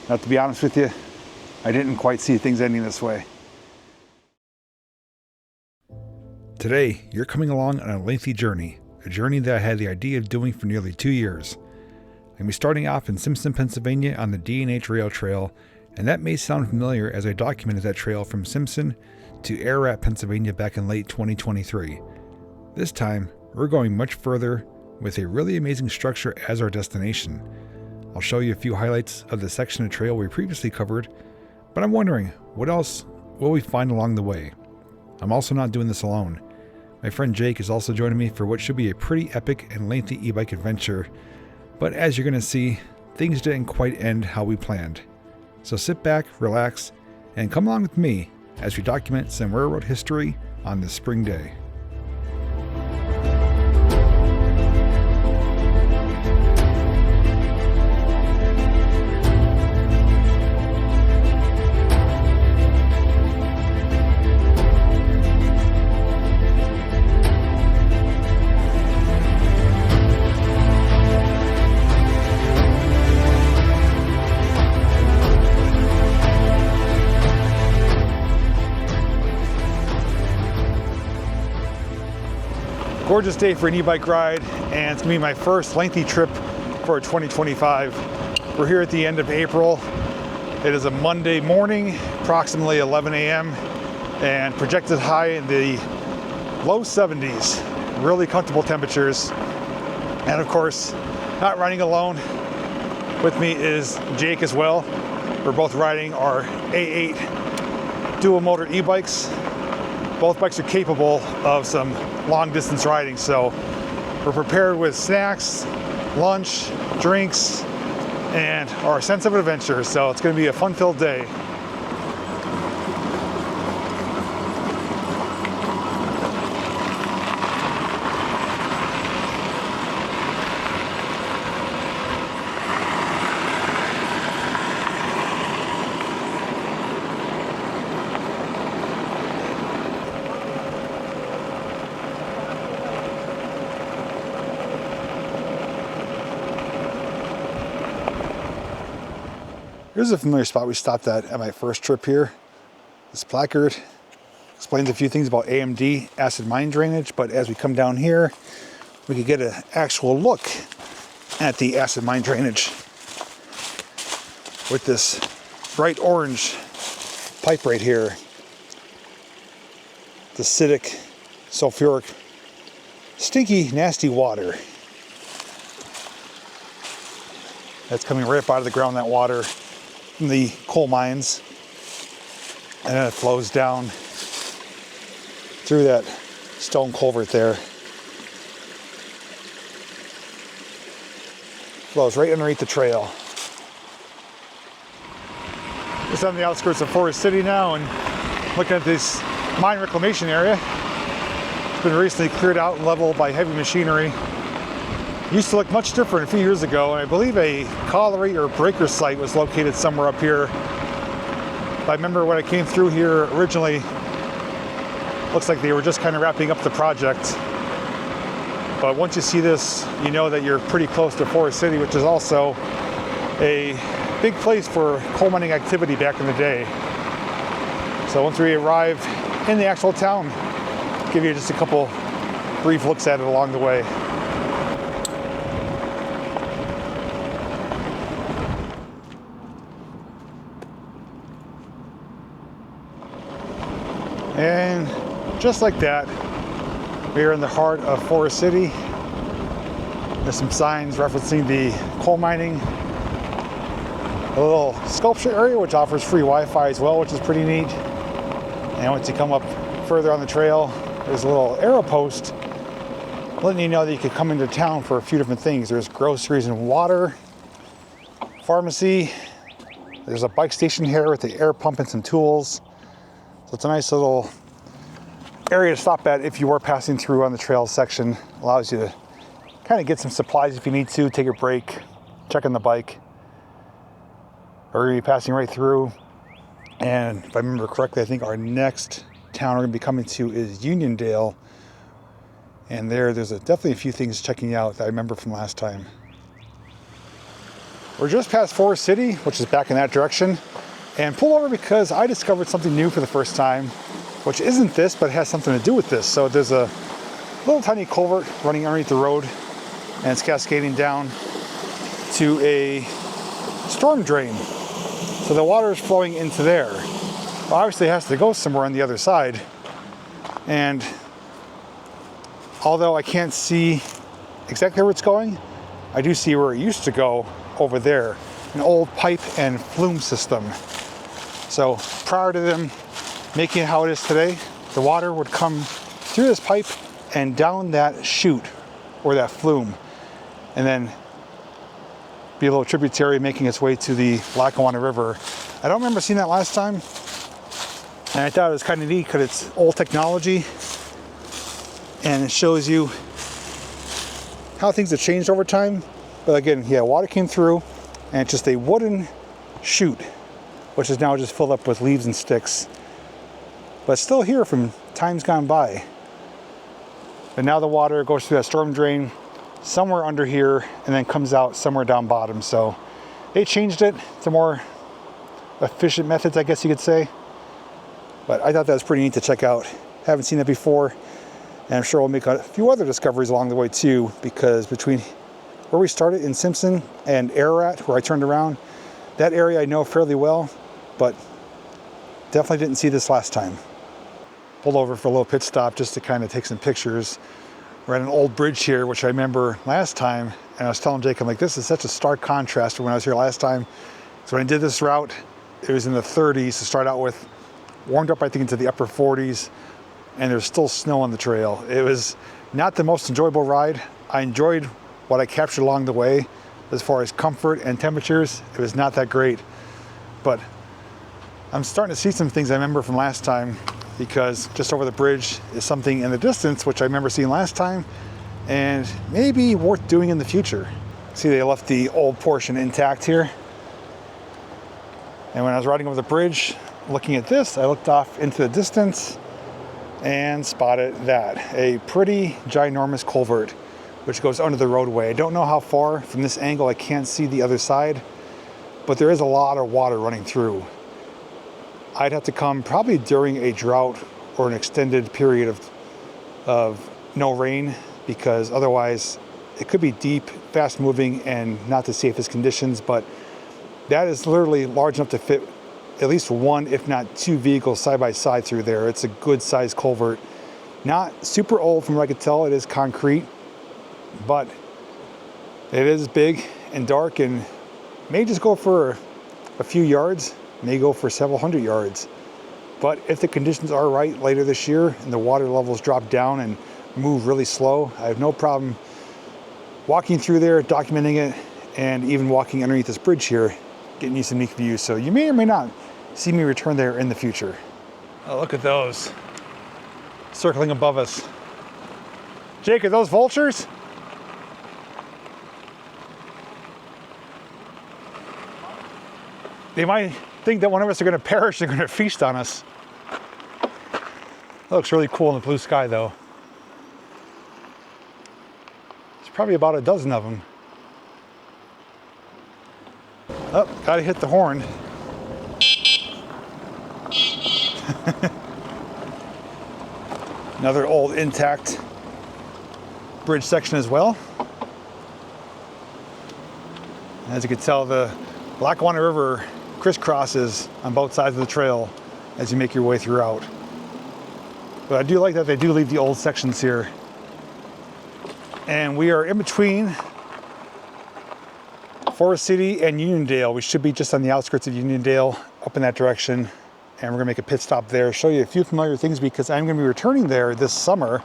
Now, to be honest with you, I didn't quite see things ending this way. Today, you're coming along on a lengthy journey, a journey that I had the idea of doing for nearly 2 years. I'm going to be starting off in Simpson, Pennsylvania on the D&H Trail, and that may sound familiar as I documented that trail from Simpson to Ararat, Pennsylvania back in late 2023. This time, we're going much further with a really amazing structure as our destination. I'll show you a few highlights of the section of trail we previously covered, but I'm wondering, what else will we find along the way? I'm also not doing this alone. My friend Jake is also joining me for what should be a pretty epic and lengthy e-bike adventure, but as you're going to see, things didn't quite end how we planned. So sit back, relax, and come along with me as we document some railroad history on this spring day. Gorgeous day for an e-bike ride, and it's gonna be my first lengthy trip for 2025. We're here at the end of April. It is a Monday morning, approximately 11 a.m. and projected high in the low 70s. Really comfortable temperatures. And of course, not riding alone. With me is Jake as well. We're both riding our A8 dual motor e-bikes. Both bikes are capable of some long distance riding, so we're prepared with snacks, lunch, drinks, and our sense of adventure. So it's going to be a fun-filled day. Here's a familiar spot we stopped at my first trip here. This placard explains a few things about AMD, acid mine drainage, but as we come down here, we could get an actual look at the acid mine drainage with this bright orange pipe right here. The acidic, sulfuric, stinky, nasty water that's coming right up out of the ground, that water from the coal mines, and then it flows down through that stone culvert there. Flows right underneath the trail. Just on the outskirts of Forest City now, and looking at this mine reclamation area. It's been recently cleared out and leveled by heavy machinery. It used to look much different a few years ago, and I believe a colliery or breaker site was located somewhere up here. I remember when I came through here originally, looks like they were just kind of wrapping up the project. But once you see this, you know that you're pretty close to Forest City, which is also a big place for coal mining activity back in the day. So once we arrive in the actual town, I'll give you just a couple brief looks at it along the way. And just like that, we are in the heart of Forest City. There's some signs referencing the coal mining. A little sculpture area which offers free Wi-Fi as well, which is pretty neat. And once you come up further on the trail, there's a little arrow post letting you know that you could come into town for a few different things. There's groceries and water, pharmacy. There's a bike station here with the air pump and some tools. So it's a nice little area to stop at if you are passing through on the trail section. Allows you to kind of get some supplies if you need to, take a break, check on the bike. Or you're passing right through. And if I remember correctly, I think our next town we're going to be coming to is Uniondale. And there's definitely a few things checking out that I remember from last time. We're just past Forest City, which is back in that direction, and pull over because I discovered something new for the first time, which isn't this, but it has something to do with this. So there's a little tiny culvert running underneath the road, and it's cascading down to a storm drain. So the water is flowing into there. Well, obviously it has to go somewhere on the other side. And although I can't see exactly where it's going, I do see where it used to go over there, an old pipe and flume system. So prior to them making it how it is today, the water would come through this pipe and down that chute or that flume, and then be a little tributary making its way to the Lackawanna River. I don't remember seeing that last time, and I thought it was kind of neat because it's old technology and it shows you how things have changed over time. But again, yeah, water came through and it's just a wooden chute, which is now just filled up with leaves and sticks, but still here from times gone by. But now the water goes through that storm drain somewhere under here and then comes out somewhere down bottom. So they changed it to more efficient methods, I guess you could say. But I thought that was pretty neat to check out. Haven't seen it before, and I'm sure we'll make a few other discoveries along the way too, because between where we started in Simpson and Ararat, where I turned around, that area I know fairly well, but definitely didn't see this last time. Pulled over for a little pit stop just to kind of take some pictures. We're at an old bridge here, which I remember last time, and I was telling Jake, I'm like, this is such a stark contrast from when I was here last time. So when I did this route, it was in the 30s to start out with, warmed up I think into the upper 40s, and there's still snow on the trail. It was not the most enjoyable ride. I enjoyed what I captured along the way. As far as comfort and temperatures, it was not that great. But I'm starting to see some things I remember from last time, because just over the bridge is something in the distance, which I remember seeing last time, and maybe worth doing in the future. See, they left the old portion intact here. And when I was riding over the bridge, looking at this, I looked off into the distance and spotted that. A pretty ginormous culvert, which goes under the roadway. I don't know how far from this angle. I can't see the other side, but there is a lot of water running through. I'd have to come probably during a drought or an extended period of no rain, because otherwise it could be deep, fast moving, and not the safest conditions. But that is literally large enough to fit at least one, if not two vehicles side by side through there. It's a good sized culvert. Not super old from what I could tell. It is concrete, but it is big and dark and may just go for a few yards, may go for several hundred yards. But if the conditions are right later this year and the water levels drop down and move really slow, I have no problem walking through there, documenting it, and even walking underneath this bridge here, getting you some unique views. So you may or may not see me return there in the future. Oh, look at those circling above us. Jake, are those vultures? They might think that one of us are going to perish, they're going to feast on us. That looks really cool in the blue sky though. There's probably about a dozen of them. Oh, gotta hit the horn. Another old intact bridge section as well. As you can tell, the Lackawanna River crisscrosses on both sides of the trail as you make your way throughout. But I do like that they do leave the old sections here. And we are in between Forest City and Uniondale. We should be just on the outskirts of Uniondale, up in that direction. And we're gonna make a pit stop there, show you a few familiar things, because I'm gonna be returning there this summer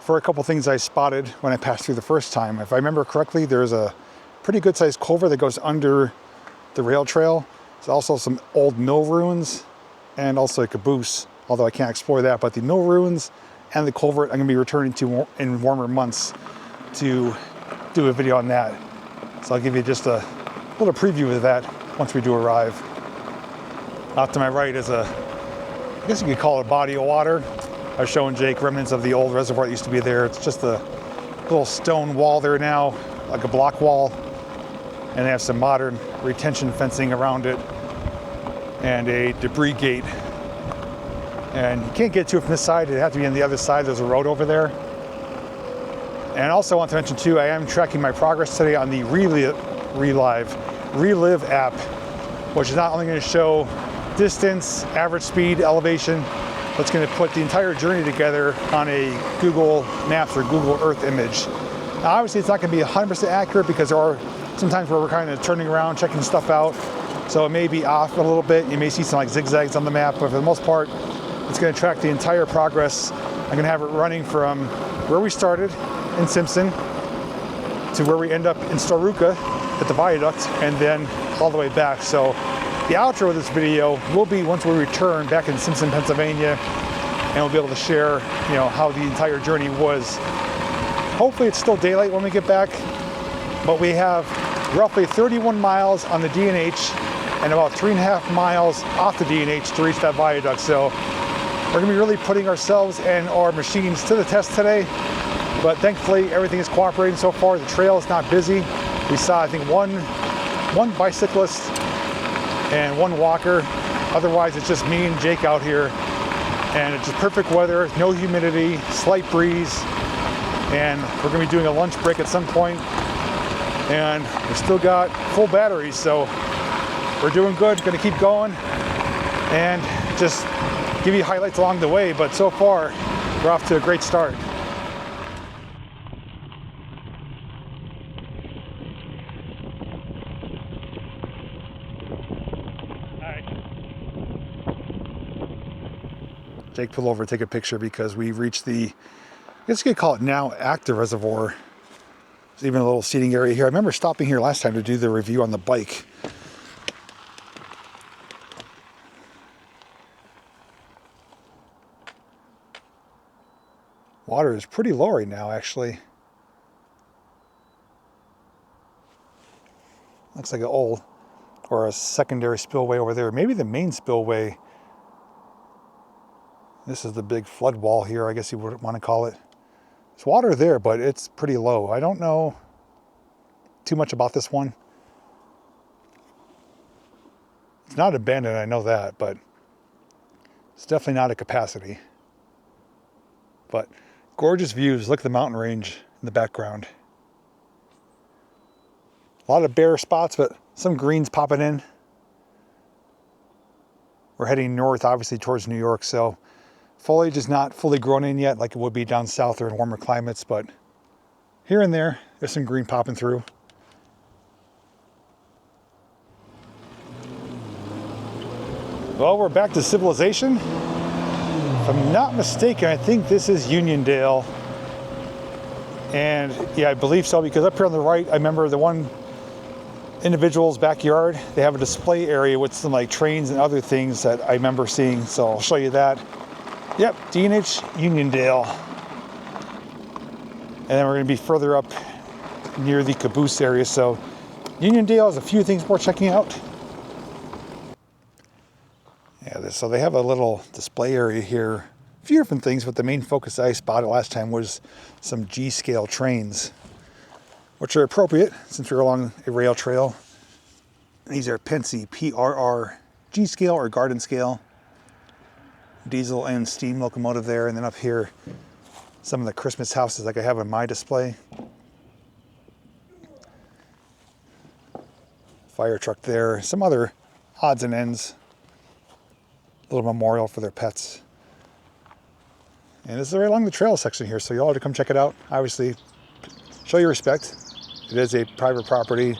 for a couple things I spotted when I passed through the first time. If I remember correctly, there's a pretty good sized culvert that goes under the rail trail. There's also some old mill ruins and also a caboose, although I can't explore that. But the mill ruins and the culvert I'm gonna be returning to in warmer months to do a video on that. So I'll give you just a little preview of that once we do arrive. Off to my right is I guess you could call it a body of water. I was showing Jake remnants of the old reservoir that used to be there. It's just a little stone wall there now, like a block wall. and they have some modern retention fencing around it and a debris gate. And you can't get to it from this side, it'd have to be on the other side. There's a road over there. And I also want to mention too, I am tracking my progress today on the Relive app, which is not only going to show distance, average speed, elevation, but it's going to put the entire journey together on a Google Maps or Google Earth image. Now, obviously it's not going to be 100% accurate because there are sometimes where we're kind of turning around, checking stuff out. So it may be off a little bit. You may see some like zigzags on the map, but for the most part, it's going to track the entire progress. I'm going to have it running from where we started in Simpson to where we end up in Starrucca at the Viaduct, and then all the way back. So the outro of this video will be once we return back in Simpson, Pennsylvania, and we'll be able to share, how the entire journey was. Hopefully it's still daylight when we get back, but we have roughly 31 miles on the D&H and about 3.5 miles off the D&H to reach that viaduct. So we're gonna be really putting ourselves and our machines to the test today, but thankfully everything is cooperating so far. The trail is not busy. We saw, I think, one bicyclist and one walker. Otherwise, it's just me and Jake out here, and it's just perfect weather, no humidity, slight breeze, and we're gonna be doing a lunch break at some point, and we still got full batteries, so we're doing good. Gonna keep going and just give you highlights along the way, but so far, we're off to a great start. Jake pulled over to take a picture because we reached the, I guess you could call it now, active reservoir. There's even a little seating area here. I remember stopping here last time to do the review on the bike. Water is pretty low right now, actually. Looks like an old, or a secondary spillway over there. Maybe the main spillway. This is the big flood wall here, I guess you would want to call it. There's water there, but it's pretty low. I don't know too much about this one. It's not abandoned, I know that, but it's definitely not at capacity. But gorgeous views. Look at the mountain range in the background. A lot of bare spots, but some greens popping in. We're heading north, obviously, towards New York, so foliage is not fully grown in yet like it would be down south or in warmer climates, but here and there, there's some green popping through. Well, we're back to civilization. If I'm not mistaken, I think this is Uniondale. And yeah, I believe so, because up here on the right, I remember the one individual's backyard, they have a display area with some like trains and other things that I remember seeing. So I'll show you that. Yep, D&H Uniondale. And then we're gonna be further up near the caboose area. So Uniondale has a few things worth checking out. Yeah, so they have a little display area here. A few different things, but the main focus I spotted last time was some G-scale trains, which are appropriate since we're along a rail trail. These are Pensy, PRR, G-scale or garden scale. Diesel and steam locomotive there, and then up here, some of the Christmas houses like I have on my display. Fire truck there, some other odds and ends. A little memorial for their pets. And this is right along the trail section here, so you'll have to come check it out. Obviously, show your respect. It is a private property,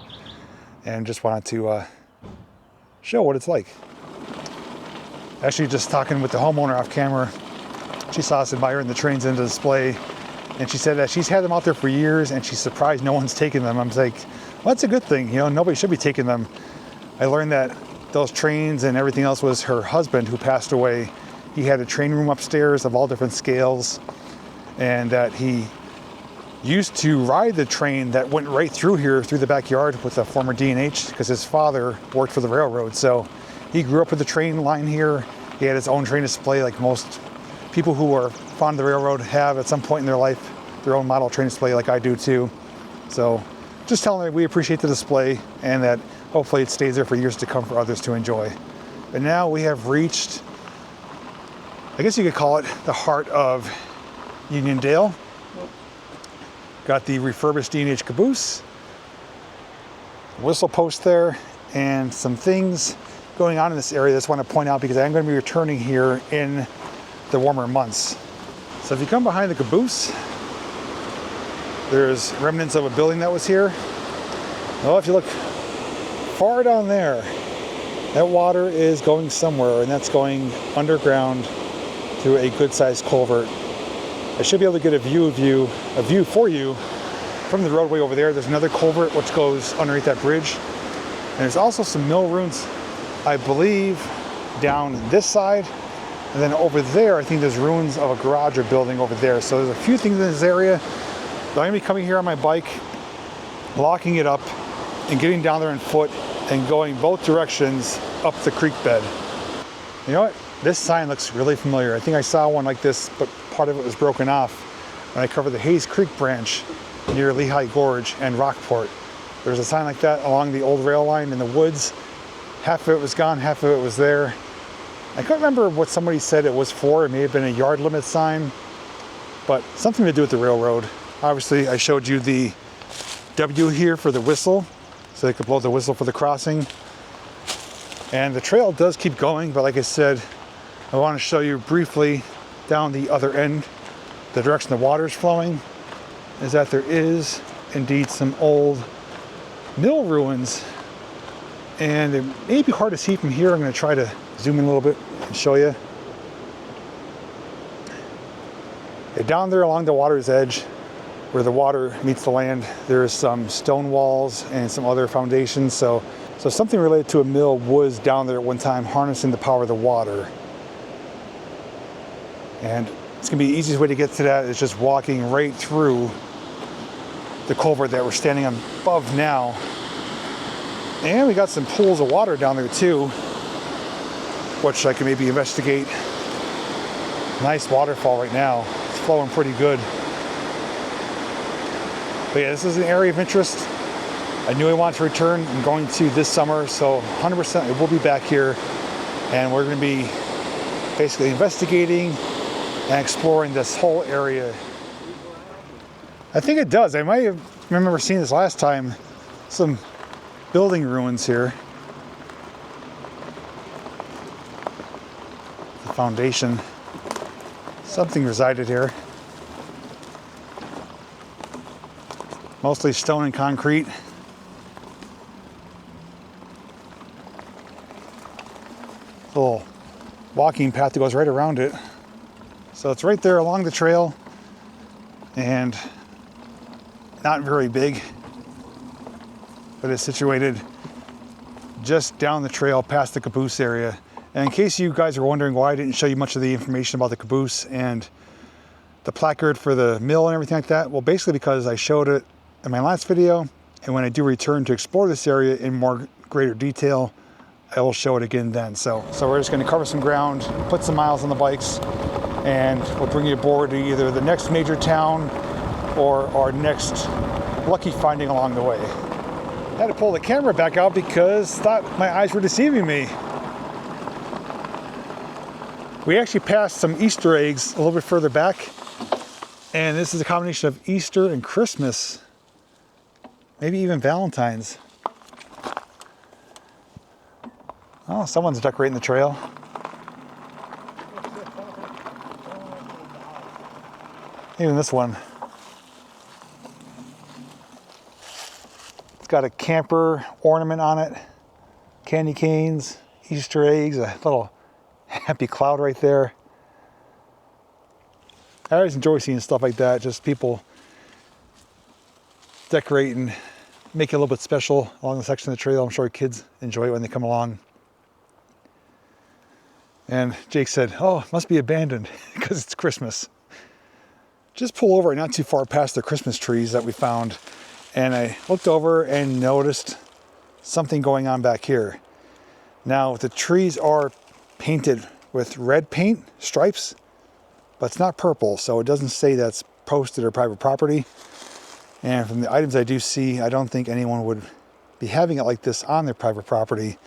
and just wanted to show what it's like. Actually, just talking with the homeowner off camera, she saw us admiring the trains in the display, and she said that she's had them out there for years, and she's surprised no one's taken them. I'm like, well, that's a good thing. Nobody should be taking them. I learned that those trains and everything else was her husband who passed away. He had a train room upstairs of all different scales, and that he used to ride the train that went right through here, through the backyard with a former D&H, because his father worked for the railroad. So he grew up with the train line here. He had his own train display like most people who are fond of the railroad have at some point in their life, their own model train display like I do too. So just telling them we appreciate the display and that hopefully it stays there for years to come for others to enjoy. But now we have reached, I guess you could call it the heart of Uniondale. Got the refurbished D&H caboose, whistle post there, and some things going on in this area that I just want to point out because I'm going to be returning here in the warmer months. So if you come behind the caboose, there's remnants of a building that was here. Well, if you look far down there, that water is going somewhere, and that's going underground through a good-sized culvert. I should be able to get a view for you from the roadway over there. There's another culvert which goes underneath that bridge. And there's also some mill ruins, I believe, down this side. And then over there, I think there's ruins of a garage or building over there. So there's a few things in this area. But I'm gonna be coming here on my bike, locking it up, and getting down there on foot and going both directions up the creek bed. You know what? This sign looks really familiar. I think I saw one like this, but part of it was broken off when I covered the Hayes Creek branch near Lehigh Gorge and Rockport. There's a sign like that along the old rail line in the woods. Half of it was gone, half of it was there. I can't remember what somebody said it was for. It may have been a yard limit sign, but something to do with the railroad. Obviously, I showed you the W here for the whistle, so they could blow the whistle for the crossing. And the trail does keep going, but like I said, I want to show you briefly down the other end, the direction the water is flowing, is that there is indeed some old mill ruins. And it may be hard to see from here. I'm going to try to zoom in a little bit and show you. Okay, down there along the water's edge, where the water meets the land, there's some stone walls and some other foundations. So something related to a mill was down there at one time, harnessing the power of the water. And it's gonna be the easiest way to get to that is just walking right through the culvert that we're standing above now. And we got some pools of water down there too, which I can maybe investigate. Nice waterfall right now. It's flowing pretty good. But yeah, this is an area of interest. I knew I wanted to return. I'm going to this summer, so 100% I will be back here. And we're gonna be basically investigating and exploring this whole area. I think it does. I might have remember seeing this last time. Some building ruins here. The foundation. Something resided here. Mostly stone and concrete. Little walking path that goes right around it. So it's right there along the trail and not very big, but it's situated just down the trail past the caboose area. And in case you guys are wondering why I didn't show you much of the information about the caboose and the placard for the mill and everything like that, well, basically because I showed it in my last video, and when I do return to explore this area in more greater detail, I will show it again then. So we're just going to cover some ground, put some miles on the bikes, and we'll bring you aboard to either the next major town or our next lucky finding along the way. I had to pull the camera back out because I thought my eyes were deceiving me. We actually passed some Easter eggs a little bit further back, and this is a combination of Easter and Christmas. Maybe even Valentine's. Oh, someone's decorating the trail. Even this one. It's got a camper ornament on it. Candy canes, Easter eggs, a little happy cloud right there. I always enjoy seeing stuff like that. Just people decorate and make it a little bit special along the section of the trail. I'm sure kids enjoy it when they come along. And Jake said, oh, it must be abandoned because it's Christmas. Just pull over not too far past the Christmas trees that we found. And I looked over and noticed something going on back here. Now, the trees are painted with red paint stripes, but it's not purple, so it doesn't say that's posted or private property. And from the items I do see, I don't think anyone would be having it like this on their private property.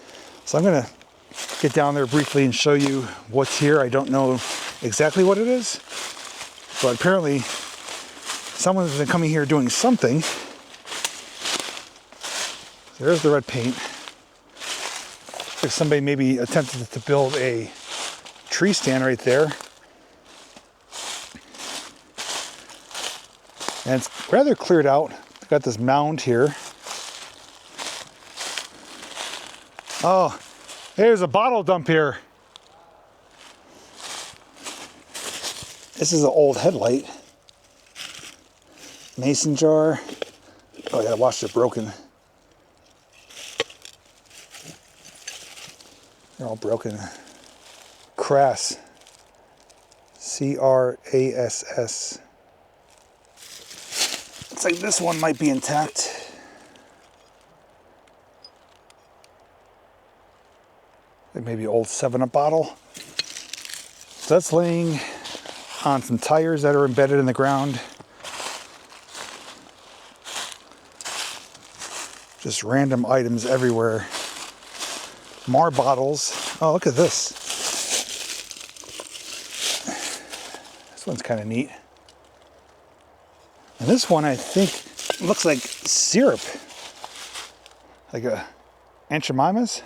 So I'm gonna get down there briefly and show you what's here. I don't know exactly what it is, but apparently someone's been coming here doing something. There's the red paint. Looks like somebody maybe attempted to build a tree stand right there. And it's rather cleared out. I've got this mound here. Oh, there's a bottle dump here. This is an old headlight. Mason jar. Oh, I gotta watch it broken. They're all broken. Crass. C-R-A-S-S. Looks like this one might be intact. Like maybe an old 7-Up bottle. So that's laying on some tires that are embedded in the ground. Just random items everywhere. More bottles. Oh, look at this. This one's kind of neat. And this one, I think, looks like syrup. Like a Aunt Jemima's.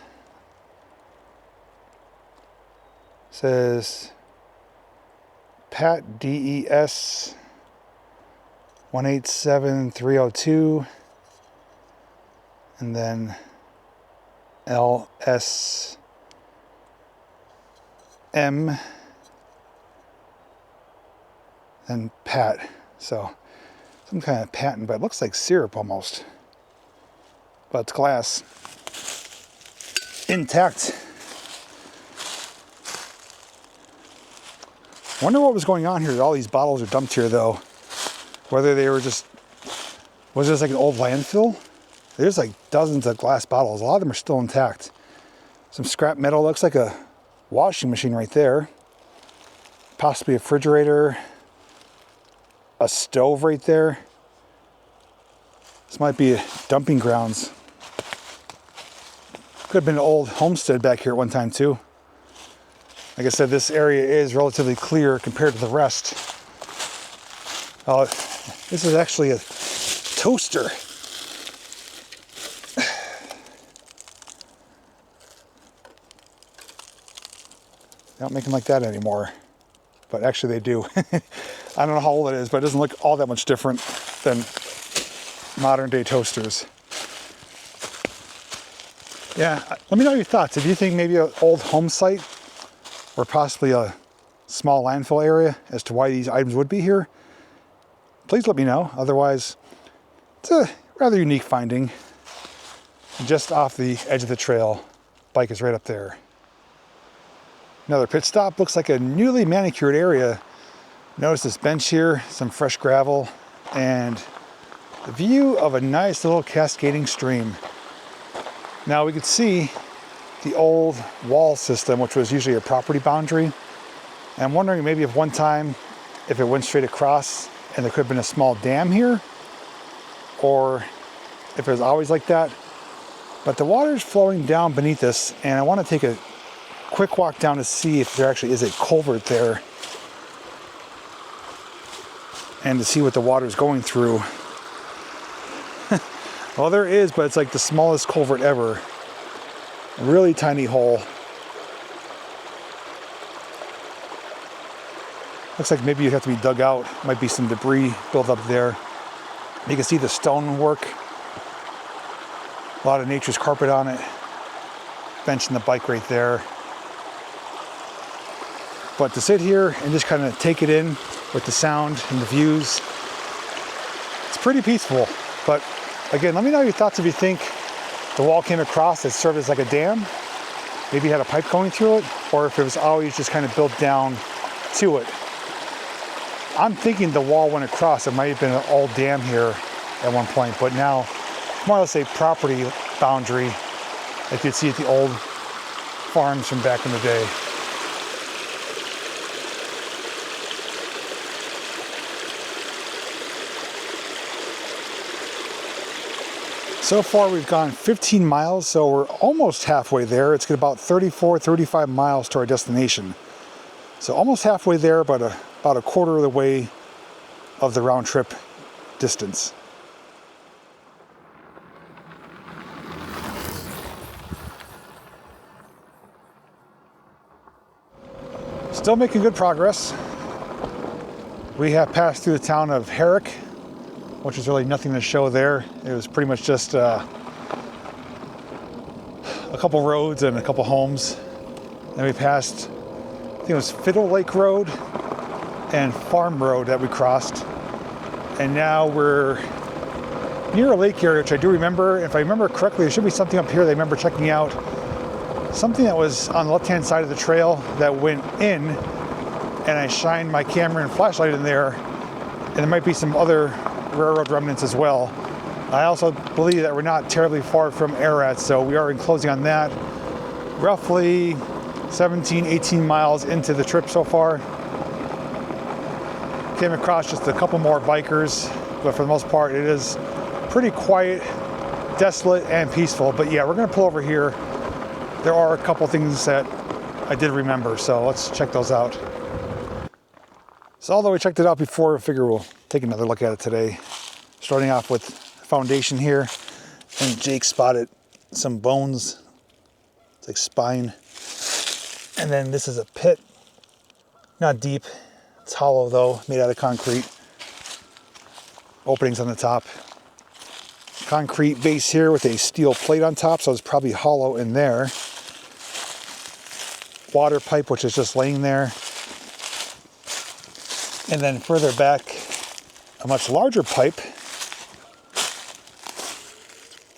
Says Pat DES 187302. And then LSM. And Pat. So some kind of patent, but it looks like syrup almost. But it's glass. Intact. Wonder what was going on here. All these bottles are dumped here though. Whether they were just, was this like an old landfill? There's like dozens of glass bottles. A lot of them are still intact. Some scrap metal. Looks like a washing machine right there. Possibly a refrigerator. A stove right there. This might be dumping grounds. Could have been an old homestead back here at one time too. Like I said, this area is relatively clear compared to the rest. Oh, this is actually a toaster. They don't make them like that anymore. But actually they do. I don't know how old it is, but it doesn't look all that much different than modern day toasters. Yeah, let me know your thoughts. If you think maybe an old home site or possibly a small landfill area as to why these items would be here, please let me know. Otherwise, it's a rather unique finding. Just off the edge of the trail. Bike is right up there. Another pit stop. Looks like a newly manicured area. Notice this bench here, some fresh gravel, and the view of a nice little cascading stream. Now we could see the old wall system, which was usually a property boundary. And I'm wondering maybe if one time, if it went straight across and there could have been a small dam here, or if it was always like that. But the water is flowing down beneath us, and I want to take a quick walk down to see if there actually is a culvert there and to see what the water is going through. Well, there is, but it's like the smallest culvert ever. A really tiny hole. Looks like maybe you'd have to be dug out. Might be some debris built up there. You can see the stonework. A lot of nature's carpet on it. Bench and the bike right there. But to sit here and just kind of take it in with the sound and the views, it's pretty peaceful. But again, let me know your thoughts if you think the wall came across that served as like a dam. Maybe had a pipe going through it, or if it was always just kind of built down to it. I'm thinking the wall went across. It might have been an old dam here at one point, but now more or less a property boundary like you'd see at the old farms from back in the day. So far we've gone 15 miles, so we're almost halfway there. It's about 34, 35 miles to our destination. So almost halfway there, but about a quarter of the way of the round trip distance. Still making good progress. We have passed through the town of Herrick, which is really nothing to show there. It was pretty much just a couple roads and a couple homes. Then we passed, I think it was Fiddle Lake Road and Farm Road that we crossed. And now we're near a lake area, which I do remember. If I remember correctly, there should be something up here that I remember checking out. Something that was on the left-hand side of the trail that went in, and I shined my camera and flashlight in there, and there might be some other railroad remnants as well. I also believe that we're not terribly far from Ararat, so we are enclosing on that. Roughly 17, 18 miles into the trip so far. Came across just a couple more bikers, but for the most part it is pretty quiet, desolate, and peaceful. But yeah, we're gonna pull over here. There are a couple things that I did remember, so let's check those out. So although we checked it out before, I figure we'll take another look at it today. Starting off with foundation here, and Jake spotted some bones. It's like spine. And then this is a pit, not deep. It's hollow though, made out of concrete. Openings on the top. Concrete base here with a steel plate on top, so it's probably hollow in there. Water pipe, which is just laying there. And then further back, a much larger pipe,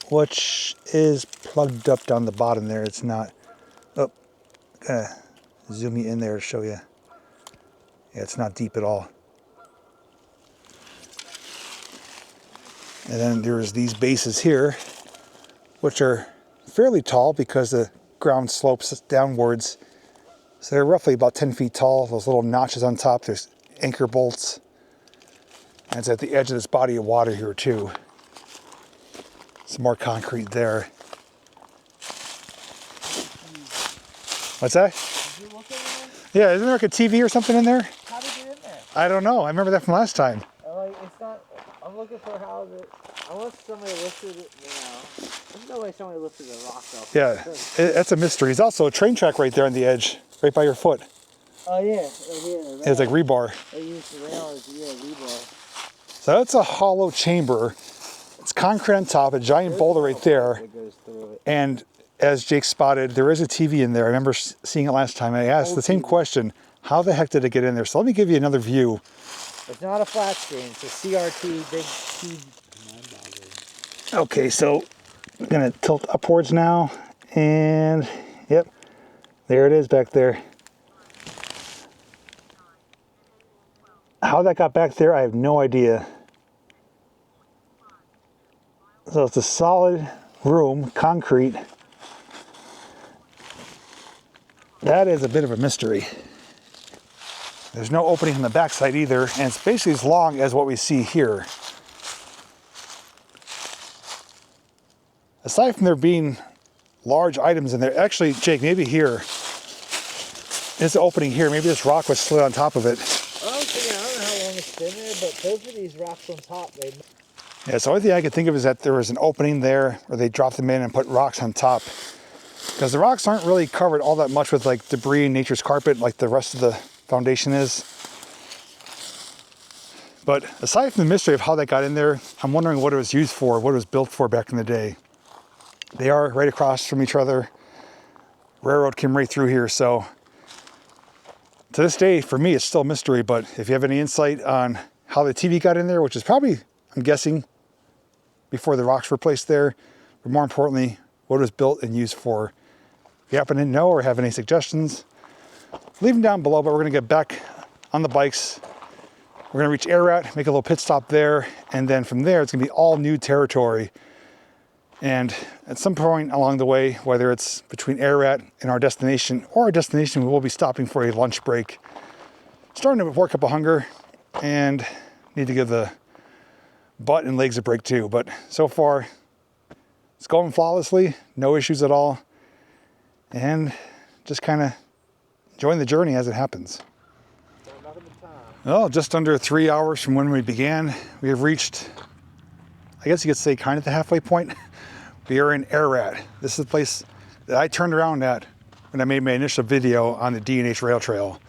which is plugged up down the bottom there. It's not, oh, gonna zoom you in there to show you. Yeah, it's not deep at all. And then there's these bases here, which are fairly tall because the ground slopes downwards. So they're roughly about 10 feet tall. Those little notches on top, there's anchor bolts. And it's at the edge of this body of water here too. Some more concrete there. What's that? Did you look in there? Yeah, isn't there like a TV or something in there? How did you get in there? I don't know. I remember that from last time. Like, it's not, I'm looking for how unless somebody lifted it, there's no way somebody lifted a rock though. Yeah, that's a mystery. There's also a train track right there on the edge, right by your foot. Oh yeah, right here. It's like rebar. They use the rail as rebar. So that's a hollow chamber. It's concrete on top, a giant boulder right there. That goes through it. And as Jake spotted, there is a TV in there. I remember seeing it last time. I asked the same question. How the heck did it get in there? So let me give you another view. It's not a flat screen. It's a CRT, big TV. Okay, so I'm gonna tilt upwards now. And yep, there it is back there. How that got back there, I have no idea. So it's a solid room, concrete. That is a bit of a mystery. There's no opening on the backside either, and it's basically as long as what we see here. Aside from there being large items in there, actually, Jake, maybe here, there's an opening here. Maybe this rock was slid on top of it. I don't know how long it's been there, but those are these rocks on top. Yeah, so the only thing I could think of is that there was an opening there where they dropped them in and put rocks on top. Because the rocks aren't really covered all that much with like debris and nature's carpet like the rest of the foundation is. But aside from the mystery of how that got in there, I'm wondering what it was used for, what it was built for back in the day. They are right across from each other. Railroad came right through here, so to this day, for me, it's still a mystery. But if you have any insight on how the TV got in there, which is probably, I'm guessing, before the rocks were placed there, but more importantly, what it was built and used for. If you happen to know or have any suggestions, leave them down below. But we're gonna get back on the bikes. We're gonna reach Ararat, make a little pit stop there, and then from there, it's gonna be all new territory. And at some point along the way, whether it's between Ararat and our destination or our destination, we will be stopping for a lunch break. Starting to work up a hunger and need to give the butt and legs a break too. But so far, it's going flawlessly, no issues at all, and just kind of enjoying the journey as it happens. Well, just under 3 hours from when we began, we have reached, I guess you could say, kind of the halfway point. We are in Ararat. This is the place that I turned around at when I made my initial video on the D&H Rail Trail.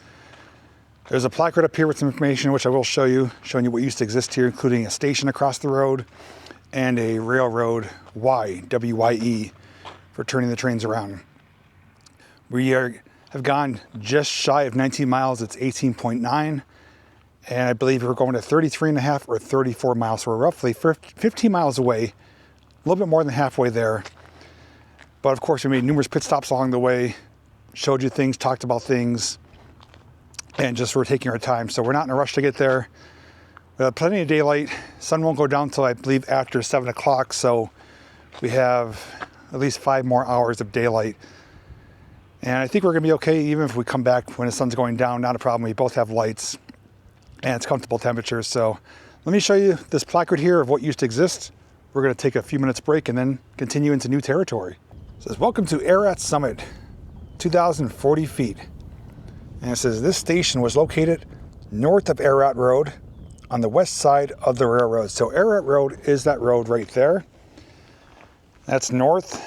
There's a placard up here with some information, which I will show you, showing you what used to exist here, including a station across the road and a railroad Y, W-Y-E, for turning the trains around. We have gone just shy of 19 miles. It's 18.9. And I believe we're going to 33.5 or 34 miles. So we're roughly 15 miles away, a little bit more than halfway there. But of course, we made numerous pit stops along the way, showed you things, talked about things, and just we're taking our time. So we're not in a rush to get there. We have plenty of daylight. Sun won't go down until I believe after 7 o'clock. So we have at least 5 more hours of daylight. And I think we're gonna be okay even if we come back when the sun's going down, not a problem. We both have lights and it's comfortable temperatures. So let me show you this placard here of what used to exist. We're gonna take a few minutes break and then continue into new territory. It says, welcome to Ararat Summit, 2,040 feet. And it says, this station was located north of Ararat Road on the west side of the railroad. So Ararat Road is that road right there. That's north.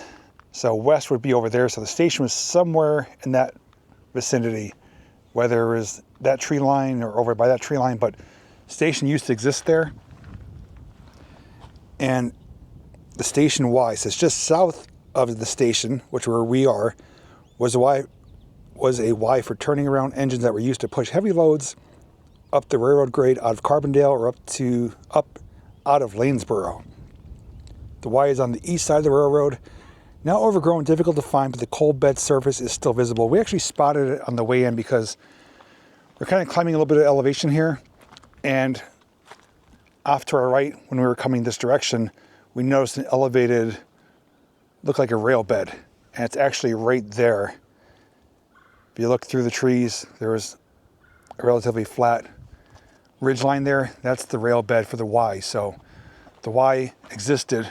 So west would be over there. So the station was somewhere in that vicinity, whether it was that tree line or over by that tree line, but station used to exist there. And the station Y says just south of the station, which where we are, was a Y for turning around engines that were used to push heavy loads up the railroad grade out of Carbondale or up out of Lanesboro. The Y is on the east side of the railroad. Now overgrown, difficult to find, but the coal bed surface is still visible. We actually spotted it on the way in because we're kind of climbing a little bit of elevation here. And off to our right, when we were coming this direction, we noticed an elevated, looked like a rail bed. And it's actually right there. If you look through the trees, there was a relatively flat ridge line there. That's the rail bed for the Y. So the Y existed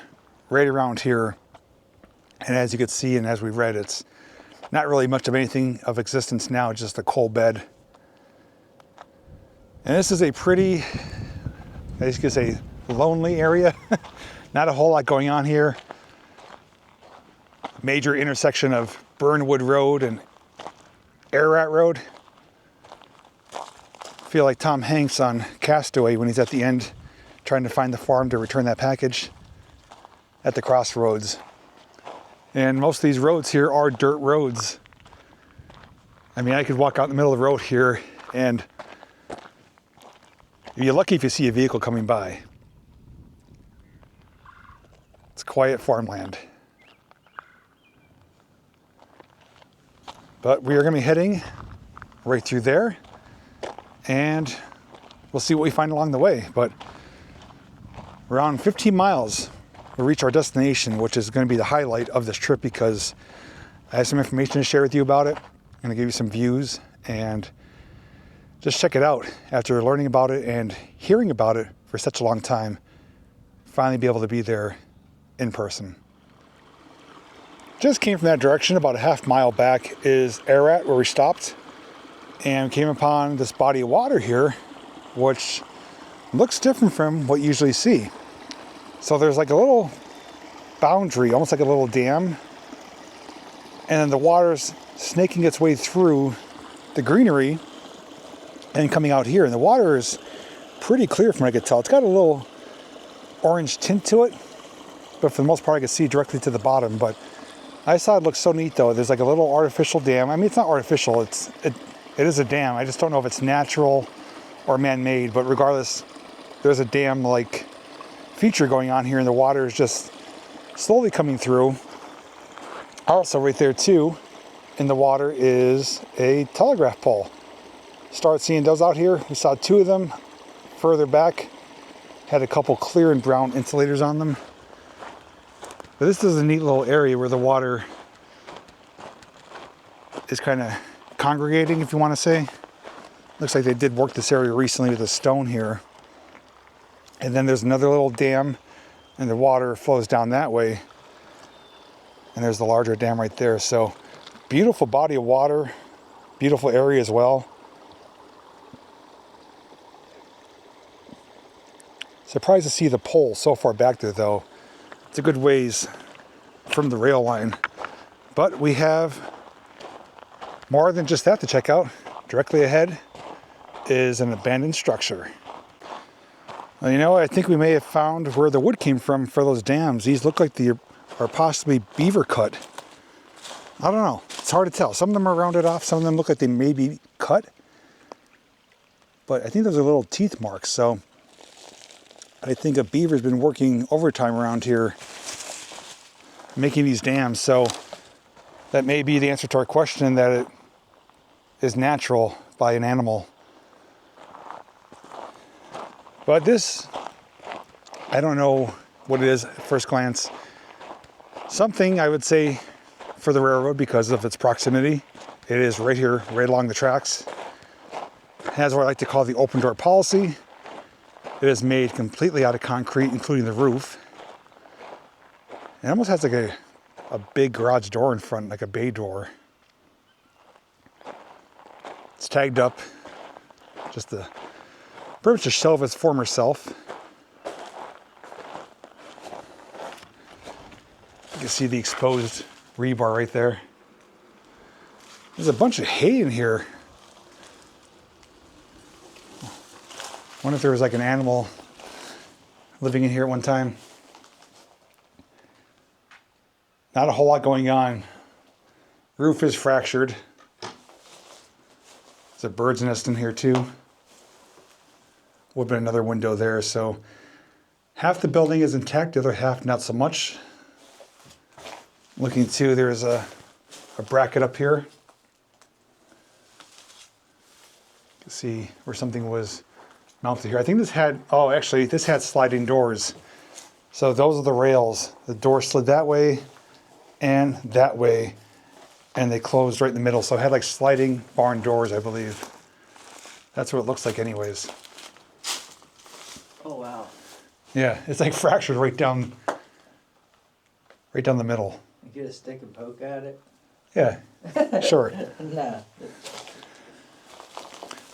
right around here. And as you can see, and as we read, it's not really much of anything of existence now, just a coal bed. And this is a pretty, as you could say, lonely area. Not a whole lot going on here. Major intersection of Burnwood Road and Ararat Road. I feel like Tom Hanks on Castaway when he's at the end trying to find the farm to return that package at the crossroads. And most of these roads here are dirt roads. I mean, I could walk out in the middle of the road here and you're lucky if you see a vehicle coming by. It's quiet farmland. But we are going to be heading right through there and we'll see what we find along the way. But around 15 miles, we'll reach our destination, which is going to be the highlight of this trip because I have some information to share with you about it. I'm going to give you some views and just check it out. After learning about it and hearing about it for such a long time, finally be able to be there in person. Just came from that direction. About a half mile back is Ararat, where we stopped and came upon this body of water here, which looks different from what you usually see. So there's like a little boundary, almost like a little dam, and then the water's snaking its way through the greenery and coming out here. And the water is pretty clear from what I could tell. It's got a little orange tint to it, but for the most part I could see directly to the bottom. But I saw it looked so neat though. There's like a little artificial dam. I mean, it's not artificial, it is a dam. I just don't know if it's natural or man-made, but regardless, there's a dam-like feature going on here and the water is just slowly coming through. Also right there too, in the water is a telegraph pole. Start seeing those out here. We saw 2 of them further back. Had a couple clear and brown insulators on them. But this is a neat little area where the water is kind of congregating, if you want to say. Looks like they did work this area recently with a stone here. And then there's another little dam and the water flows down that way. And there's the larger dam right there. So beautiful body of water, beautiful area as well. Surprised to see the pole so far back there though. It's a good ways from the rail line. But we have more than just that to check out. Directly ahead is an abandoned structure. Well, you know, I think we may have found where the wood came from for those dams. These look like they are possibly beaver cut. I don't know. It's hard to tell. Some of them are rounded off. Some of them look like they may be cut. But I think those are little teeth marks. So I think a beaver's been working overtime around here making these dams. So that may be the answer to our question, that it is natural by an animal. But this, I don't know what it is at first glance. Something I would say for the railroad because of its proximity. It is right here, right along the tracks. It has what I like to call the open door policy. It is made completely out of concrete, including the roof. It almost has like a big garage door in front, like a bay door. It's tagged up, just to pretty much to show its former self. You can see the exposed rebar right there. There's a bunch of hay in here. Wonder if there was like an animal living in here at one time. Not a whole lot going on. Roof is fractured. There's a bird's nest in here too. Would have been another window there. So half the building is intact, the other half not so much. Looking too, there's a bracket up here. You can see where something was mounted here. I think this had, oh actually this had sliding doors. So those are the rails. The door slid that way and that way, and they closed right in the middle. So it had like sliding barn doors, I believe. That's what it looks like anyways. Oh wow. Yeah, it's like fractured right down the middle. You get a stick and poke at it? Yeah, sure. No.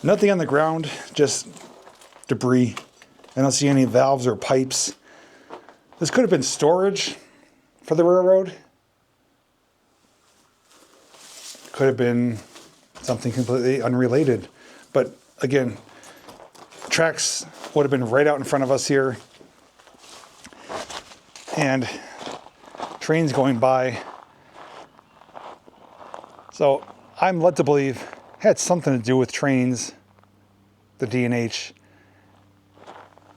Nothing on the ground, just debris. I don't see any valves or pipes. This could have been storage for the railroad. Could have been something completely unrelated. But again, tracks would have been right out in front of us here. And trains going by. So I'm led to believe it had something to do with trains, the D&H.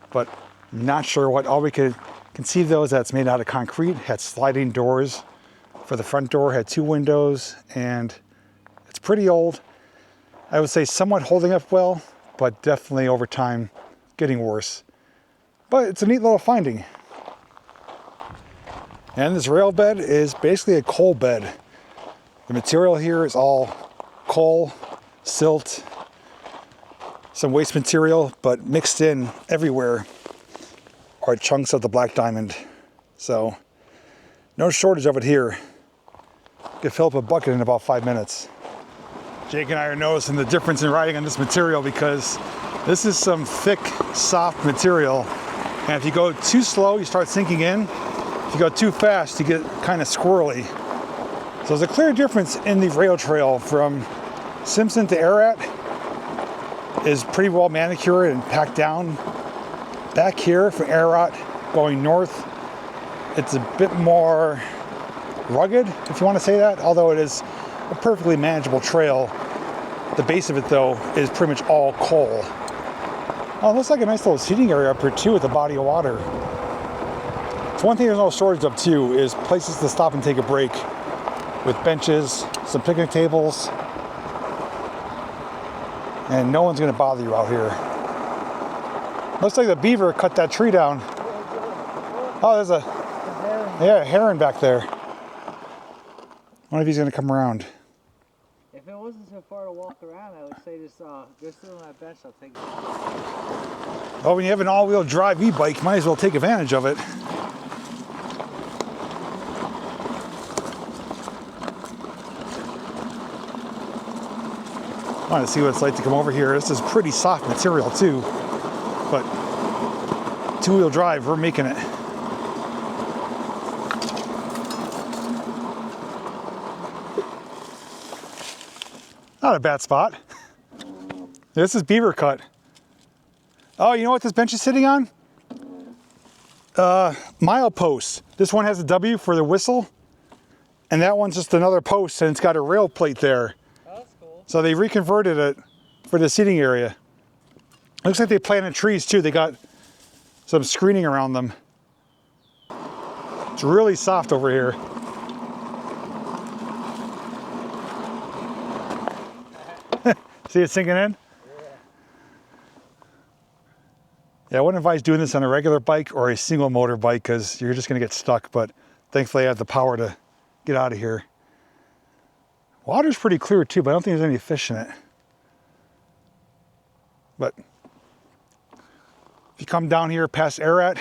But not sure what. All we could conceive though is that it's made out of concrete, had sliding doors. For the front door, had 2 windows, and it's pretty old. I would say somewhat holding up well, but definitely over time getting worse. But it's a neat little finding. And this rail bed is basically a coal bed. The material here is all coal, silt, some waste material, but mixed in everywhere are chunks of the black diamond. So no shortage of it here. You can fill up a bucket in about 5 minutes. Jake and I are noticing the difference in riding on this material because this is some thick, soft material. And if you go too slow, you start sinking in. If you go too fast, you get kind of squirrely. So there's a clear difference in the rail trail from Simpson to Ararat. Is pretty well manicured and packed down. Back here from Ararat going north, it's a bit more rugged, if you want to say that, although it is a perfectly manageable trail. The base of it though is pretty much all coal. Oh, it looks like a nice little seating area up here too with a body of water. It's one thing there's no shortage of too is places to stop and take a break with benches, some picnic tables, and no one's going to bother you out here. Looks like the beaver cut that tree down. Oh, there's a heron back there. I wonder if he's going to come around. If it wasn't so far to walk around, I would say just go sit on that bench. I'll take it. Well, when you have an all-wheel drive e-bike, you might as well take advantage of it. Want to see what it's like to come over here. This is pretty soft material too, but two-wheel drive, we're making it. Not a bad spot. This is beaver cut. Oh, you know what this bench is sitting on? Mile post. This one has a W for the whistle, and that one's just another post, and it's got a rail plate there. Oh, that's cool. So they reconverted it for the seating area. Looks like they planted trees too. They got some screening around them. It's really soft over here. See it sinking in? Yeah, I wouldn't advise doing this on a regular bike or a single motor bike because you're just going to get stuck, but thankfully I have the power to get out of here. Water's pretty clear too, but I don't think there's any fish in it. But if you come down here past Ararat,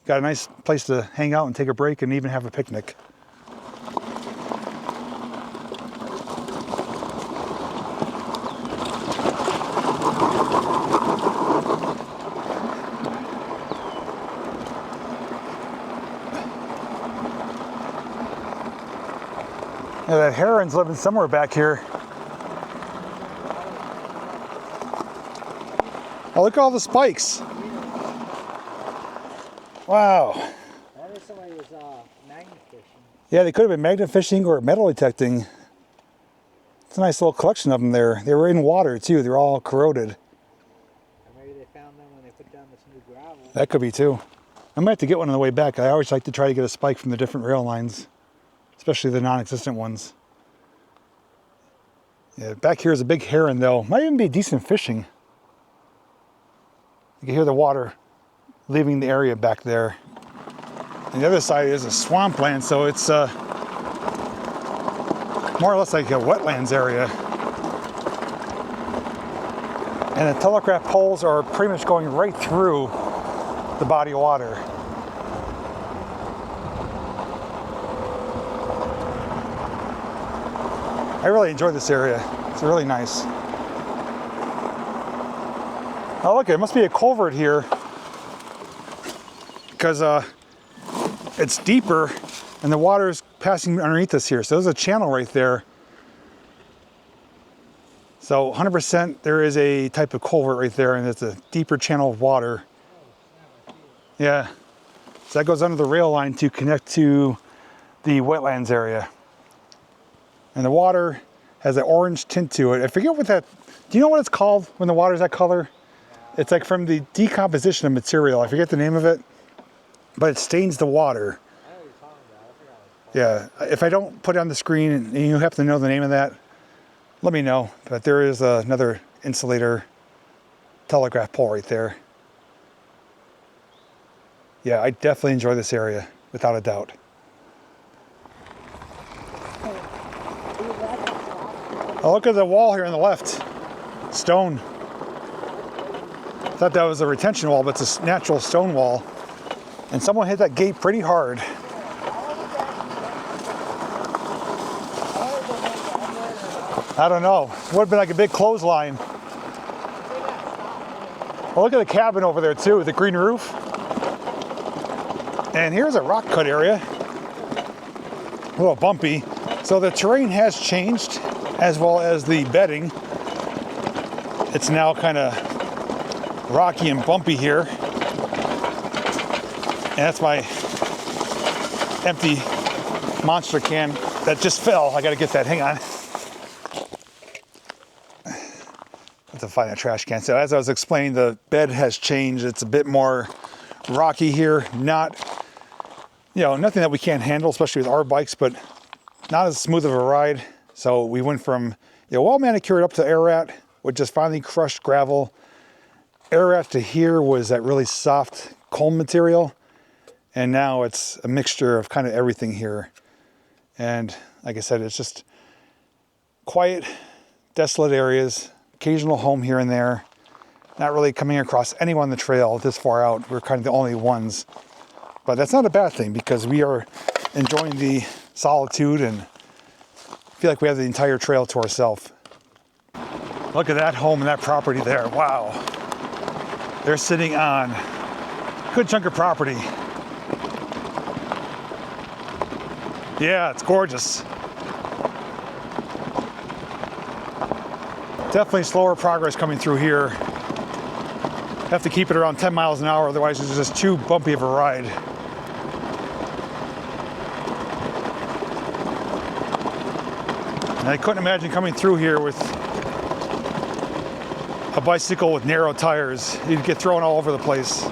got a nice place to hang out and take a break and even have a picnic. Yeah, that heron's living somewhere back here. Oh, look at all the spikes. Wow. That is somebody was magnet fishing. Yeah, they could have been magnet fishing or metal detecting. It's a nice little collection of them there. They were in water too. They're all corroded. Or maybe they found them when they put down this new gravel. That could be too. I might have to get one on the way back. I always like to try to get a spike from the different rail lines, especially the non-existent ones. Yeah, back here is a big heron though. Might even be decent fishing. You can hear the water leaving the area back there. And the other side is a swampland, so it's more or less like a wetlands area. And the telegraph poles are pretty much going right through the body of water. I really enjoy this area. It's really nice. Oh, look, it must be a culvert here because it's deeper and the water is passing underneath us here. So there's a channel right there. So 100% there is a type of culvert right there, and it's a deeper channel of water. Yeah. So that goes under the rail line to connect to the wetlands area. And the water has an orange tint to it. I forget what that, do you know what it's called when the water's that color? It's like from the decomposition of material. I forget the name of it, but it stains the water. I know what you're talking about. I forgot what it's Yeah, if I don't put it on the screen and you happen to know the name of that, let me know. But there is another insulator telegraph pole right there. Yeah, I definitely enjoy this area, without a doubt. Oh, look at the wall here on the left. Stone. I thought that was a retention wall, but it's a natural stone wall. And someone hit that gate pretty hard. I don't know. It would have been like a big clothesline. Well, look at the cabin over there too, with the green roof. And here's a rock cut area. A little bumpy. So the terrain has changed, as well as the bedding. It's now kind of rocky and bumpy here. And that's my empty monster can that just fell. I gotta get that, hang on. I have to find that trash can. So as I was explaining, the bed has changed. It's a bit more rocky here. Not, you know, nothing that we can't handle, especially with our bikes, but not as smooth of a ride. So we went from, you know, well manicured up to Ararat, with just finely crushed gravel. Ararat to here was that really soft culm material. And now it's a mixture of kind of everything here. And like I said, it's just quiet, desolate areas, occasional home here and there. Not really coming across anyone on the trail this far out. We're kind of the only ones. But that's not a bad thing because we are enjoying the solitude and feel like we have the entire trail to ourselves. Look at that home and that property there. Wow. They're sitting on a good chunk of property. Yeah, it's gorgeous. Definitely slower progress coming through here. Have to keep it around 10 miles an hour, otherwise it's just too bumpy of a ride. And I couldn't imagine coming through here with a bicycle with narrow tires. You'd get thrown all over the place.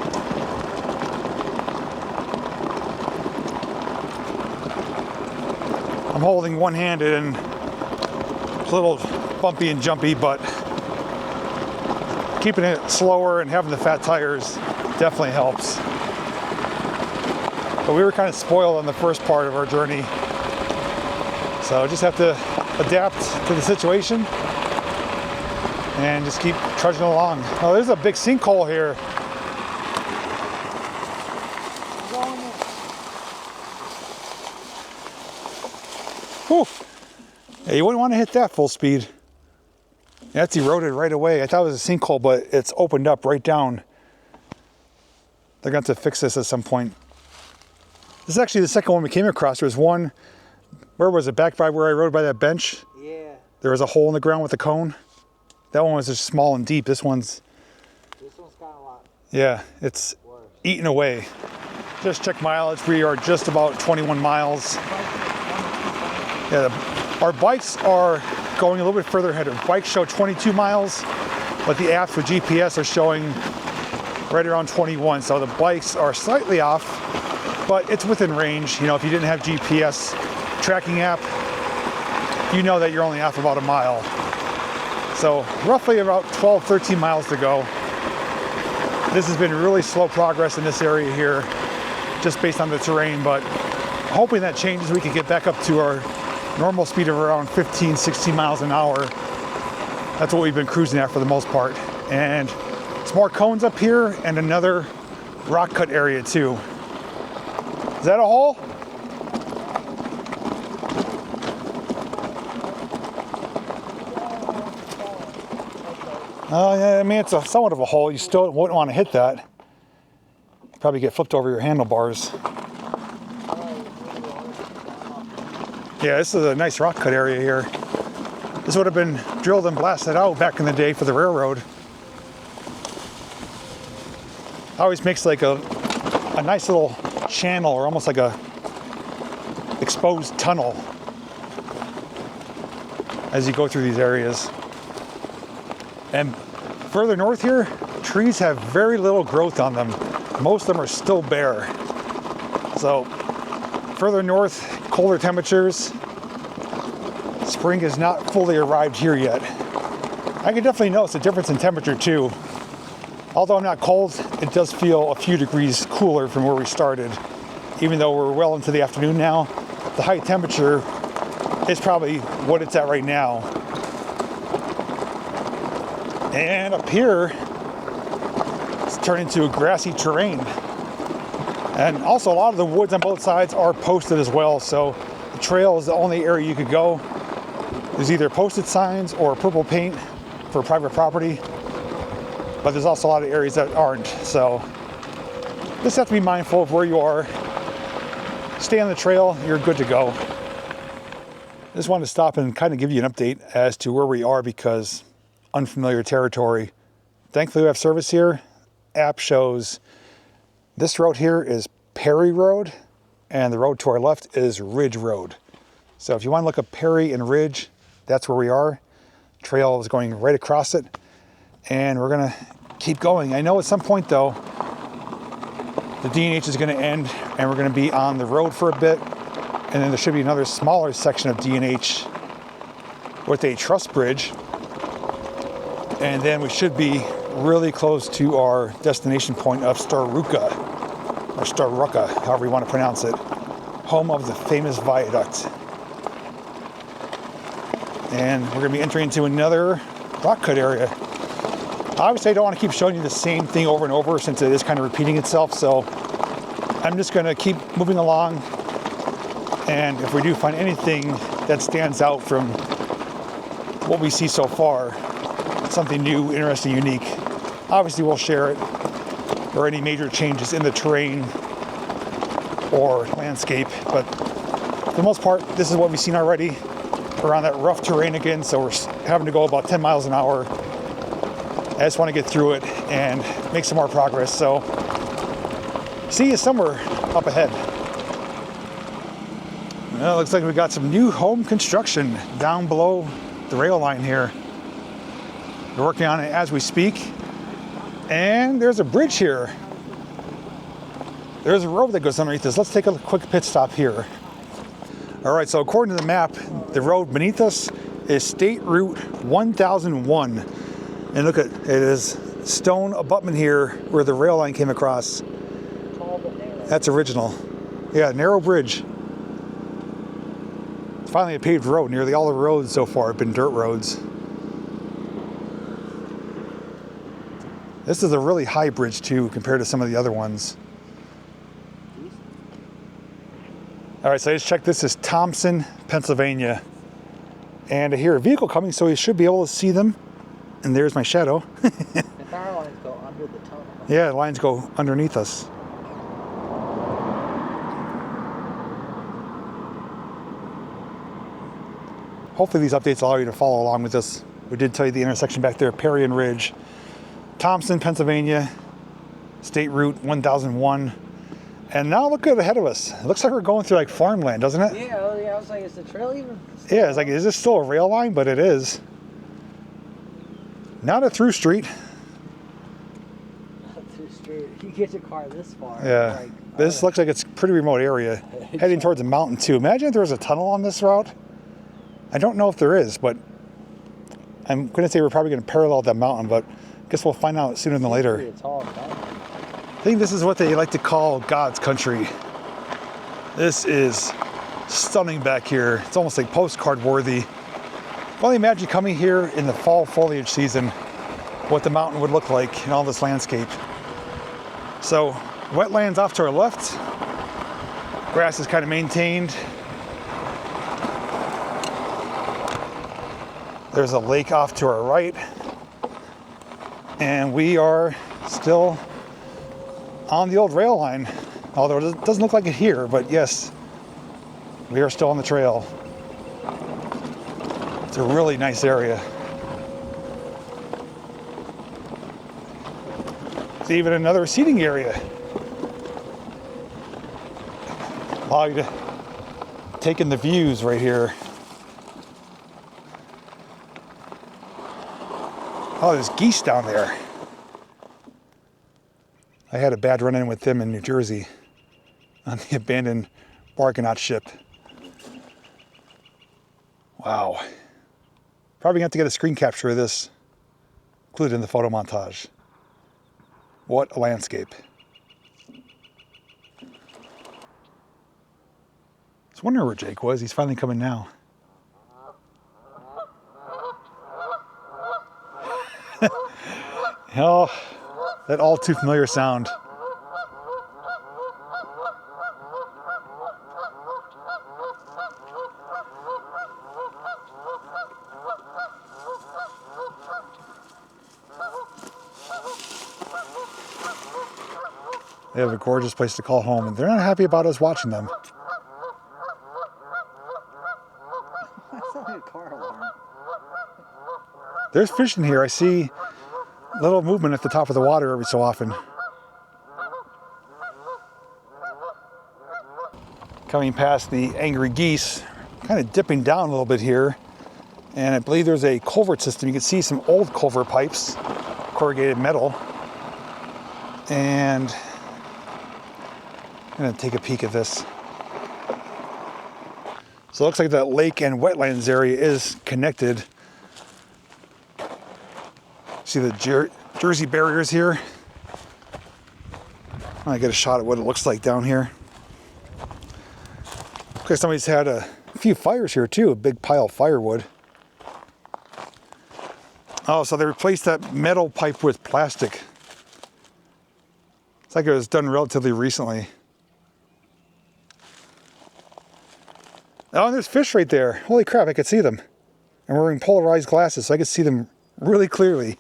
I'm holding one-handed and it's a little bumpy and jumpy, but keeping it slower and having the fat tires definitely helps. But we were kind of spoiled on the first part of our journey, so just have to adapt to the situation and just keep trudging along. Oh, there's a big sinkhole here. Whew. Yeah, you wouldn't want to hit that full speed. That's eroded right away. I thought it was a sinkhole, but it's opened up right down. They're going to have to fix this at some point. This is actually the second one we came across. There was one, where was it? Back by where I rode by that bench? Yeah. There was a hole in the ground with a cone. That one was just small and deep. This one's got a lot. Yeah, it's eaten away. Just check mileage. We are just about 21 miles. Yeah, our bikes are going a little bit further ahead. Our bikes show 22 miles, but the apps with GPS are showing right around 21. So the bikes are slightly off, but it's within range. You know, if you didn't have GPS tracking app, you know that you're only off about a mile. So roughly about 12, 13 miles to go. This has been really slow progress in this area here, just based on the terrain, but hoping that changes. We can get back up to our normal speed of around 15, 16 miles an hour. That's what we've been cruising at for the most part. And some more cones up here and another rock cut area too. Is that a hole? Oh yeah, I mean, it's somewhat of a hole. You still wouldn't want to hit that. Probably get flipped over your handlebars. Yeah, this is a nice rock cut area here. This would have been drilled and blasted out back in the day for the railroad. Always makes like a nice little channel, or almost like a exposed tunnel as you go through these areas. And further north here, trees have very little growth on them. Most of them are still bare. So further north, colder temperatures. Spring has not fully arrived here yet. I can definitely notice a difference in temperature too. Although I'm not cold, it does feel a few degrees cooler from where we started. Even though we're well into the afternoon now, the high temperature is probably what it's at right now. And up here, it's turned into a grassy terrain. And also a lot of the woods on both sides are posted as well, so the trail is the only area you could go. There's either posted signs or purple paint for private property, but there's also a lot of areas that aren't, so just have to be mindful of where you are. Stay on the trail, you're good to go. I just wanted to stop and kind of give you an update as to where we are, because unfamiliar territory. Thankfully we have service here. App shows this road here is Perry Road, and the road to our left is Ridge Road. So if you want to look up Perry and Ridge, that's where we are. Trail is going right across it, and we're gonna keep going. I know at some point though, the D&H is gonna end, and we're gonna be on the road for a bit, and then there should be another smaller section of D&H with a truss bridge, and then we should be really close to our destination point of Starrucca, or Starrucca, however you want to pronounce it, home of the famous Viaduct. And we're going to be entering into another rock cut area. Obviously I don't want to keep showing you the same thing over and over, since it is kind of repeating itself, so I'm just going to keep moving along, and if we do find anything that stands out from what we see so far, something new, interesting, unique. Obviously we'll share it, or any major changes in the terrain or landscape, but for the most part, this is what we've seen already. We're on that rough terrain again, so we're having to go about 10 miles an hour. I just want to get through it and make some more progress, so see you somewhere up ahead. Well, it looks like we got some new home construction down below the rail line here. We're working on it as we speak. And there's a bridge here. There's a road that goes underneath this. Let's take a quick pit stop here. All right, so according to the map, the road beneath us is State Route 1001. And look at it is stone abutment here where the rail line came across. Tall but narrow. That's original. Yeah, narrow bridge. It's finally a paved road. Nearly all the roads so far have been dirt roads. This is a really high bridge too compared to some of the other ones. All right, so I just checked. This is Thompson, Pennsylvania. And I hear a vehicle coming, so you should be able to see them. And there's my shadow. The power lines go under the tunnel. Yeah, the lines go underneath us. Hopefully these updates allow you to follow along with us. We did tell you the intersection back there, Perry and Ridge. Thompson, Pennsylvania, State Route 1001. And now look at ahead of us. It looks like we're going through like farmland, doesn't it? Yeah, I was like, is the trail even? Yeah, it's like, is this still a rail line? But it is. Not a through street. Through street. You get your car this far. Yeah. Like, This looks like it's a pretty remote area. Heading towards a mountain too. Imagine if there was a tunnel on this route. I don't know if there is, but I'm going to say we're probably going to parallel that mountain, but I guess we'll find out sooner than later. Pretty tall mountain. I think this is what they like to call God's country. This is stunning back here. It's almost like postcard worthy. Well, imagine coming here in the fall foliage season, what the mountain would look like in all this landscape. So, wetlands off to our left. Grass is kind of maintained. There's a lake off to our right. And we are still on the old rail line, although it doesn't look like it here, but yes, we are still on the trail. It's a really nice area. It's even another seating area. Allow you to take in the views right here. Oh, there's geese down there. I had a bad run-in with them in New Jersey on the abandoned Argonaut ship. Wow. Probably going to have to get a screen capture of this, included in the photo montage. What a landscape. I was wondering where Jake was. He's finally coming now. Oh, that all too familiar sound. They have a gorgeous place to call home, and they're not happy about us watching them. That's not like a car alarm. There's fish in here. I see little movement at the top of the water every so often. Coming past the angry geese, kind of dipping down a little bit here. And I believe there's a culvert system. You can see some old culvert pipes, corrugated metal. And I'm gonna take a peek at this. So it looks like that lake and wetlands area is connected. See the Jersey barriers here? I get a shot at what it looks like down here. Looks like somebody's had a few fires here too, a big pile of firewood. Oh, so they replaced that metal pipe with plastic. It's like it was done relatively recently. Oh, and there's fish right there. Holy crap, I could see them. I'm wearing polarized glasses, so I could see them really clearly.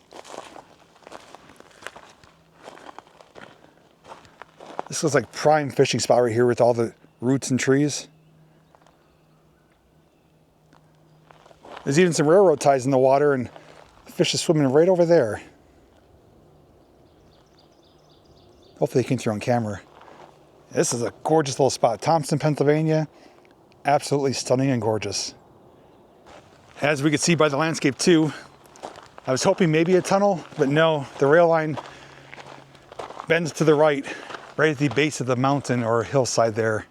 This looks like prime fishing spot right here with all the roots and trees. There's even some railroad ties in the water and fish is swimming right over there. Hopefully they came through on camera. This is a gorgeous little spot. Thompson, Pennsylvania. Absolutely stunning and gorgeous. As we could see by the landscape too, I was hoping maybe a tunnel, but no, the rail line bends to the right at the base of the mountain or hillside there.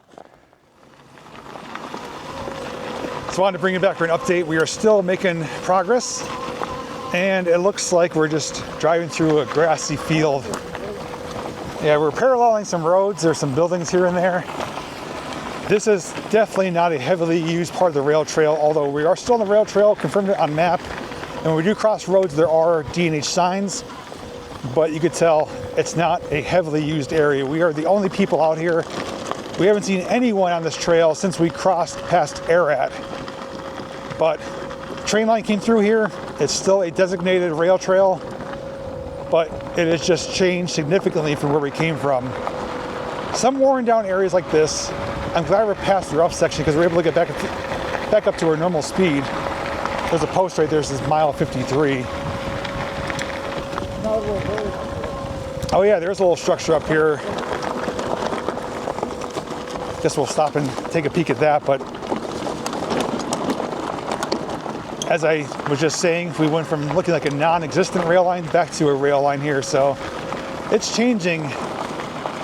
So I wanted to bring you back for an update. We are still making progress, and it looks like we're just driving through a grassy field. Yeah, we're paralleling some roads. There's some buildings here and there. This is definitely not a heavily used part of the rail trail, although we are still on the rail trail, confirmed it on map. And when we do cross roads, there are D&H signs, but you could tell it's not a heavily used area. We are the only people out here. We haven't seen anyone on this trail since we crossed past Ararat. But train line came through here. It's still a designated rail trail, but it has just changed significantly from where we came from. Some worn down areas like this, I'm glad we're past the rough section because we're able to get back up to our normal speed. There's a post right there that says mile 53. Oh yeah, there's a little structure up here. Guess we'll stop and take a peek at that, but as I was just saying, we went from looking like a non-existent rail line back to a rail line here, so it's changing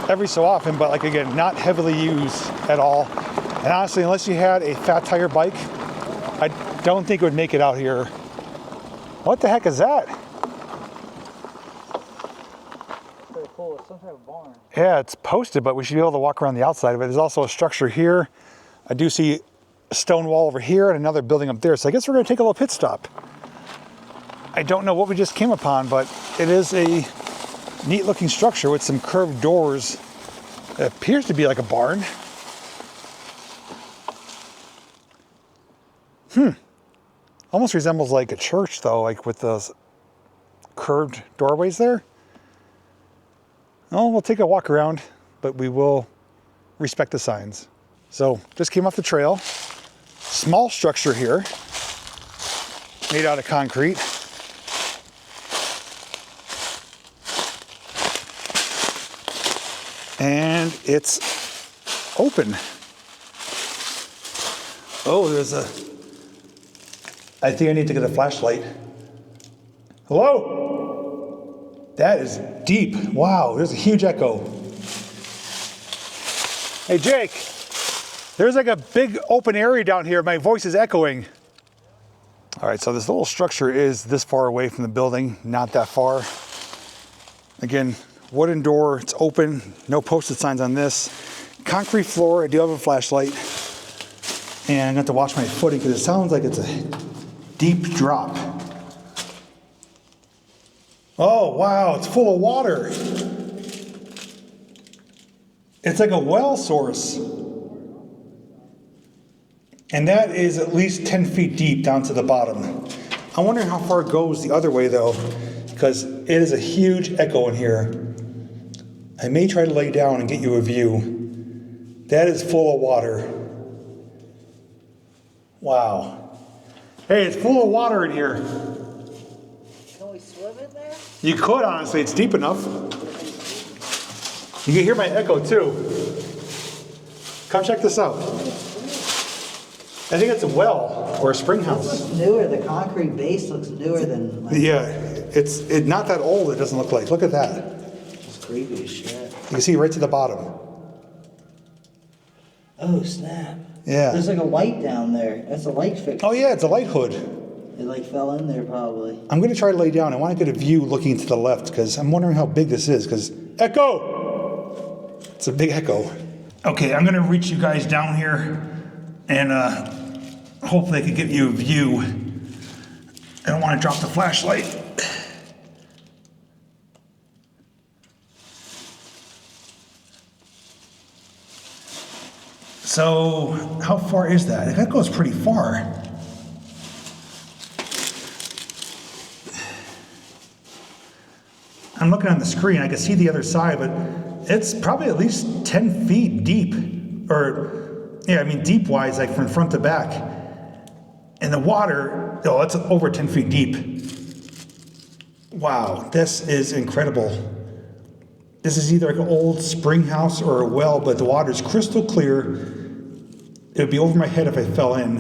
every so often, but like again, not heavily used at all. And honestly, unless you had a fat tire bike, I don't think it would make it out here. What the heck is that? Pretty cool. It's some type of barn. Yeah, it's posted, but we should be able to walk around the outside of it. There's also a structure here. I do see a stone wall over here and another building up there. So I guess we're going to take a little pit stop. I don't know what we just came upon, but it is a neat looking structure with some curved doors. It appears to be like a barn. Almost resembles like a church though, like with those curved doorways there. Oh, we'll take a walk around, but we will respect the signs. So just came off the trail. Small structure here, made out of concrete. And it's open. Oh, there's a, I think I need to get a flashlight. Hello? That is deep. Wow, there's a huge echo. Hey, Jake, there's like a big open area down here. My voice is echoing. All right, so this little structure is this far away from the building, not that far. Again, wooden door, it's open, no posted signs on this. Concrete floor, I do have a flashlight. And I have to watch my footing because it sounds like it's a deep drop. Oh, wow, it's full of water. It's like a well source. And that is at least 10 feet deep down to the bottom. I'm wondering how far it goes the other way though, because it is a huge echo in here. I may try to lay down and get you a view. That is full of water. Wow. Hey, it's full of water in here. Can we swim in there? You could, honestly, it's deep enough. You can hear my echo too. Come check this out. I think it's a well or a spring house. This looks newer. The concrete base looks newer than. Like, Yeah, it's not that old. It doesn't look like. Look at that. It's creepy as shit. You can see right to the bottom. Oh snap! Yeah. There's like a light down there. That's a light fixture. Oh yeah, it's a light hood. It like fell in there probably. I'm going to try to lay down. I want to get a view looking to the left because I'm wondering how big this is because echo! It's a big echo. Okay, I'm going to reach you guys down here and hopefully I can give you a view. I don't want to drop the flashlight. So, how far is that? That goes pretty far. I'm looking on the screen, I can see the other side, but it's probably at least 10 feet deep, or yeah, I mean deep wise, like from front to back. And the water, oh, it's over 10 feet deep. Wow, this is incredible. This is either like an old spring house or a well, but the water is crystal clear. It would be over my head if I fell in,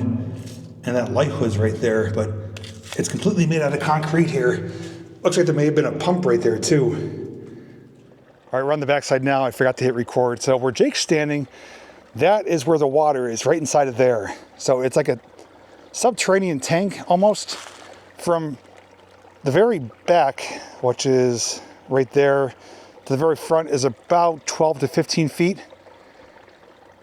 and that light was right there, but it's completely made out of concrete here. Looks like there may have been a pump right there too. All right, we're on the backside now. I forgot to hit record. So where Jake's standing, that is where the water is, right inside of there. So it's like a subterranean tank almost. From the very back, which is right there, to the very front is about 12 to 15 feet.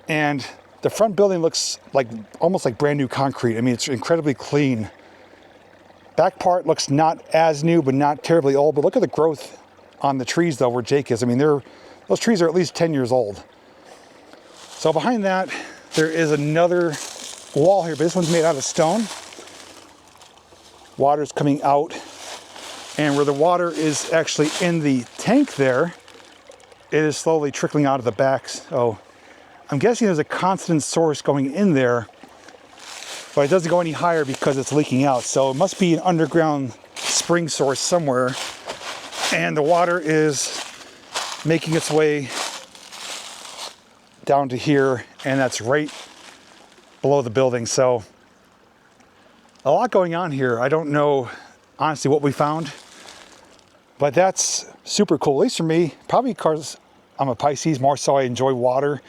And the front building looks like almost like brand new concrete. I mean, it's incredibly clean. Back part looks not as new, but not terribly old. But look at the growth on the trees, though, where Jake is. I mean, those trees are at least 10 years old. So behind that, there is another wall here, but this one's made out of stone. Water's coming out. And where the water is actually in the tank there, it is slowly trickling out of the back. So I'm guessing there's a constant source going in there, but it doesn't go any higher because it's leaking out. So it must be an underground spring source somewhere. And the water is making its way down to here, and that's right below the building. So a lot going on here. I don't know, honestly, what we found, but that's super cool, at least for me. Probably because I'm a Pisces, more so I enjoy water.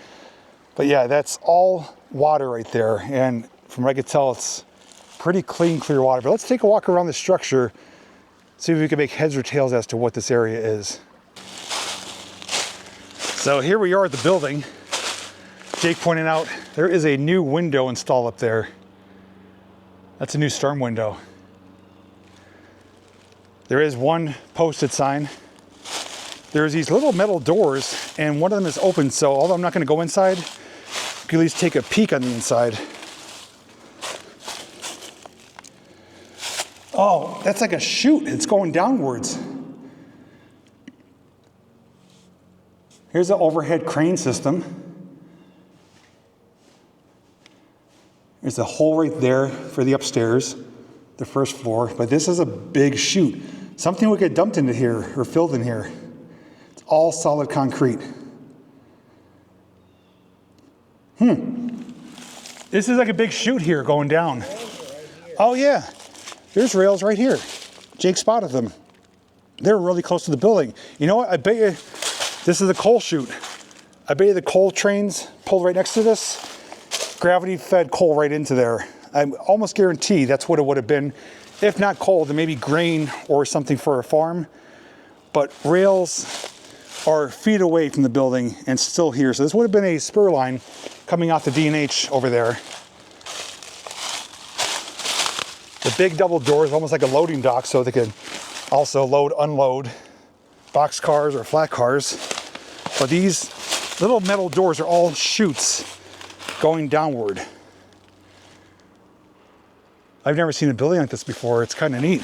But yeah, that's all water right there. And from what I could tell, it's pretty clean, clear water. But let's take a walk around the structure, see if we can make heads or tails as to what this area is. So here we are at the building. Jake pointed out there is a new window installed up there. That's a new storm window. There is one posted sign. There's these little metal doors, and one of them is open, so although I'm not going to go inside, you can at least take a peek on the inside. Oh, that's like a chute. It's going downwards. Here's the overhead crane system. There's a hole right there for the upstairs, the first floor, but this is a big chute. Something would get dumped into here or filled in here. It's all solid concrete. This is like a big chute here going down. Oh yeah, there's rails right here. Jake spotted them. They're really close to the building. You know what, I bet you this is a coal chute. I bet you the coal trains pulled right next to this. Gravity fed coal right into there. I almost guarantee that's what it would have been. If not coal, then maybe grain or something for a farm. But rails are feet away from the building and still here. So this would have been a spur line coming off the D&H over there. The big double doors, almost like a loading dock, so they could also load, unload box cars or flat cars. But these little metal doors are all chutes going downward. I've never seen a building like this before. It's kind of neat.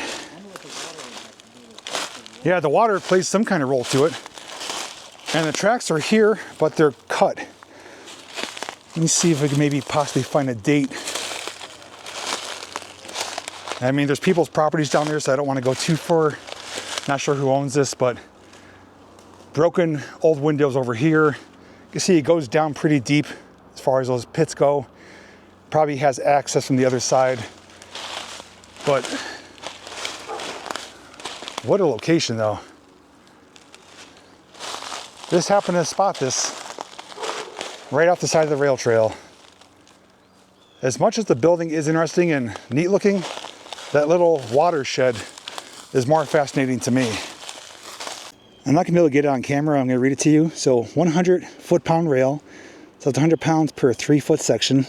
Yeah, the water plays some kind of role to it. And the tracks are here, but they're cut. Let me see if we can maybe possibly find a date. I mean, there's people's properties down there, so I don't want to go too far. Not sure who owns this, but broken old windows over here. You can see it goes down pretty deep as far as those pits go. Probably has access from the other side. But what a location, though. Just happened to spot this right off the side of the rail trail. As much as the building is interesting and neat looking, that little watershed is more fascinating to me. I'm not gonna be able to get it on camera. I'm gonna read it to you. So 100 foot-pound rail. So it's 100 pounds per 3-foot section.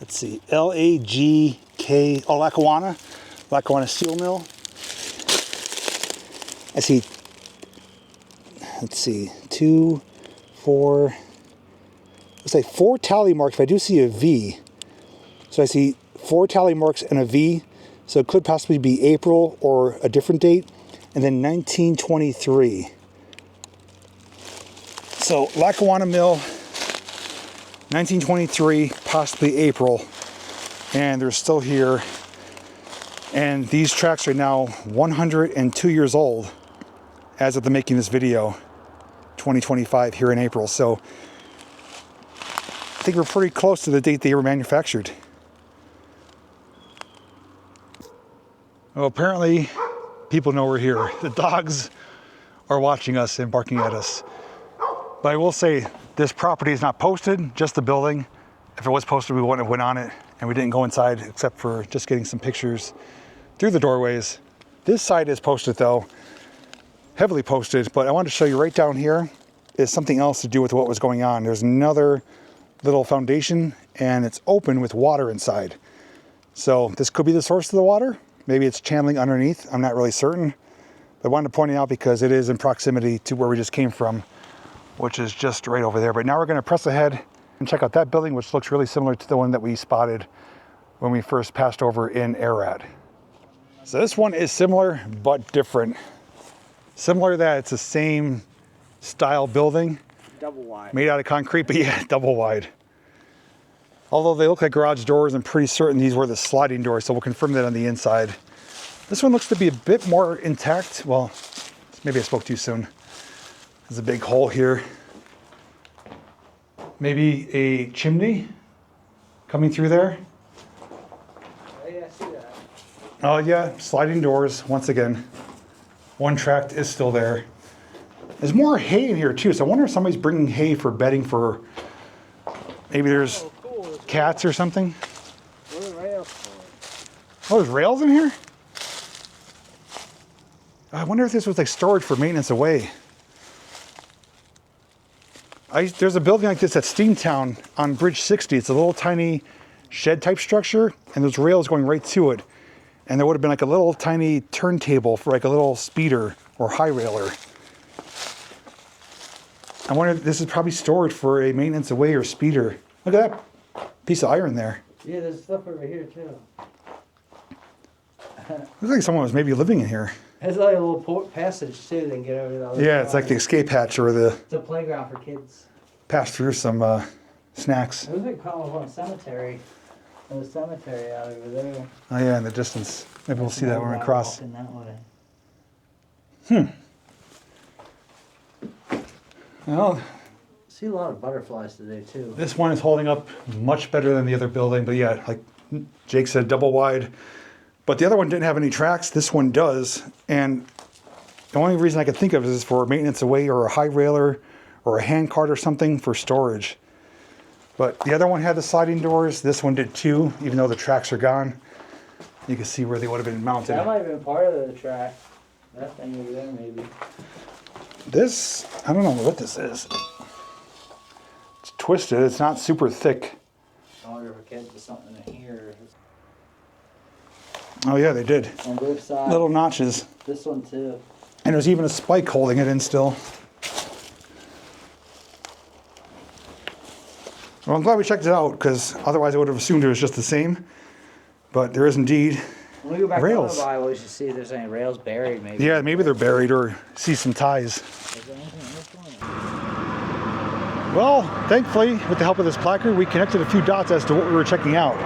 Let's see, LAGK, oh, Lackawanna Steel Mill. I see, let's see, 2, 4, let's say 4 tally marks, but I do see a V. So I see 4 tally marks and a V, so it could possibly be April or a different date. And then 1923. So Lackawanna Mill, 1923, possibly April, and they're still here. And these tracks are now 102 years old as of the making of this video, 2025 here in April. So I think we're pretty close to the date they were manufactured. Well, apparently people know we're here. The dogs are watching us and barking at us. But I will say, this property is not posted, just the building. If it was posted, we wouldn't have went on it, and we didn't go inside except for just getting some pictures through the doorways. This side is posted though, heavily posted, but I wanted to show you right down here is something else to do with what was going on. There's another little foundation, and it's open with water inside. So this could be the source of the water. Maybe it's channeling underneath. I'm not really certain. But I wanted to point it out because it is in proximity to where we just came from, which is just right over there. But now we're going to press ahead and check out that building, which looks really similar to the one that we spotted when we first passed over in Ararat. So this one is similar but different. Similar that it's the same style building. Double wide. Made out of concrete, but yeah, double wide. Although they look like garage doors, I'm pretty certain these were the sliding doors, so we'll confirm that on the inside. This one looks to be a bit more intact. Well, maybe I spoke too soon. There's a big hole here. Maybe a chimney coming through there. Oh yeah, I see that. Oh yeah, sliding doors, once again. One tract is still there. There's more hay in here too, so I wonder if somebody's bringing hay for bedding for, maybe there's cats or something. What are the rails for? Oh, there's rails in here? I wonder if this was like storage for maintenance away. There's a building like this at Steamtown on Bridge 60. It's a little tiny shed type structure, and there's rails going right to it. And there would have been like a little tiny turntable for like a little speeder or high railer. I wonder if this is probably storage for a maintenance away or speeder. Look at that piece of iron there. Yeah, there's stuff over here too. Looks like someone was maybe living in here. There's like a little passage too. They can get over the other Yeah, it's like the escape hatch or the It's a playground for kids. pass through some snacks. It was like calling a cemetery. There's a cemetery out over there. Oh yeah, in the distance. Maybe we'll see that when we cross. Walking that way. Well, See a lot of butterflies today too. this one is holding up much better than the other building, but yeah, like Jake said, double wide. But the other one didn't have any tracks. This one does, and the only reason I could think of is for maintenance away or a high railer or a hand cart or something for storage. But the other one had the sliding doors. This one did too, even though the tracks are gone. You can see where they would have been mounted. That might have been part of the track. That thing over there maybe. This, I don't know what this is. It's twisted. It's not super thick. I wonder if it gets to something in here. Oh yeah, they did. On both sides. Little notches. This one too. And there's even a spike holding it in still. Well, I'm glad we checked it out, because otherwise I would have assumed it was just the same. But there is indeed When we go back rails. to the Bible, we should see if there's any rails buried maybe. Yeah, maybe they're buried or see some ties. Is there anything in this one? Well, thankfully, with the help of this placard, we connected a few dots as to what we were checking out.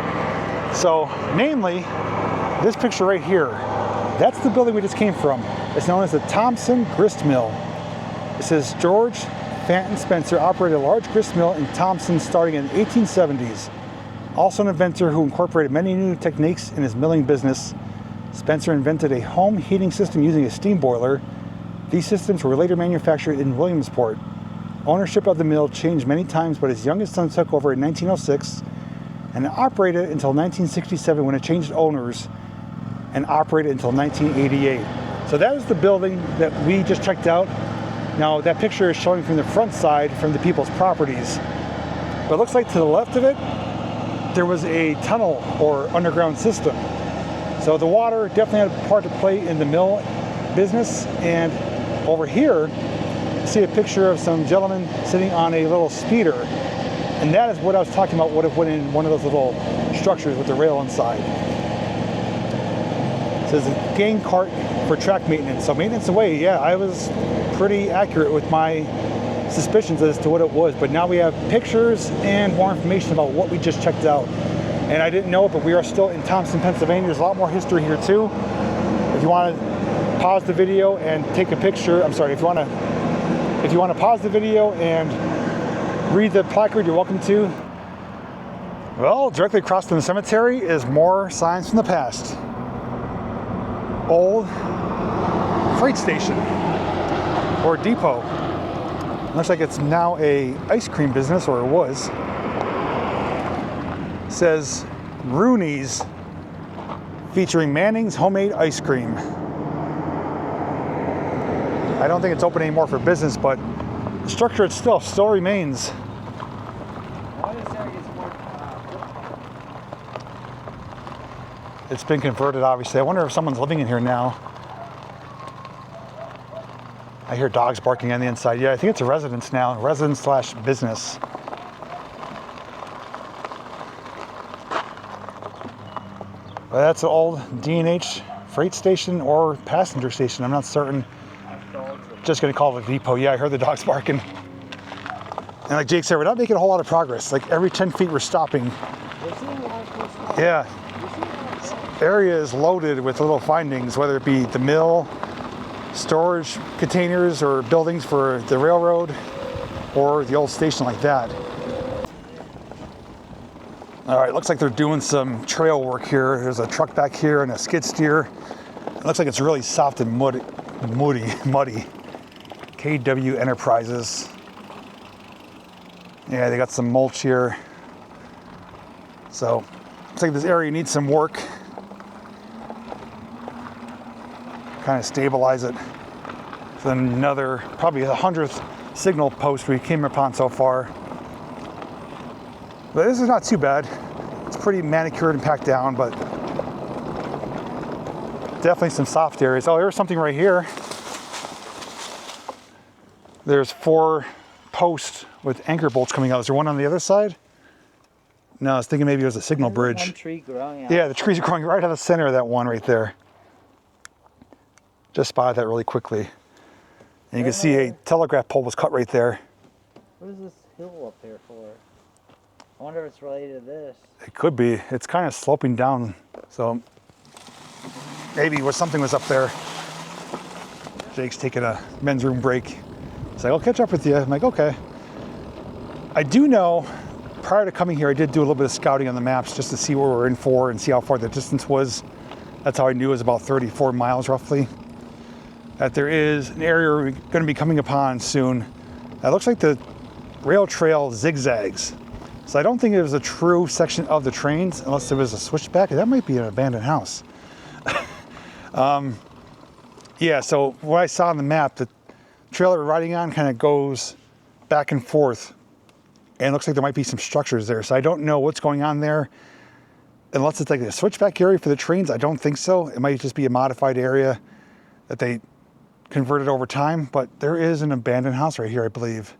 So, namely, this picture right here, that's the building we just came from. It's known as the Thompson Grist Mill. It says George Fanton Spencer operated a large grist mill in Thompson starting in the 1870s. Also an inventor who incorporated many new techniques in his milling business, Spencer invented a home heating system using a steam boiler. These systems were later manufactured in Williamsport. Ownership of the mill changed many times, but his youngest son took over in 1906 and operated until 1967 when it changed owners, and operated until 1988. So that is the building that we just checked out. Now that picture is showing from the front side from the people's properties. But it looks like to the left of it, there was a tunnel or underground system. So the water definitely had a part to play in the mill business. And over here, you see a picture of some gentlemen sitting on a little speeder. And that is what I was talking about, would have went in one of those little structures with the rail inside. It says a gang cart for track maintenance. So maintenance away, yeah, I was pretty accurate with my suspicions as to what it was, but now we have pictures and more information about what we just checked out. And I didn't know it, but we are still in Thompson, Pennsylvania. There's a lot more history here too. If you want to pause the video and take a picture, I'm sorry, if you want to pause the video and read the placard, you're welcome to. Well, directly across from the cemetery is more signs from the past. Old freight station or depot. Looks like it's now a ice cream business, or it was. It says Rooney's featuring Manning's homemade ice cream. I don't think it's open anymore for business, but the structure itself still remains. It's been converted, obviously. I wonder if someone's living in here now. I hear dogs barking on the inside. Yeah, I think it's a residence now, residence/business. But that's an old D&H freight station or passenger station. I'm not certain. Just gonna call it a depot. Yeah, I heard the dogs barking. And like Jake said, we're not making a whole lot of progress. Like every 10 feet we're stopping. Yeah. Area is loaded with little findings, whether it be the mill, storage containers, or buildings for the railroad, or the old station like that. All right, looks like they're doing some trail work here. There's a truck back here and a skid steer. It looks like it's really soft and muddy. KW Enterprises. Yeah, they got some mulch here. So, looks like this area needs some work. Kind of stabilize it. So another, probably the 100th signal post we came upon so far. But this is not too bad. It's pretty manicured and packed down, but definitely some soft areas. Oh, there's something right here. There's 4 posts with anchor bolts coming out. Is there one on the other side? No, I was thinking maybe it was a signal bridge. One tree growing out. Yeah, the trees are growing right out of the center of that one right there. Just spotted that really quickly. And you can see a telegraph pole was cut right there. What is this hill up here for? I wonder if it's related to this. It could be. It's kind of sloping down. So maybe something was up there. Jake's taking a men's room break. He's like, I'll catch up with you. I'm like, okay. I do know, prior to coming here, I did do a little bit of scouting on the maps just to see what we're in for and see how far the distance was. That's how I knew it was about 34 miles roughly. That there is an area we're going to be coming upon soon. It looks like the rail trail zigzags. So I don't think it was a true section of the trains unless there was a switchback. That might be an abandoned house. Yeah, so what I saw on the map, the trail that we're riding on kind of goes back and forth. And it looks like there might be some structures there. So I don't know what's going on there. Unless it's like a switchback area for the trains, I don't think so. It might just be a modified area that they converted over time. But there is an abandoned house right here, I believe.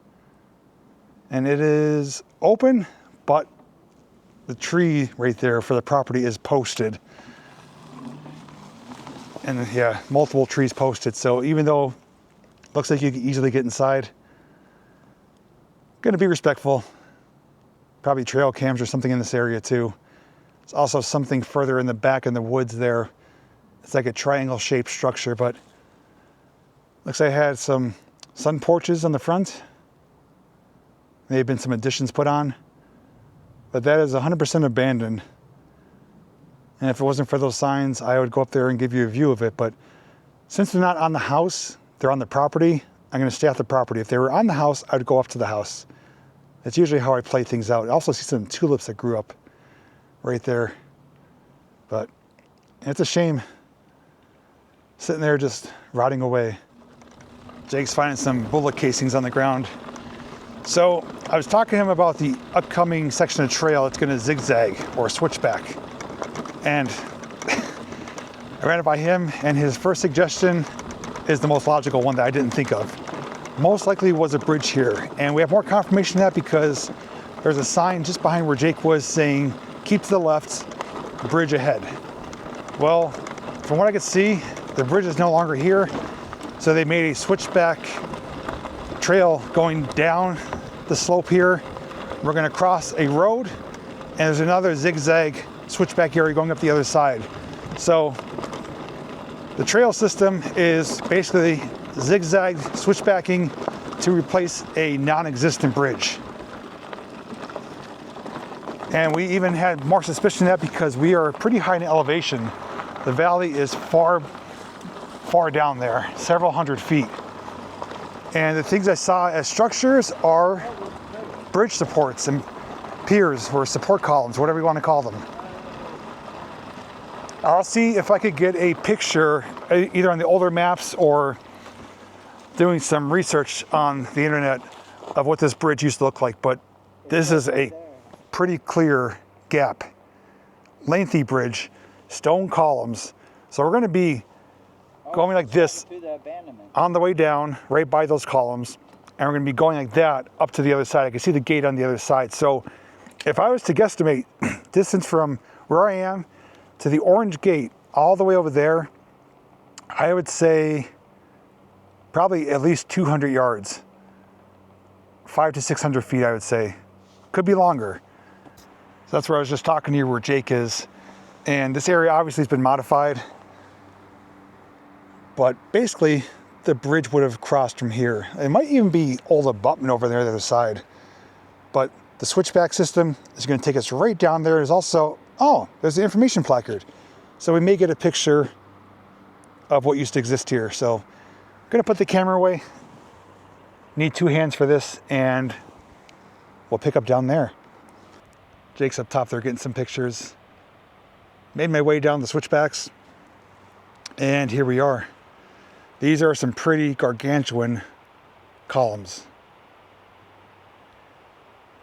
And it is open, but the tree right there for the property is posted. And yeah, multiple trees posted. So even though it looks like you can easily get inside, gonna be respectful. Probably trail cams or something in this area too. There's also something further in the back in the woods there. It's like a triangle shaped structure, but looks like I had some sun porches on the front. May have been some additions put on, but that is 100% abandoned. And if it wasn't for those signs, I would go up there and give you a view of it. But since they're not on the house, they're on the property, I'm gonna stay at the property. If they were on the house, I would go up to the house. That's usually how I play things out. I also see some tulips that grew up right there. But it's a shame sitting there just rotting away. Jake's finding some bullet casings on the ground. So I was talking to him about the upcoming section of trail that's gonna zigzag or switchback. And I ran it by him, and his first suggestion is the most logical one that I didn't think of. Most likely was a bridge here. And we have more confirmation of that because there's a sign just behind where Jake was saying keep to the left, bridge ahead. Well, from what I could see, the bridge is no longer here, so they made a switchback trail going down the slope here. We're gonna cross a road, and there's another zigzag switchback area going up the other side. So the trail system is basically zigzag switchbacking to replace a non-existent bridge. And we even had more suspicion of that because we are pretty high in elevation. The valley is far down there, several hundred feet. And the things I saw as structures are bridge supports and piers or support columns, whatever you want to call them. I'll see if I could get a picture either on the older maps or doing some research on the internet of what this bridge used to look like, but this is a pretty clear gap. Lengthy bridge, stone columns. So we're going to be going like this on the way down, right by those columns, and we're going to be going like that up to the other side. I can see the gate on the other side. So if I was to guesstimate distance from where I am to the orange gate all the way over there, I would say probably at least 200 yards, 500 to 600 feet, I would say. Could be longer. So that's where I was just talking to you, where Jake is. And this area obviously has been modified, but basically the bridge would have crossed from here. It might even be old abutment over there on the other side. But the switchback system is going to take us right down there. There's also, oh, there's the information placard. So we may get a picture of what used to exist here. So I'm going to put the camera away. Need 2 hands for this, and we'll pick up down there. Jake's up top there getting some pictures. Made my way down the switchbacks, and here we are. These are some pretty gargantuan columns.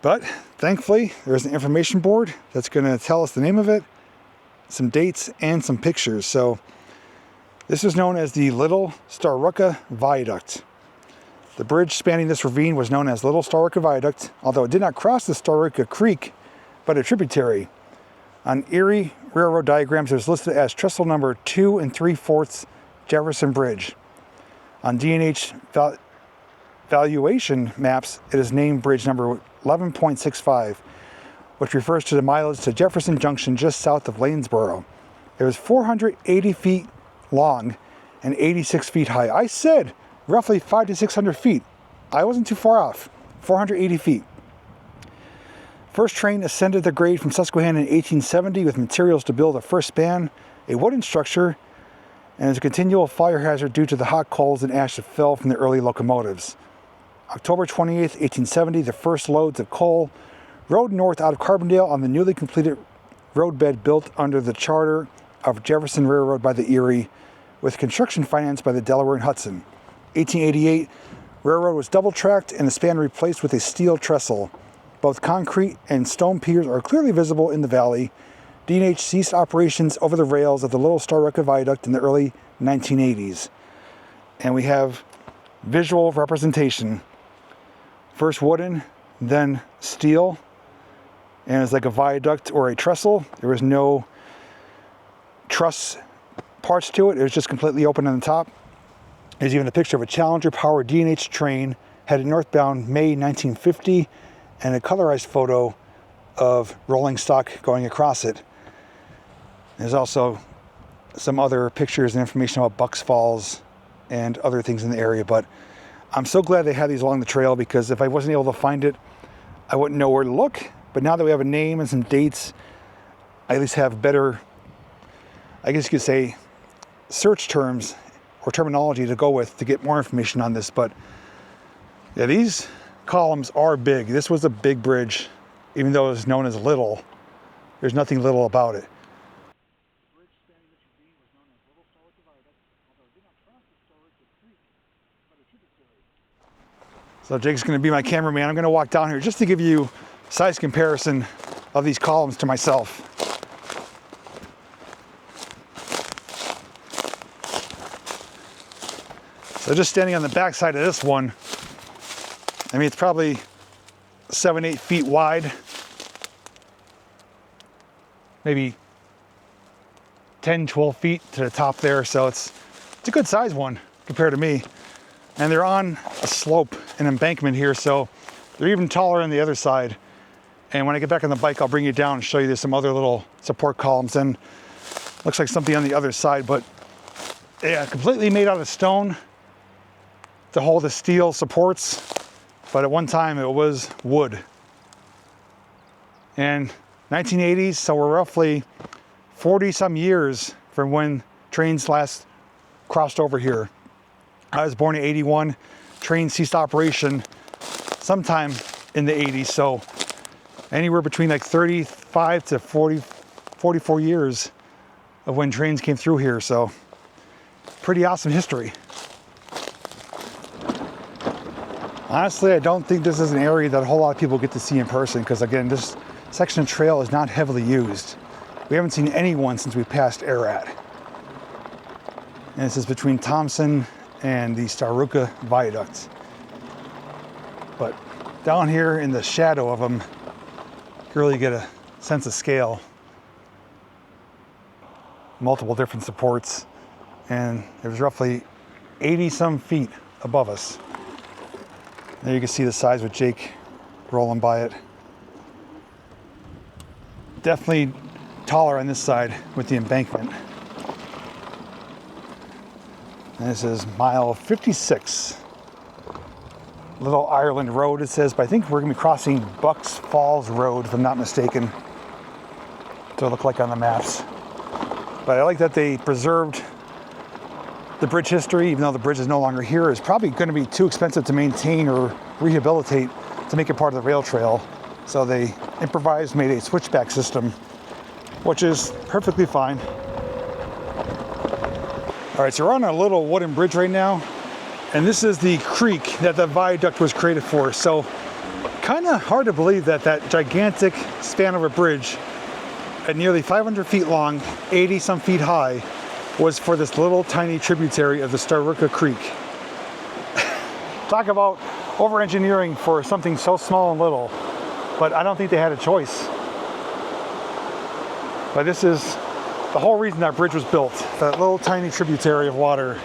But thankfully, there's an information board that's going to tell us the name of it, some dates, and some pictures. So this is known as the Little Starrucca Viaduct. The bridge spanning this ravine was known as Little Starrucca Viaduct, although it did not cross the Starrucca Creek, but a tributary. On Erie Railroad diagrams, it was listed as trestle number 2 3/4 Jefferson Bridge. On D&H valuation maps, it is named bridge number 11.65, which refers to the mileage to Jefferson Junction just south of Lanesboro. It was 480 feet long and 86 feet high. I said roughly 500 to 600 feet. I wasn't too far off. 480 feet. First train ascended the grade from Susquehanna in 1870 with materials to build a first span, a wooden structure, and is a continual fire hazard due to the hot coals and ash that fell from the early locomotives. October 28, 1870, the first loads of coal rode north out of Carbondale on the newly completed roadbed built under the charter of Jefferson Railroad by the Erie, with construction financed by the Delaware and Hudson. 1888, railroad was double-tracked and the span replaced with a steel trestle. Both concrete and stone piers are clearly visible in the valley. D&H ceased operations over the rails of the Little Starrucca Viaduct in the early 1980s. And we have visual representation. First wooden, then steel. And it's like a viaduct or a trestle. There was no truss parts to it. It was just completely open on the top. There's even a picture of a Challenger-powered D&H train headed northbound May 1950, and a colorized photo of rolling stock going across it. There's also some other pictures and information about Bucks Falls and other things in the area, but I'm so glad they had these along the trail, because if I wasn't able to find it, I wouldn't know where to look. But now that we have a name and some dates, I at least have better, I guess you could say, search terms or terminology to go with to get more information on this. But yeah, these columns are big. This was a big bridge, even though it was known as little. There's nothing little about it. The bridge spanning this ravine was known as Little Starrucca Viaduct, although it did not cross the Starrucca Creek, but a tributary. So Jake's going to be my cameraman. I'm going to walk down here just to give you size comparison of these columns to myself. So just standing on the back side of this one, I mean, it's probably 7-8 feet wide. maybe 10, 12 feet to the top there. So it's a good size one compared to me. And they're on a slope, an embankment here, so they're even taller on the other side. And when I get back on the bike, I'll bring you down and show you there's some other little support columns. And looks like something on the other side, but yeah, completely made out of stone to hold the steel supports. But at one time it was wood. And 1980s, so we're roughly 40 some years from when trains last crossed over here. I was born in 81. Train ceased operation sometime in the 80s. So anywhere between like 35 to 40, 44 years of when trains came through here. So pretty awesome history. Honestly, I don't think this is an area that a whole lot of people get to see in person, because again, this section of trail is not heavily used. We haven't seen anyone since we passed Ararat. And this is between Thompson and the Starrucca Viaduct. But down here in the shadow of them, you really get a sense of scale. Multiple different supports, and there's roughly 80 some feet above us. There you can see the size with Jake rolling by it. Definitely taller on this side with the embankment. And this is mile 56. Little Ireland Road, it says, but I think we're gonna be crossing Bucks Falls Road, if I'm not mistaken. To look like on the maps. But I like that they preserved the bridge history, even though the bridge is no longer here. It's probably gonna be too expensive to maintain or rehabilitate to make it part of the rail trail. So they improvised, made a switchback system, which is perfectly fine. All right, so we're on a little wooden bridge right now, and this is the creek that the viaduct was created for. So kind of hard to believe that that gigantic span of a bridge at nearly 500 feet long, 80 some feet high, was for this little tiny tributary of the Starrucca Creek. Talk about over-engineering for something so small and little, but I don't think they had a choice. But this is the whole reason that bridge was built, that little tiny tributary of water.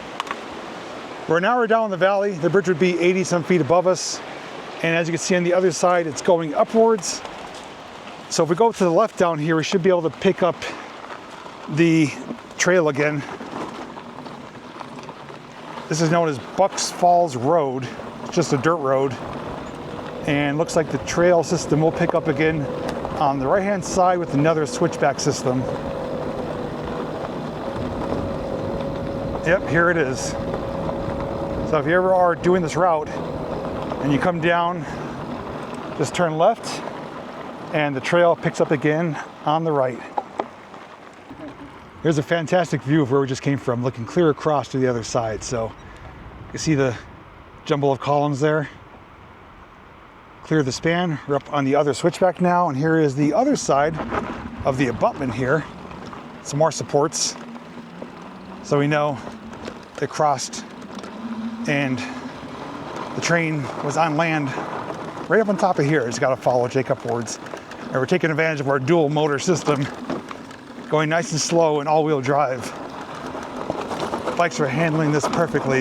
We're an hour down the valley. The bridge would be 80 some feet above us. And as you can see on the other side, it's going upwards. So if we go to the left down here, we should be able to pick up the trail again. This is known as Bucks Falls Road. It's just a dirt road. And looks like the trail system will pick up again on the right-hand side with another switchback system. Yep, here it is. So if you ever are doing this route and you come down, just turn left and the trail picks up again on the right. Here's a fantastic view of where we just came from, looking clear across to the other side. So you see the jumble of columns there. Clear the span. We're up on the other switchback now, and here is the other side of the abutment here. Some more supports. So we know they crossed and the train was on land right up on top of here. It's got to follow Jake upwards. And we're taking advantage of our dual motor system, going nice and slow and all-wheel drive. Bikes are handling this perfectly.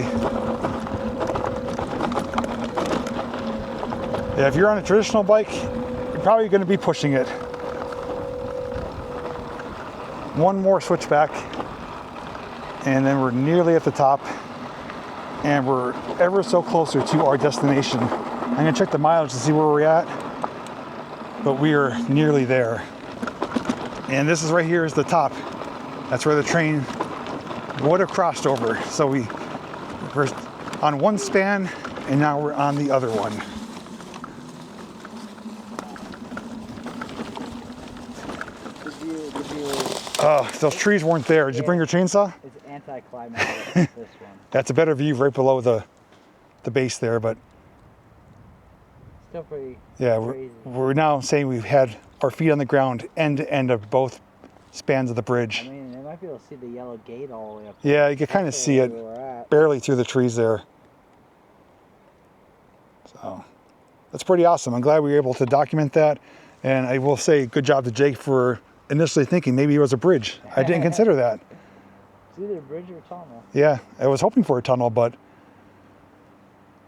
Yeah, if you're on a traditional bike, you're probably going to be pushing it. One more switchback, and then we're nearly at the top, and we're ever so closer to our destination. I'm going to check the mileage to see where we're at, but we are nearly there. And this is right here is the top. That's where the train would have crossed over. So we're on one span, and now we're on the other one. If those trees weren't there, did you bring your chainsaw? It's anticlimactic, this one. That's a better view right below the base there, but Still pretty yeah, crazy. we're now saying we've had our feet on the ground end to end of both spans of the bridge. I mean, they might be able to see the yellow gate all the way up. Yeah, you can kind of see it where we're at. barely through the trees there. So that's pretty awesome. I'm glad we were able to document that. And I will say good job to Jake for initially thinking maybe it was a bridge. I didn't consider that. It's either a bridge or a tunnel. Yeah, I was hoping for a tunnel,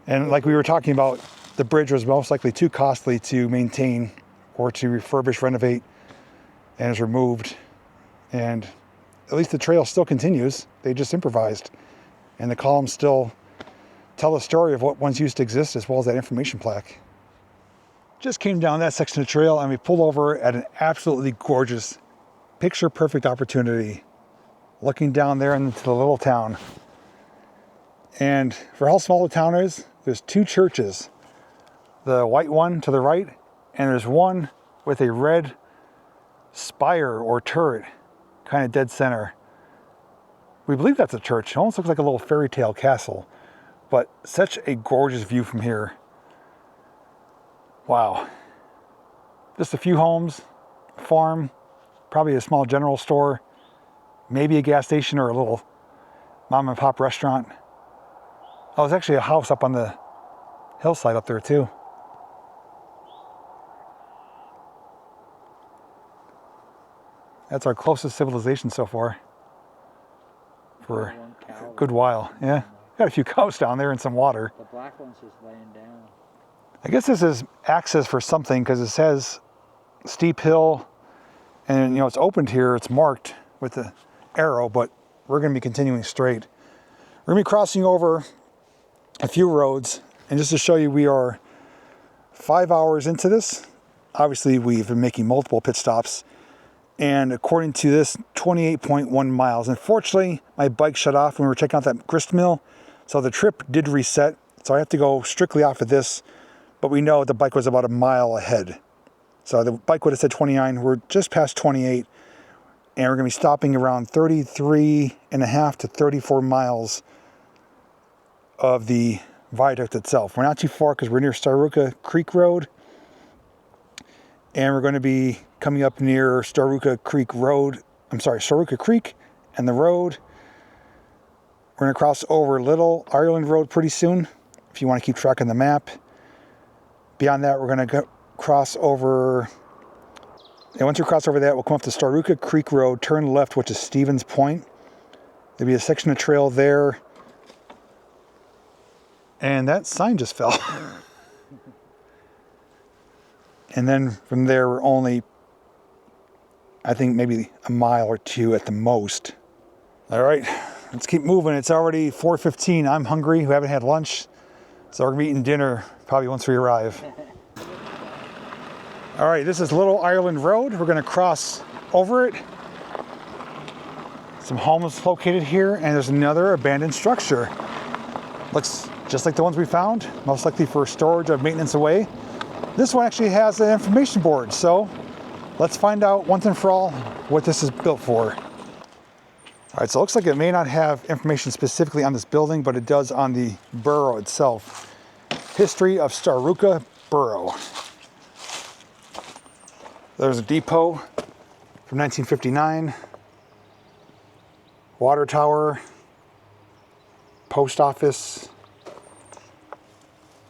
and like we were talking about, the bridge was most likely too costly to maintain or to refurbish, renovate, and is removed. And at least the trail still continues. They just improvised. And the columns still tell the story of what once used to exist, as well as that information plaque. Just came down that section of trail and we pulled over at an absolutely gorgeous, picture-perfect opportunity, looking down there into the little town. And for how small the town is, there's 2 churches. The white one to the right, and there's one with a red spire or turret, kind of dead center. We believe that's a church. It almost looks like a little fairy tale castle, but such a gorgeous view from here. Wow. Just a few homes, farm, probably a small general store, maybe a gas station or a little mom and pop restaurant. Oh, there's actually a house up on the hillside up there too. That's our closest civilization so far. For a good while, yeah. Got a few cows down there and some water. The black one's just laying down. I guess this is access for something because it says steep hill, and it's opened here. It's marked with the arrow, but we're going to be continuing straight. We're going to be crossing over a few roads, and just to show you, we are 5 hours into this. Obviously, we've been making multiple pit stops, and according to this, 28.1 miles. Unfortunately, my bike shut off when we were checking out that grist mill, so the trip did reset. So I have to go strictly off of this, but we know the bike was about a mile ahead. So the bike would have said 29. We're just past 28, and we're going to be stopping around 33.5 to 34 miles of the viaduct itself. We're not too far because we're near Starrucca Creek Road, and we're going to be coming up near Starrucca Creek and the road. We're going to cross over Little Ireland Road pretty soon, if you want to keep track on the map. Beyond that, we're going to cross over, and once we cross over that, we'll come up to Starrucca Creek Road, turn left, which is Stevens Point. There'll be a section of trail there. And that sign just fell. And then from there, we're only, I think, maybe a mile or 2 at the most. All right, let's keep moving. It's already 4:15. I'm hungry. We haven't had lunch. So we're going to be eating dinner probably once we arrive. All right, this is Little Ireland Road. We're going to cross over it. Some homes located here, and there's another abandoned structure. Looks just like the ones we found, most likely for storage of maintenance away. This one actually has an information board, so let's find out once and for all what this is built for. All right, so it looks like it may not have information specifically on this building, but it does on the borough itself. History of Starrucca Borough. There's a depot from 1959. Water tower. Post office.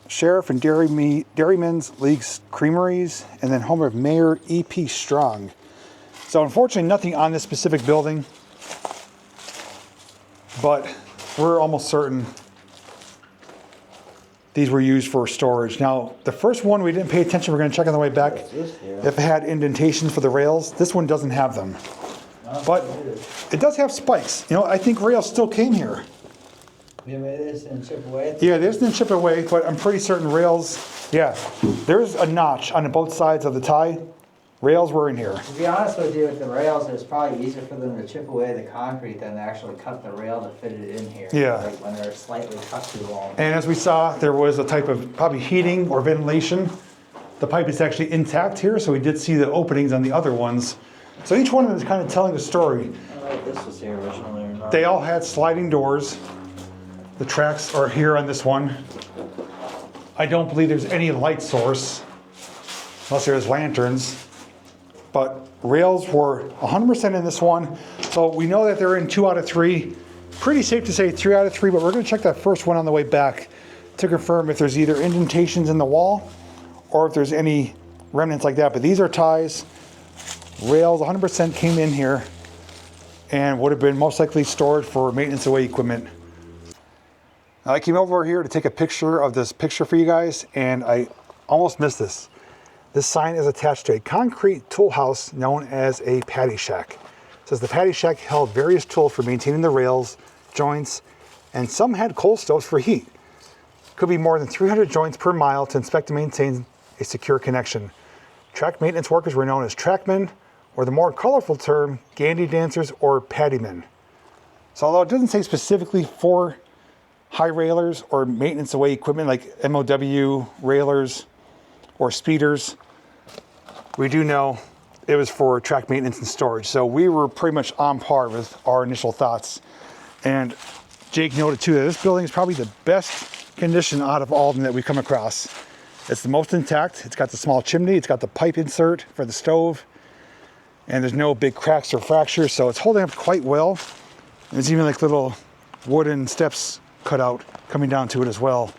Sheriff and Dairymen's League's Creameries, and then home of Mayor E.P. Strong. So unfortunately, nothing on this specific building, but we're almost certain these were used for storage. Now, the first one we didn't pay attention. We're going to check on the way back if it had indentations for the rails. This one doesn't have them, but it does have spikes. I think rails still came here. Yeah, this didn't chip away. Yeah, this didn't chip away, but I'm pretty certain rails. Yeah, there's a notch on both sides of the tie. Rails were in here. To be honest with you, with the rails, it's probably easier for them to chip away the concrete than to actually cut the rail to fit it in here. Yeah. Like when they're slightly cut too long. And as we saw, there was a type of probably heating or ventilation. The pipe is actually intact here, so we did see the openings on the other ones. So each one of them is kind of telling a story. I don't know if this was here originally or not. They all had sliding doors. The tracks are here on this one. I don't believe there's any light source, unless there's lanterns. But rails were 100% in this one. So we know that they're in 2 out of 3. Pretty safe to say 3 out of 3, but we're going to check that first one on the way back to confirm if there's either indentations in the wall or if there's any remnants like that. But these are ties. rails 100% came in here and would have been most likely stored for maintenance away equipment. Now, I came over here to take a picture of this picture for you guys, and I almost missed this. This sign is attached to a concrete tool house known as a paddy shack. It says the paddy shack held various tools for maintaining the rails, joints, and some had coal stoves for heat. Could be more than 300 joints per mile to inspect and maintain a secure connection. Track maintenance workers were known as trackmen, or the more colorful term, gandy dancers or paddymen. So although it doesn't say specifically for high railers or maintenance away equipment like MOW railers or speeders, we do know it was for track maintenance and storage. So we were pretty much on par with our initial thoughts. And Jake noted too that this building is probably the best condition out of all of them that we come across. It's the most intact. It's got the small chimney, it's got the pipe insert for the stove, and there's no big cracks or fractures, so it's holding up quite well. There's even like little wooden steps cut out coming down to it as well.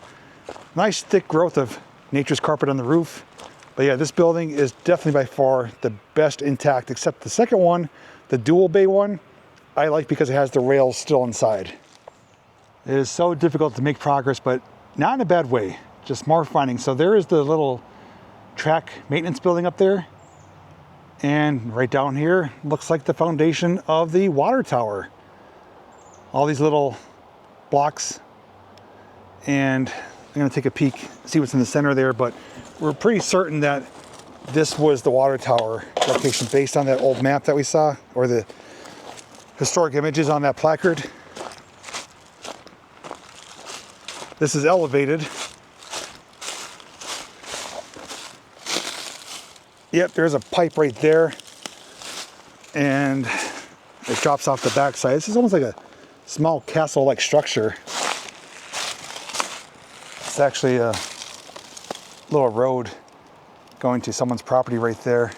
Nice thick growth of nature's carpet on the roof. But yeah, this building is definitely by far the best intact, except the second one, the dual bay one, I like because it has the rails still inside. It is so difficult to make progress, but not in a bad way, just more findings. So there is the little track maintenance building up there. And right down here, looks like the foundation of the water tower. All these little blocks. And I'm gonna take a peek, see what's in the center there, but we're pretty certain that this was the water tower location based on that old map that we saw, or the historic images on that placard. This is elevated. Yep, there's a pipe right there, and it drops off the backside. This is almost like a small castle-like structure. It's actually a little road going to someone's property right there.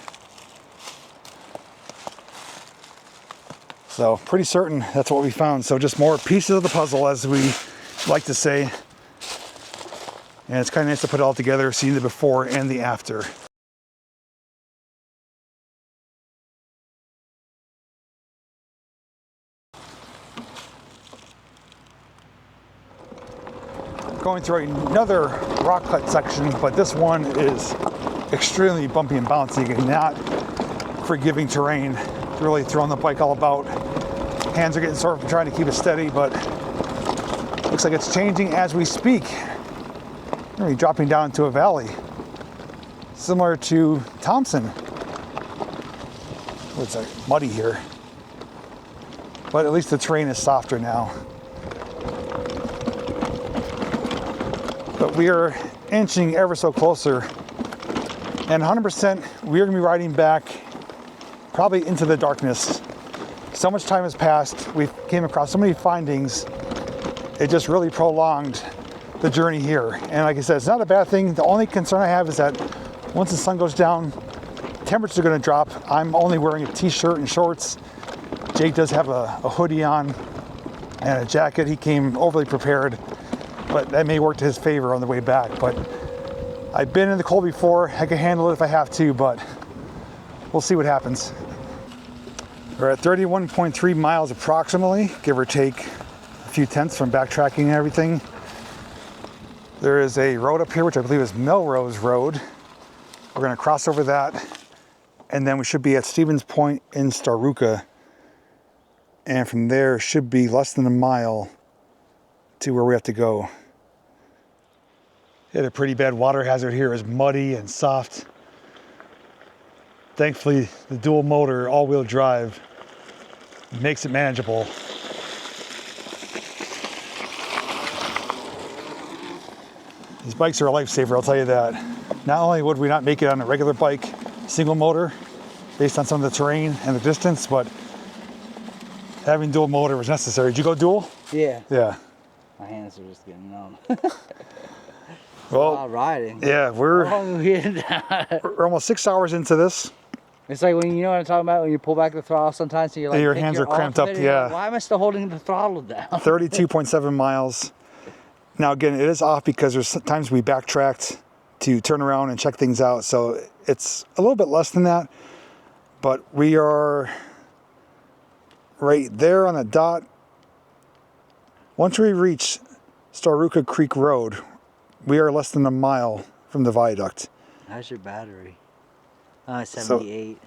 So pretty certain that's what we found. So just more pieces of the puzzle, as we like to say. And it's kind of nice to put it all together, seeing the before and the after. Going through another rock cut section, but this one is extremely bumpy and bouncy and not forgiving terrain. It's really throwing the bike all about. Hands are getting sore from trying to keep it steady, but looks like it's changing as we speak. We're gonna be dropping down into a valley, similar to Thompson. Oh, it's muddy here, but at least the terrain is softer now. But we are inching ever so closer, and 100% we are going to be riding back probably into the darkness. So much time has passed, we came across so many findings, it just really prolonged the journey here. And like I said, it's not a bad thing. The only concern I have is that once the sun goes down, temperatures are going to drop. I'm only wearing a t-shirt and shorts. Jake does have a hoodie on and a jacket. He came overly prepared, but that may work to his favor on the way back. But I've been in the cold before. I can handle it if I have to, but we'll see what happens. We're at 31.3 miles approximately, give or take a few tenths from backtracking and everything. There is a road up here, which I believe is Melrose Road. We're gonna cross over that, and then we should be at Stevens Point in Starrucca. And from there should be less than a mile to where we have to go. Had a pretty bad water hazard here. It's muddy and soft. Thankfully, the dual motor all-wheel drive makes it manageable. These bikes are a lifesaver, I'll tell you that. Not only would we not make it on a regular bike, single motor, based on some of the terrain and the distance, but having dual motor was necessary. Did you go dual? Yeah. Yeah. My hands are just getting numb. Well, riding. yeah, we're almost 6 hours into this. It's like when, you know what I'm talking about, when you pull back the throttle sometimes, and you're like, your hands are cramped up, yeah. Like, why am I still holding the throttle down? 32.7 miles. Now again, it is off because there's times we backtracked to turn around and check things out, so it's a little bit less than that. But we are right there on the dot. Once we reach Starrucca Creek Road, we are less than a mile from the viaduct. How's your battery? 78.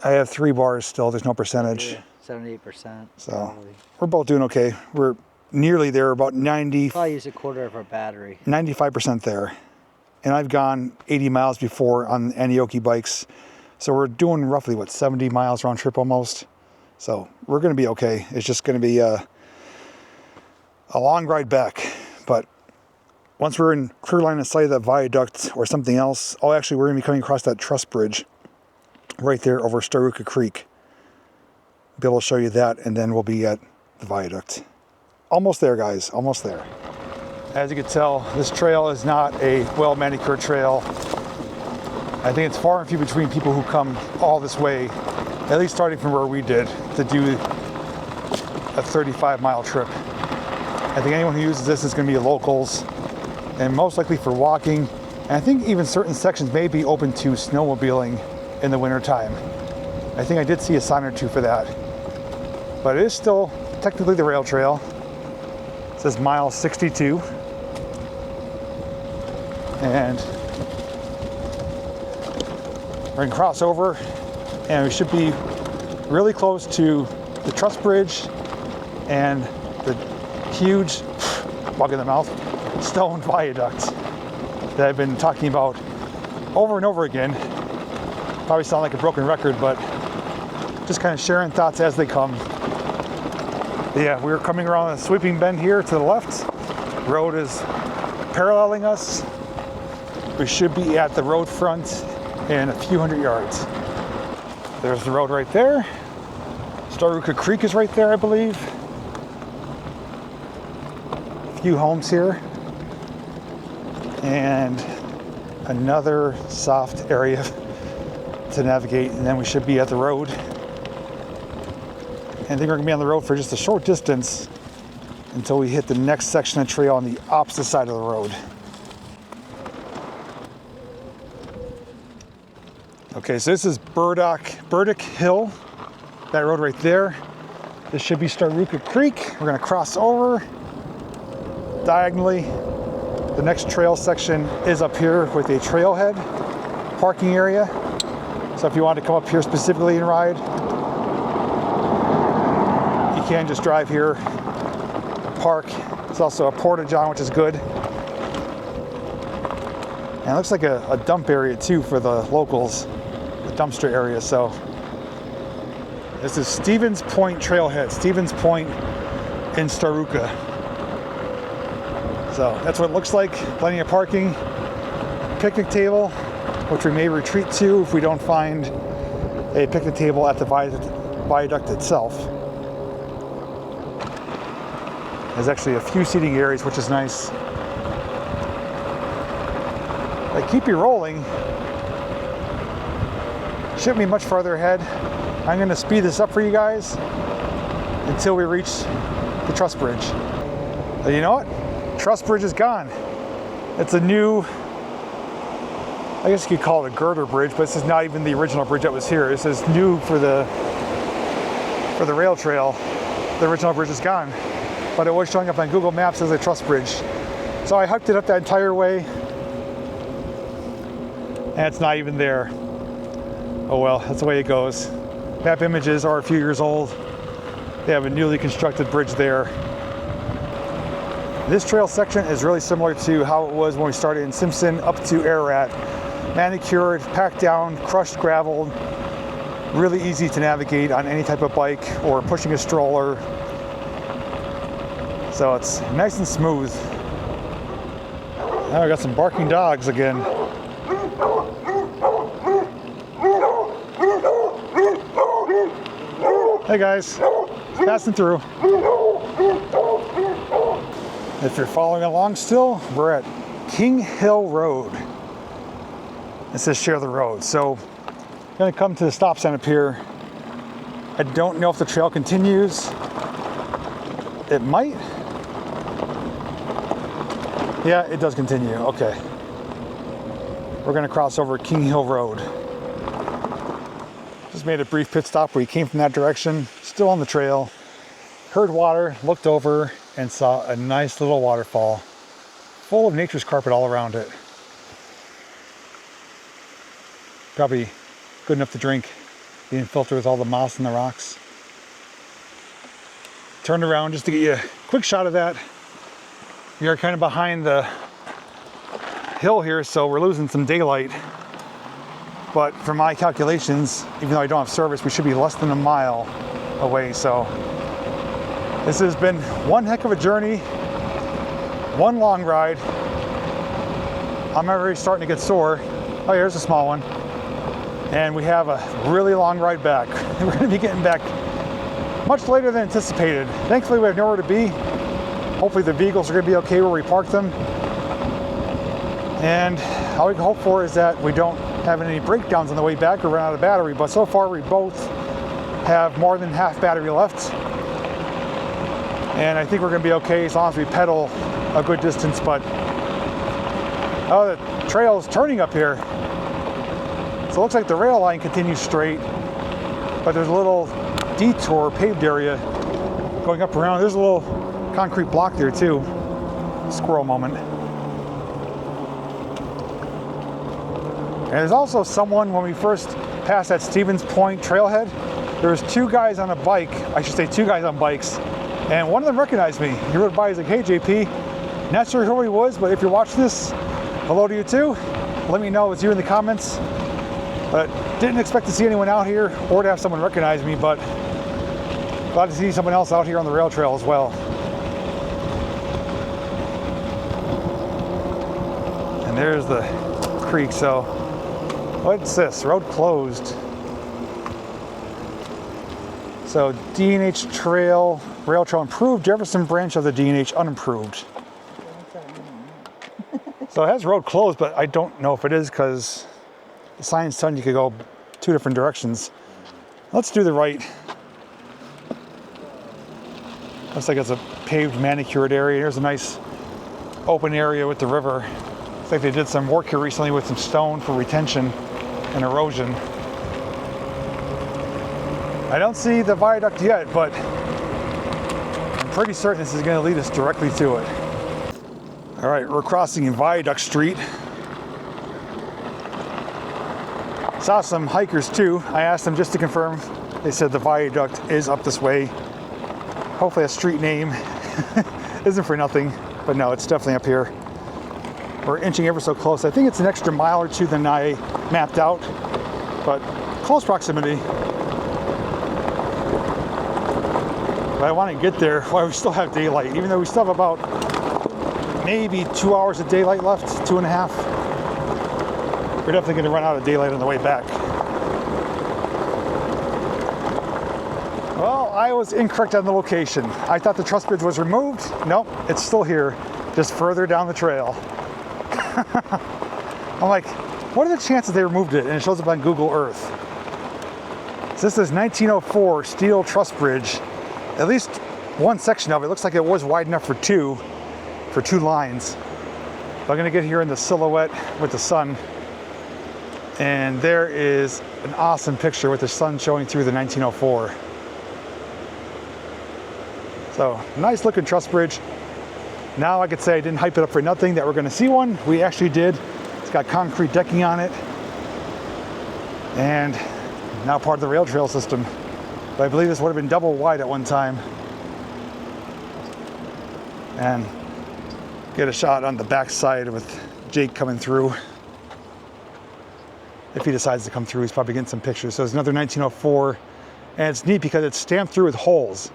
I have 3 bars still. There's no percentage. Yeah, 78%. So Probably. we're both doing okay. We're nearly there, about 90. Probably use a quarter of our battery. 95% there. And I've gone 80 miles before on Antioche bikes. So we're doing roughly, what, 70 miles round trip almost. So we're going to be okay. It's just going to be a long ride back. But once we're in clear line of sight of that viaduct or something else, oh, actually, we're going to be coming across that truss bridge right there over Starrucca Creek. Be able to show you that, and then we'll be at the viaduct. Almost there, guys. Almost there. As you can tell, this trail is not a well-manicured trail. I think it's far and few between people who come all this way, at least starting from where we did, to do a 35-mile trip. I think anyone who uses this is going to be locals, and most likely for walking. And I think even certain sections may be open to snowmobiling in the wintertime. I think I did see a sign or two for that. But it is still technically the rail trail. It says mile 62. And we're going to cross over, and we should be really close to the truss bridge and the huge, bug in the mouth, stone viaduct that I've been talking about over and over again. Probably sound like a broken record, but just kind of sharing thoughts as they come. Yeah, we're coming around a sweeping bend here to the left. Road is paralleling us. We should be at the road front in a few hundred yards. There's the road right there. Starrucca Creek is right there, I believe. A few homes here. And another soft area to navigate, and then we should be at the road. And I think we're gonna be on the road for just a short distance until we hit the next section of trail on the opposite side of the road. Okay, so this is Burdick Hill, that road right there. This should be Starrucca Creek. We're gonna cross over diagonally. The next trail section is up here with a trailhead parking area. So if you want to come up here specifically and ride, you can just drive here, park. There's also a portage on, which is good. And it looks like a dump area too for the locals, the dumpster area. So this is Stevens Point Trailhead, Stevens Point in Starrucca. So that's what it looks like. Plenty of parking, picnic table, which we may retreat to if we don't find a picnic table at the viaduct itself. There's actually a few seating areas, which is nice. They keep you rolling. Shouldn't be much farther ahead. I'm going to speed this up for you guys until we reach the truss bridge. And you know what? Truss bridge is gone. It's a new, I guess you could call it a girder bridge, but this is not even the original bridge that was here. This is new for the rail trail. The original bridge is gone, but it was showing up on Google Maps as a truss bridge. So I hiked it up that entire way, and it's not even there. Oh well, that's the way it goes. Map images are a few years old. They have a newly constructed bridge there. This trail section is really similar to how it was when we started in Simpson up to Ararat. Manicured, packed down, crushed gravel, really easy to navigate on any type of bike or pushing a stroller. So it's nice and smooth. Now we got some barking dogs again. Hey guys, passing through. If you're following along still, we're at King Hill Road. It says share the road. So I'm gonna come to the stop sign up here. I don't know if the trail continues. It might. Yeah, it does continue, okay. We're gonna cross over King Hill Road. Just made a brief pit stop where he came from that direction, still on the trail. Heard water, looked over, and saw a nice little waterfall full of nature's carpet all around it. Probably good enough to drink, being filtered with all the moss and the rocks. Turned around just to get you a quick shot of that. We are kind of behind the hill here, so we're losing some daylight. But for my calculations, even though I don't have service, we should be less than a mile away. So this has been one heck of a journey, one long ride. I'm already starting to get sore. Oh, here's a small one. And we have a really long ride back. We're going to be getting back much later than anticipated. Thankfully, we have nowhere to be. Hopefully the vehicles are going to be okay where we park them. And all we can hope for is that we don't have any breakdowns on the way back or run out of battery. But so far, we both have more than half battery left. And I think we're going to be okay as long as we pedal a good distance. But oh, the trail is turning up here. So it looks like the rail line continues straight, but there's a little detour paved area going up around. There's a little concrete block there too. Squirrel moment. And there's also someone, when we first passed that Stevens Point trailhead, there was two guys on a bike, I should say two guys on bikes, and one of them recognized me. He rode by, he's like, "Hey JP, not sure who he was, but if you're watching this, hello to you too. Let me know it's you in the comments." But didn't expect to see anyone out here or to have someone recognize me, but glad to see someone else out here on the rail trail as well. And there's the creek. So what's this? Road closed. So D&H Trail, rail trail improved, Jefferson branch of the D&H unimproved. So it has road closed, but I don't know if it is because the sign's telling you could go two different directions. Let's do the right. Looks like it's a paved, manicured area. Here's a nice open area with the river. Looks like they did some work here recently with some stone for retention and erosion. I don't see the viaduct yet, but I'm pretty certain this is going to lead us directly to it. All right, we're crossing Viaduct Street. Saw some hikers too. I asked them just to confirm. They said the viaduct is up this way. Hopefully a street name isn't for nothing, but no, it's definitely up here. We're inching ever so close. I think it's an extra mile or two than I mapped out, but close proximity. But I want to get there while we still have daylight, even though we still have about maybe 2 hours of daylight left, 2.5. We're definitely going to run out of daylight on the way back. Well, I was incorrect on the location. I thought the truss bridge was removed. Nope, it's still here, just further down the trail. I'm like, what are the chances they removed it? And it shows up on Google Earth. So this is 1904 steel truss bridge. At least one section of it looks like it was wide enough for two lines. But I'm gonna get here in the silhouette with the sun. And there is an awesome picture with the sun showing through the 1904. So nice looking truss bridge. Now I could say I didn't hype it up for nothing that we're gonna see one. We actually did. It's got concrete decking on it. And now part of the rail trail system. But I believe this would have been double wide at one time. And get a shot on the back side with Jake coming through. If he decides to come through, he's probably getting some pictures. So it's another 1904, and it's neat because it's stamped through with holes,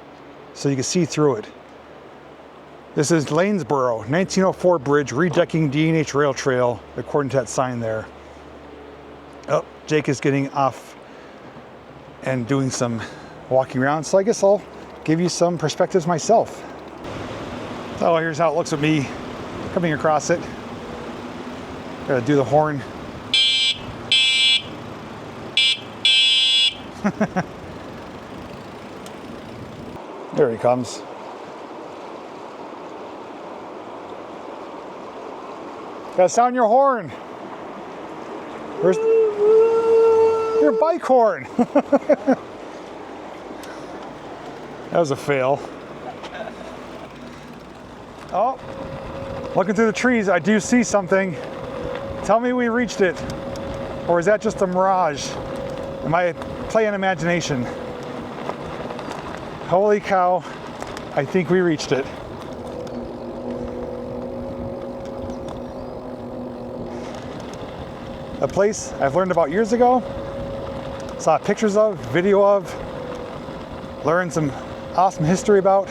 so you can see through it. This is Lanesboro, 1904 bridge, redecking D&H rail trail, according to that sign there. Oh, Jake is getting off and doing some walking around, so I guess I'll give you some perspectives myself. So here's how it looks with me coming across it. Gotta do the horn. There he comes. Gotta sound your horn. Your bike horn. That was a fail. Oh, looking through the trees, I do see something. Tell me we reached it. Or is that just a mirage? Am I playing imagination? Holy cow, I think we reached it. A place I've learned about years ago, saw pictures of, video of, learned some awesome history about.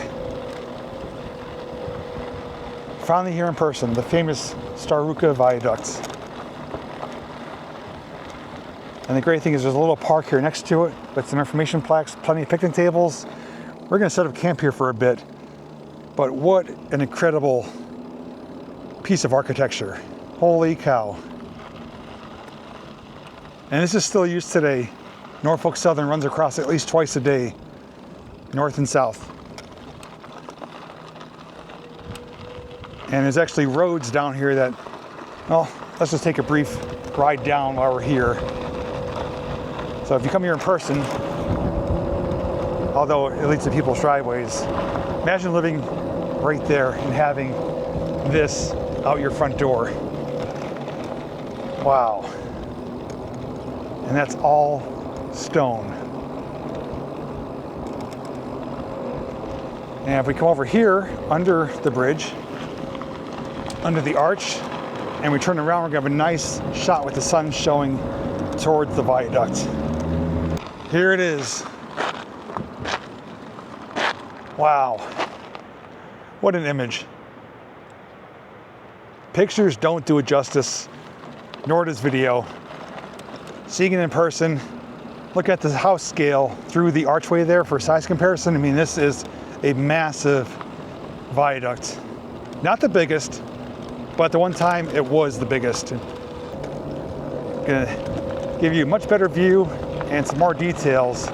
Finally here in person, the famous Starrucca Viaduct. And the great thing is there's a little park here next to it with some information plaques, plenty of picnic tables. We're gonna set up camp here for a bit, but what an incredible piece of architecture. Holy cow. And this is still used today. Norfolk Southern runs across at least twice a day, north and south. And there's actually roads down here that, well, let's just take a brief ride down while we're here. So if you come here in person, although it leads to people's driveways, imagine living right there and having this out your front door. Wow. And that's all stone. And if we come over here under the bridge, under the arch, and we turn around, we're gonna have a nice shot with the sun showing towards the viaduct. Here it is. Wow. What an image. Pictures don't do it justice, nor does video. Seeing it in person, look at the house scale through the archway there for size comparison. I mean, this is a massive viaduct. Not the biggest, but at the one time it was the biggest. Gonna give you a much better view and some more details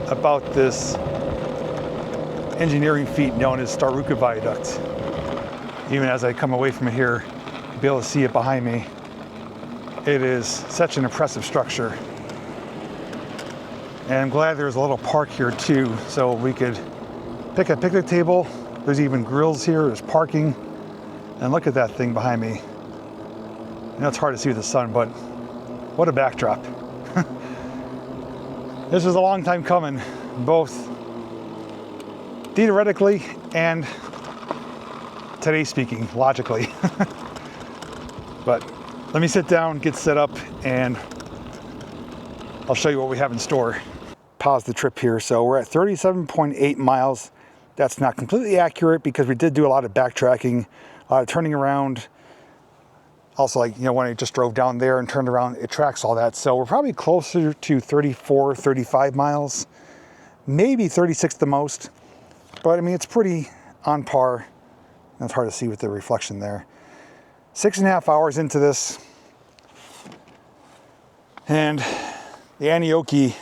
about this engineering feat known as Starrucca Viaduct. Even as I come away from here, you'll be able to see it behind me. It is such an impressive structure. And I'm glad there's a little park here too, so we could pick a picnic table. There's even grills here, there's parking. And look at that thing behind me. I know it's hard to see with the sun, but what a backdrop. This was a long time coming, both theoretically and today speaking, logically. But let me sit down, get set up, and I'll show you what we have in store. Pause the trip here. So we're at 37.8 miles. That's not completely accurate because we did do a lot of backtracking, a lot of turning around. Also, like, you know, when I just drove down there and turned around, it tracks all that. So we're probably closer to 34, 35 miles, maybe 36 the most. But I mean, it's pretty on par. That's hard to see with the reflection there. 6.5 hours into this. And the Antiochi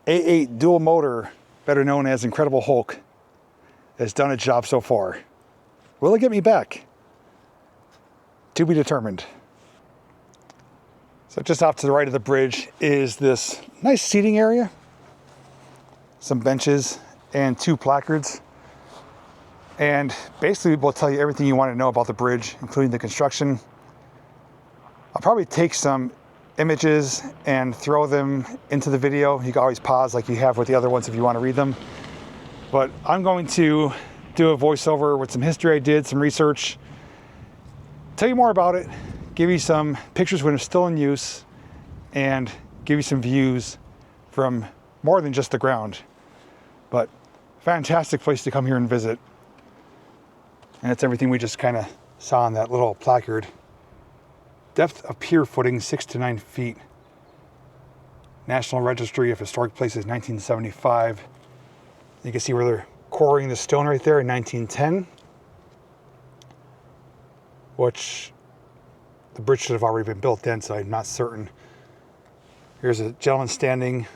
A8 dual motor, better known as Incredible Hulk, has done its job so far. Will it get me back? To be determined. So just off to the right of the bridge is this nice seating area. Some benches and 2 placards. And basically we'll tell you everything you want to know about the bridge, including the construction. I'll probably take some images and throw them into the video. You can always pause like you have with the other ones if you want to read them. But I'm going to do a voiceover with some history I did, some research, tell you more about it, give you some pictures when it's still in use, and give you some views from more than just the ground. But fantastic place to come here and visit. And it's everything we just kind of saw on that little placard. Depth of pier footing, 6 to 9 feet. National Registry of Historic Places, 1975. You can see where they're quarrying the stone right there in 1910. Which the bridge should have already been built then, so I'm not certain. Here's a gentleman standing,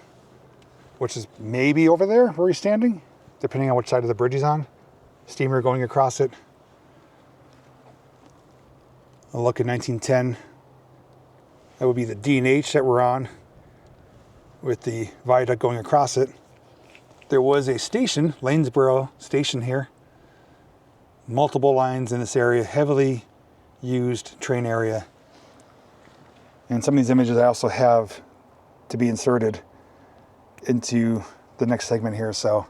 which is maybe over there where he's standing, depending on which side of the bridge he's on. Steamer going across it. A look at 1910. That would be the D&H that we're on. with the viaduct going across it. There was a station, Lanesboro station here. Multiple lines in this area, heavily used train area. And some of these images I also have to be inserted into the next segment here. So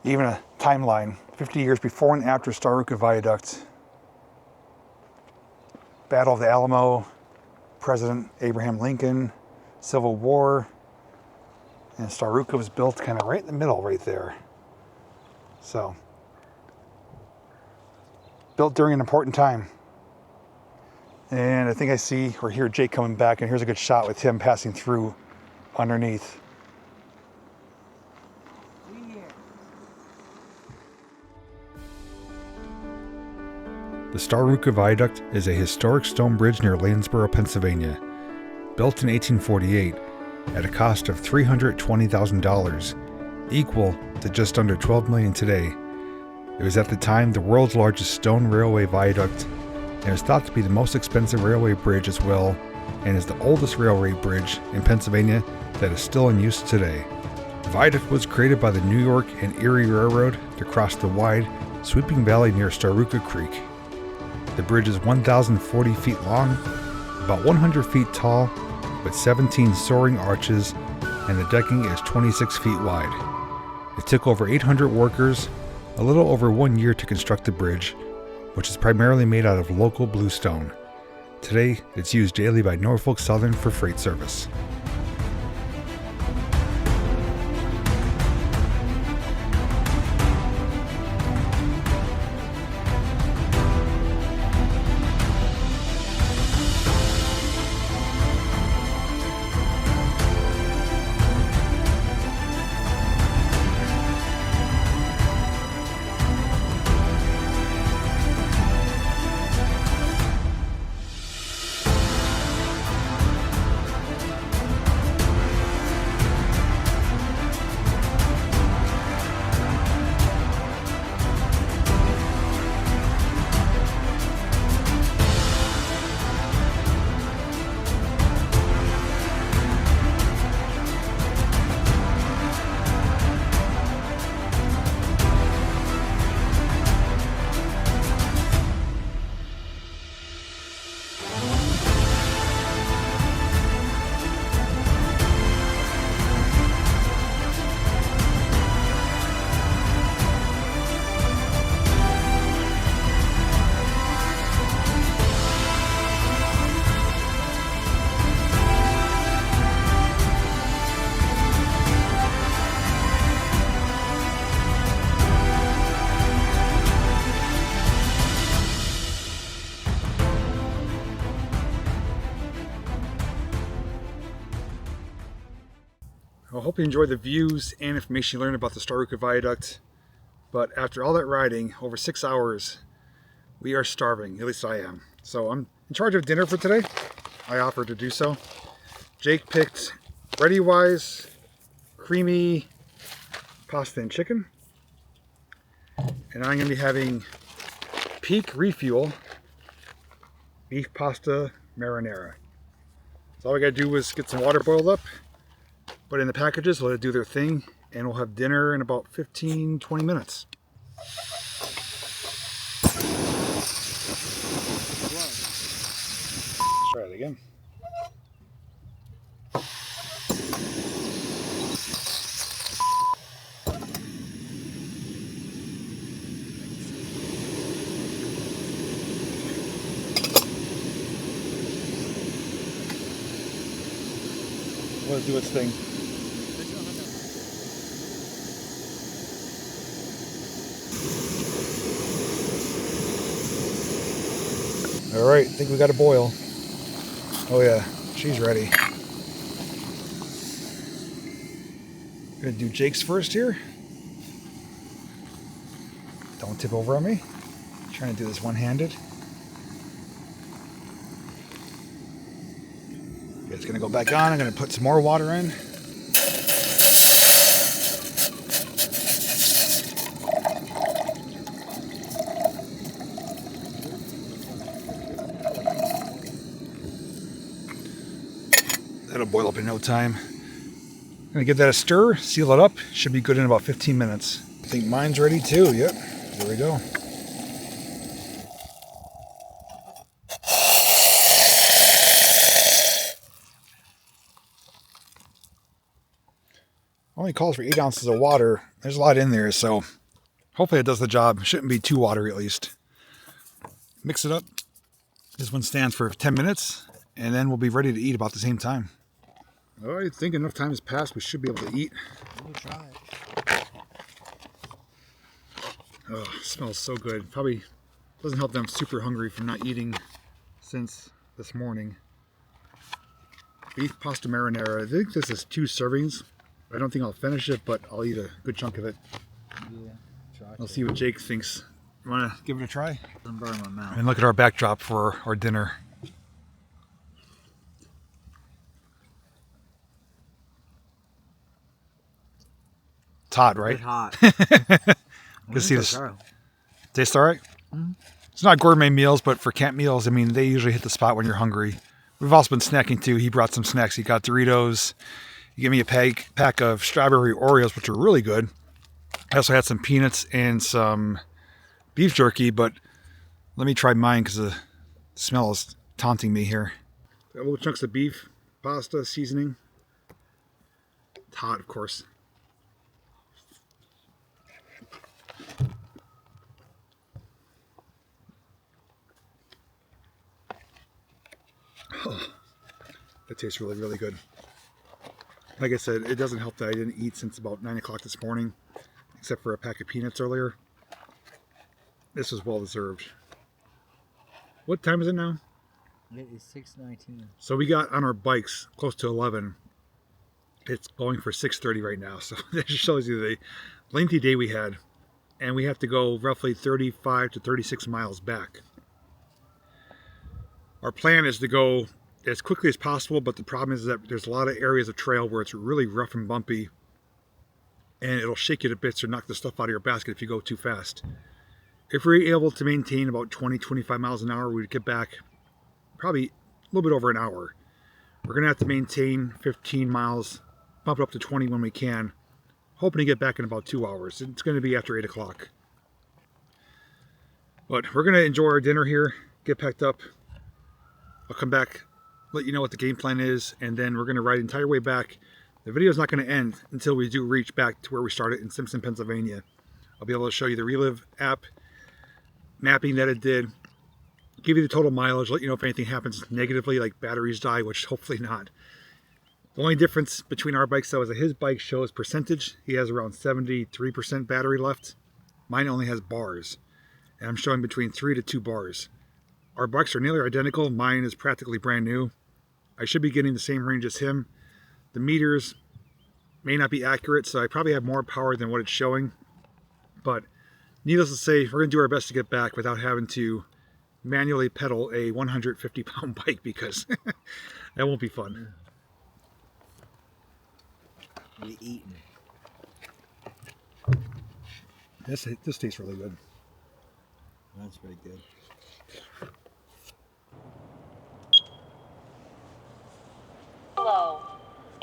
even a timeline, 50 years before and after Starrucca Viaduct. Battle of the Alamo, President Abraham Lincoln, Civil War, and Starrucca was built kind of right in the middle right there. So, built during an important time. And I think I see or hear Jake coming back, and here's a good shot with him passing through underneath. The Starrucca Viaduct is a historic stone bridge near Lanesboro, Pennsylvania. Built in 1848 at a cost of $320,000, equal to just under $12 million today. It was at the time the world's largest stone railway viaduct and is thought to be the most expensive railway bridge as well, and is the oldest railway bridge in Pennsylvania that is still in use today. The viaduct was created by the New York and Erie Railroad to cross the wide, sweeping valley near Starrucca Creek. The bridge is 1,040 feet long, about 100 feet tall, with 17 soaring arches, and the decking is 26 feet wide. It took over 800 workers, a little over 1 year to construct the bridge, which is primarily made out of local bluestone. Today, it's used daily by Norfolk Southern for freight service. I hope you enjoyed the views and information you learned about the Starrucca Viaduct. But after all that riding, over 6 hours, we are starving. At least I am. So I'm in charge of dinner for today. I offered to do so. Jake picked ReadyWise creamy pasta and chicken. And I'm going to be having Peak Refuel beef pasta marinara. So all we got to do is get some water boiled up, put it in the packages, let it do their thing, and we'll have dinner in about 15-20 minutes. Let's try it again. Let it do its thing. All right, I think we got a boil. Oh yeah, she's ready. Gonna do Jake's first here. Don't tip over on me. I'm trying to do this one-handed. It's gonna go back on. I'm gonna put some more water in. That'll boil up in no time. Gonna give that a stir, seal it up. Should be good in about 15 minutes. I think mine's ready too. Yep, there we go. Only calls for 8 ounces of water. There's a lot in there, so hopefully it does the job. Shouldn't be too watery at least. Mix it up. This one stands for 10 minutes, and then we'll be ready to eat about the same time. I think enough time has passed. We should be able to eat. We'll try. Oh, it smells so good. Probably doesn't help that I'm super hungry from not eating since this morning. Beef pasta marinara. I think this is 2 servings. I don't think I'll finish it, but I'll eat a good chunk of it. Yeah, try. I'll see what Jake thinks. You want to give it a try? Doesn't burn my mouth. And look at our backdrop for our dinner. It's hot, right? It's hot. Let's see this. Tastes all right? Mm-hmm. It's not gourmet meals, but for camp meals, I mean, they usually hit the spot when you're hungry. We've also been snacking too. He brought some snacks. He got Doritos. He gave me a pack of strawberry Oreos, which are really good. I also had some peanuts and some beef jerky, but let me try mine because the smell is taunting me here. Got little chunks of beef, pasta, seasoning. It's hot, of course. Oh, that tastes really, really good. Like I said, it doesn't help that I didn't eat since about 9 o'clock this morning, except for a pack of peanuts earlier. This is well deserved. What time is it now? It is 6:19. So we got on our bikes close to 11. It's going for 6:30 right now. So that just shows you the lengthy day we had. And we have to go roughly 35 to 36 miles back. Our plan is to go as quickly as possible, but the problem is that there's a lot of areas of trail where it's really rough and bumpy, and it'll shake you to bits or knock the stuff out of your basket if you go too fast. If we're able to maintain about 20-25 miles an hour, we'd get back probably a little bit over an hour. We're going to have to maintain 15 miles, bump it up to 20 when we can, hoping to get back in about 2 hours. It's going to be after 8 o'clock. But we're going to enjoy our dinner here, get packed up. I'll come back, let you know what the game plan is, and then we're going to ride the entire way back. The video is not going to end until we do reach back to where we started in Simpson, Pennsylvania. I'll be able to show you the Relive app, mapping that it did, give you the total mileage, let you know if anything happens negatively, like batteries die, which hopefully not. The only difference between our bikes, though, is that his bike shows percentage. He has around 73% battery left. Mine only has bars, and I'm showing between 3 to 2 bars. Our bikes are nearly identical. Mine is practically brand new. I should be getting the same range as him. The meters may not be accurate, so I probably have more power than what it's showing. But needless to say, we're going to do our best to get back without having to manually pedal a 150-pound bike, because that won't be fun. We eating. This tastes really good. That's pretty good. Hello,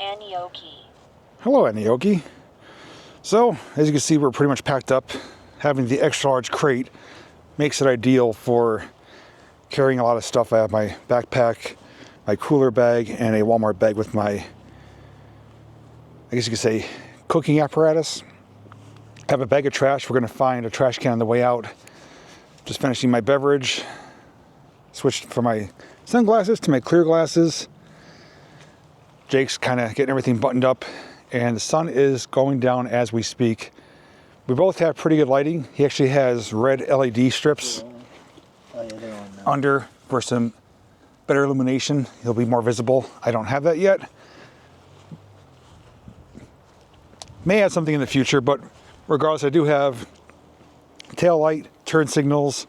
Anioki. Hello, Anioki. So, as you can see, we're pretty much packed up. Having the extra large crate makes it ideal for carrying a lot of stuff. I have my backpack, my cooler bag, and a Walmart bag with my, I guess you could say, cooking apparatus. I have a bag of trash. We're going to find a trash can on the way out. Just finishing my beverage. Switched from my sunglasses to my clear glasses. Jake's kind of getting everything buttoned up, and the sun is going down as we speak. We both have pretty good lighting. He actually has red LED strips under for some better illumination. He'll be more visible. I don't have that yet. May add something in the future, but regardless, I do have tail light, turn signals,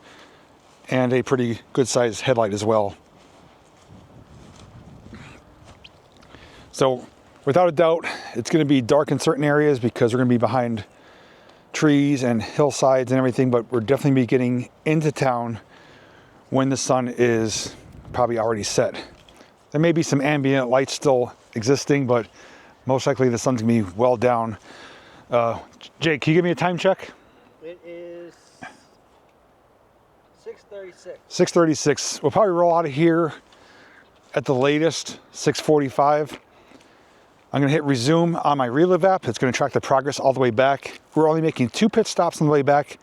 and a pretty good sized headlight as well. So without a doubt, it's going to be dark in certain areas because we're going to be behind trees and hillsides and everything, but we're definitely be getting into town when the sun is probably already set. There may be some ambient light still existing, but most likely the sun's gonna be well down. Jake, can you give me a time check? It is 6:36. 6:36. We'll probably roll out of here at the latest 6:45. I'm gonna hit resume on my Relive app. It's gonna track the progress all the way back. We're only making 2 pit stops on the way back.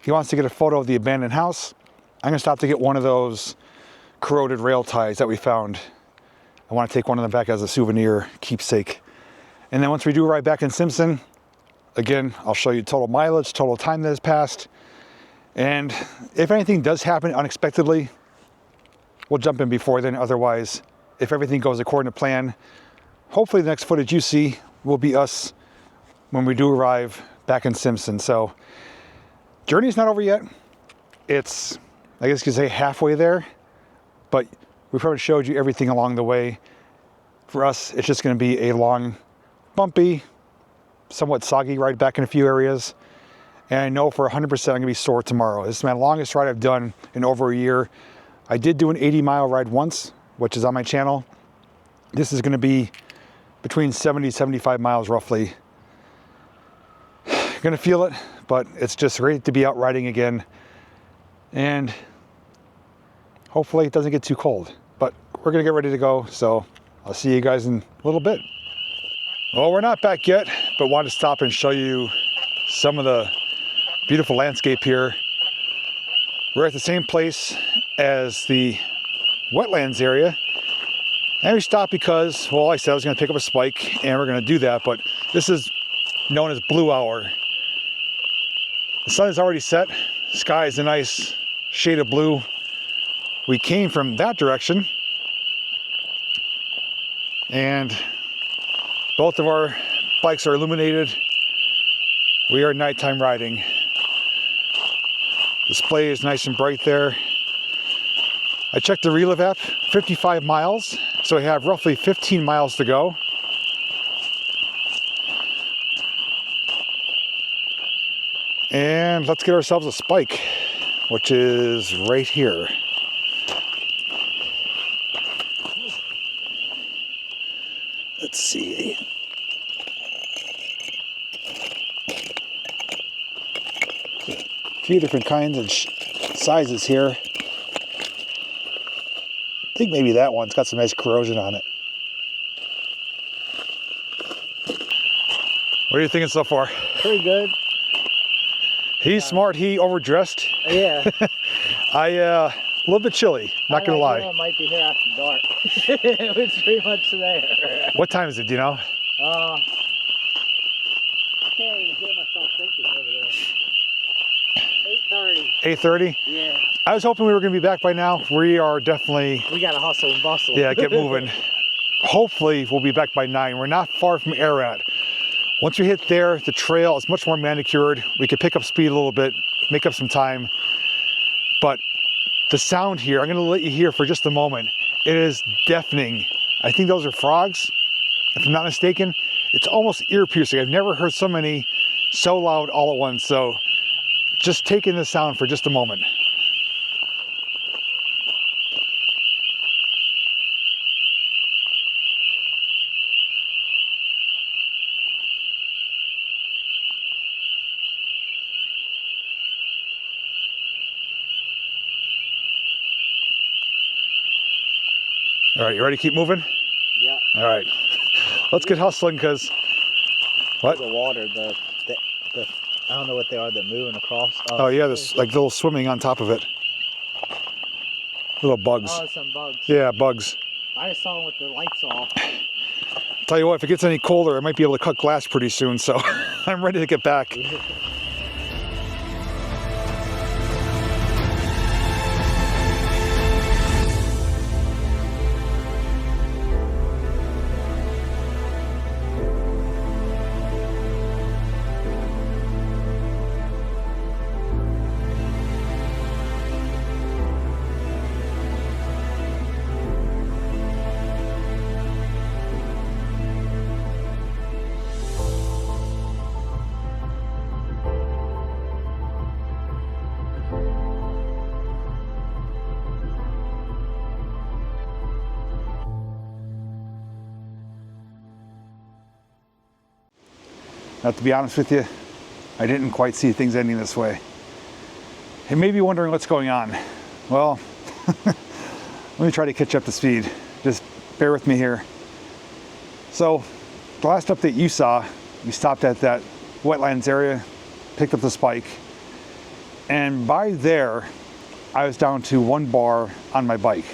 He wants to get a photo of the abandoned house. I'm gonna stop to get one of those corroded rail ties that we found. I want to take one of them back as a souvenir keepsake. And then once we do arrive back in Simpson, again, I'll show you total mileage, total time that has passed. And if anything does happen unexpectedly, we'll jump in before then. Otherwise, if everything goes according to plan, hopefully the next footage you see will be us when we do arrive back in Simpson. So, journey's not over yet. It's, I guess you could say, halfway there, but we probably showed you everything along the way. For us, it's just going to be a long, bumpy, somewhat soggy ride back in a few areas. And I know for 100% I'm going to be sore tomorrow. This is my longest ride I've done in over a year. I did do an 80-mile ride once, which is on my channel. This is going to be between 70 75 miles roughly. Going to feel it, but it's just great to be out riding again. And hopefully it doesn't get too cold. But we're going to get ready to go, so I'll see you guys in a little bit. Well, we're not back yet, but wanted to stop and show you some of the beautiful landscape here. We're at the same place as the wetlands area. And we stopped because, well, like I said, I was going to pick up a spike, and we're going to do that, but this is known as blue hour. The sun is already set. Sky is a nice shade of blue. We came from that direction, and both of our bikes are illuminated. We are nighttime riding. Display is nice and bright there. I checked the Relive app, 55 miles, so we have roughly 15 miles to go. And let's get ourselves a spike, which is right here. Let's see. A few different kinds and sizes here. I think maybe that one's got some nice corrosion on it. What are you thinking so far? Pretty good. He's smart. He overdressed. Yeah. A little bit chilly, not gonna lie. It might be here after dark. It was pretty much there. What time is it, do you know? I can't even hear myself thinking over there. 8:30. 8:30? Yeah. I was hoping we were gonna be back by now. We are definitely, We gotta hustle and bustle. yeah, get moving. Hopefully we'll be back by 9. We're not far from Ararat. Once we hit there, the trail is much more manicured. We could pick up speed a little bit, make up some time. But the sound here, I'm gonna let you hear for just a moment. It is deafening. I think those are frogs, if I'm not mistaken. It's almost ear-piercing. I've never heard so many so loud all at once. So just take in the sound for just a moment. All right, you ready to keep moving? Yeah. All right, let's get hustling because, what? The water, the I don't know what they are that moving across. Oh yeah, there's like little swimming on top of it. Little bugs. Oh, some bugs. Yeah, bugs. I just saw them with the lights off. Tell you what, if it gets any colder, I might be able to cut glass pretty soon, so I'm ready to get back. Now, to be honest with you, I didn't quite see things ending this way. You may be wondering what's going on. Well, let me try to catch up to speed. Just bear with me here. So, the last update you saw, we stopped at that wetlands area, picked up the spike, and by there, I was down to 1 bar on my bike.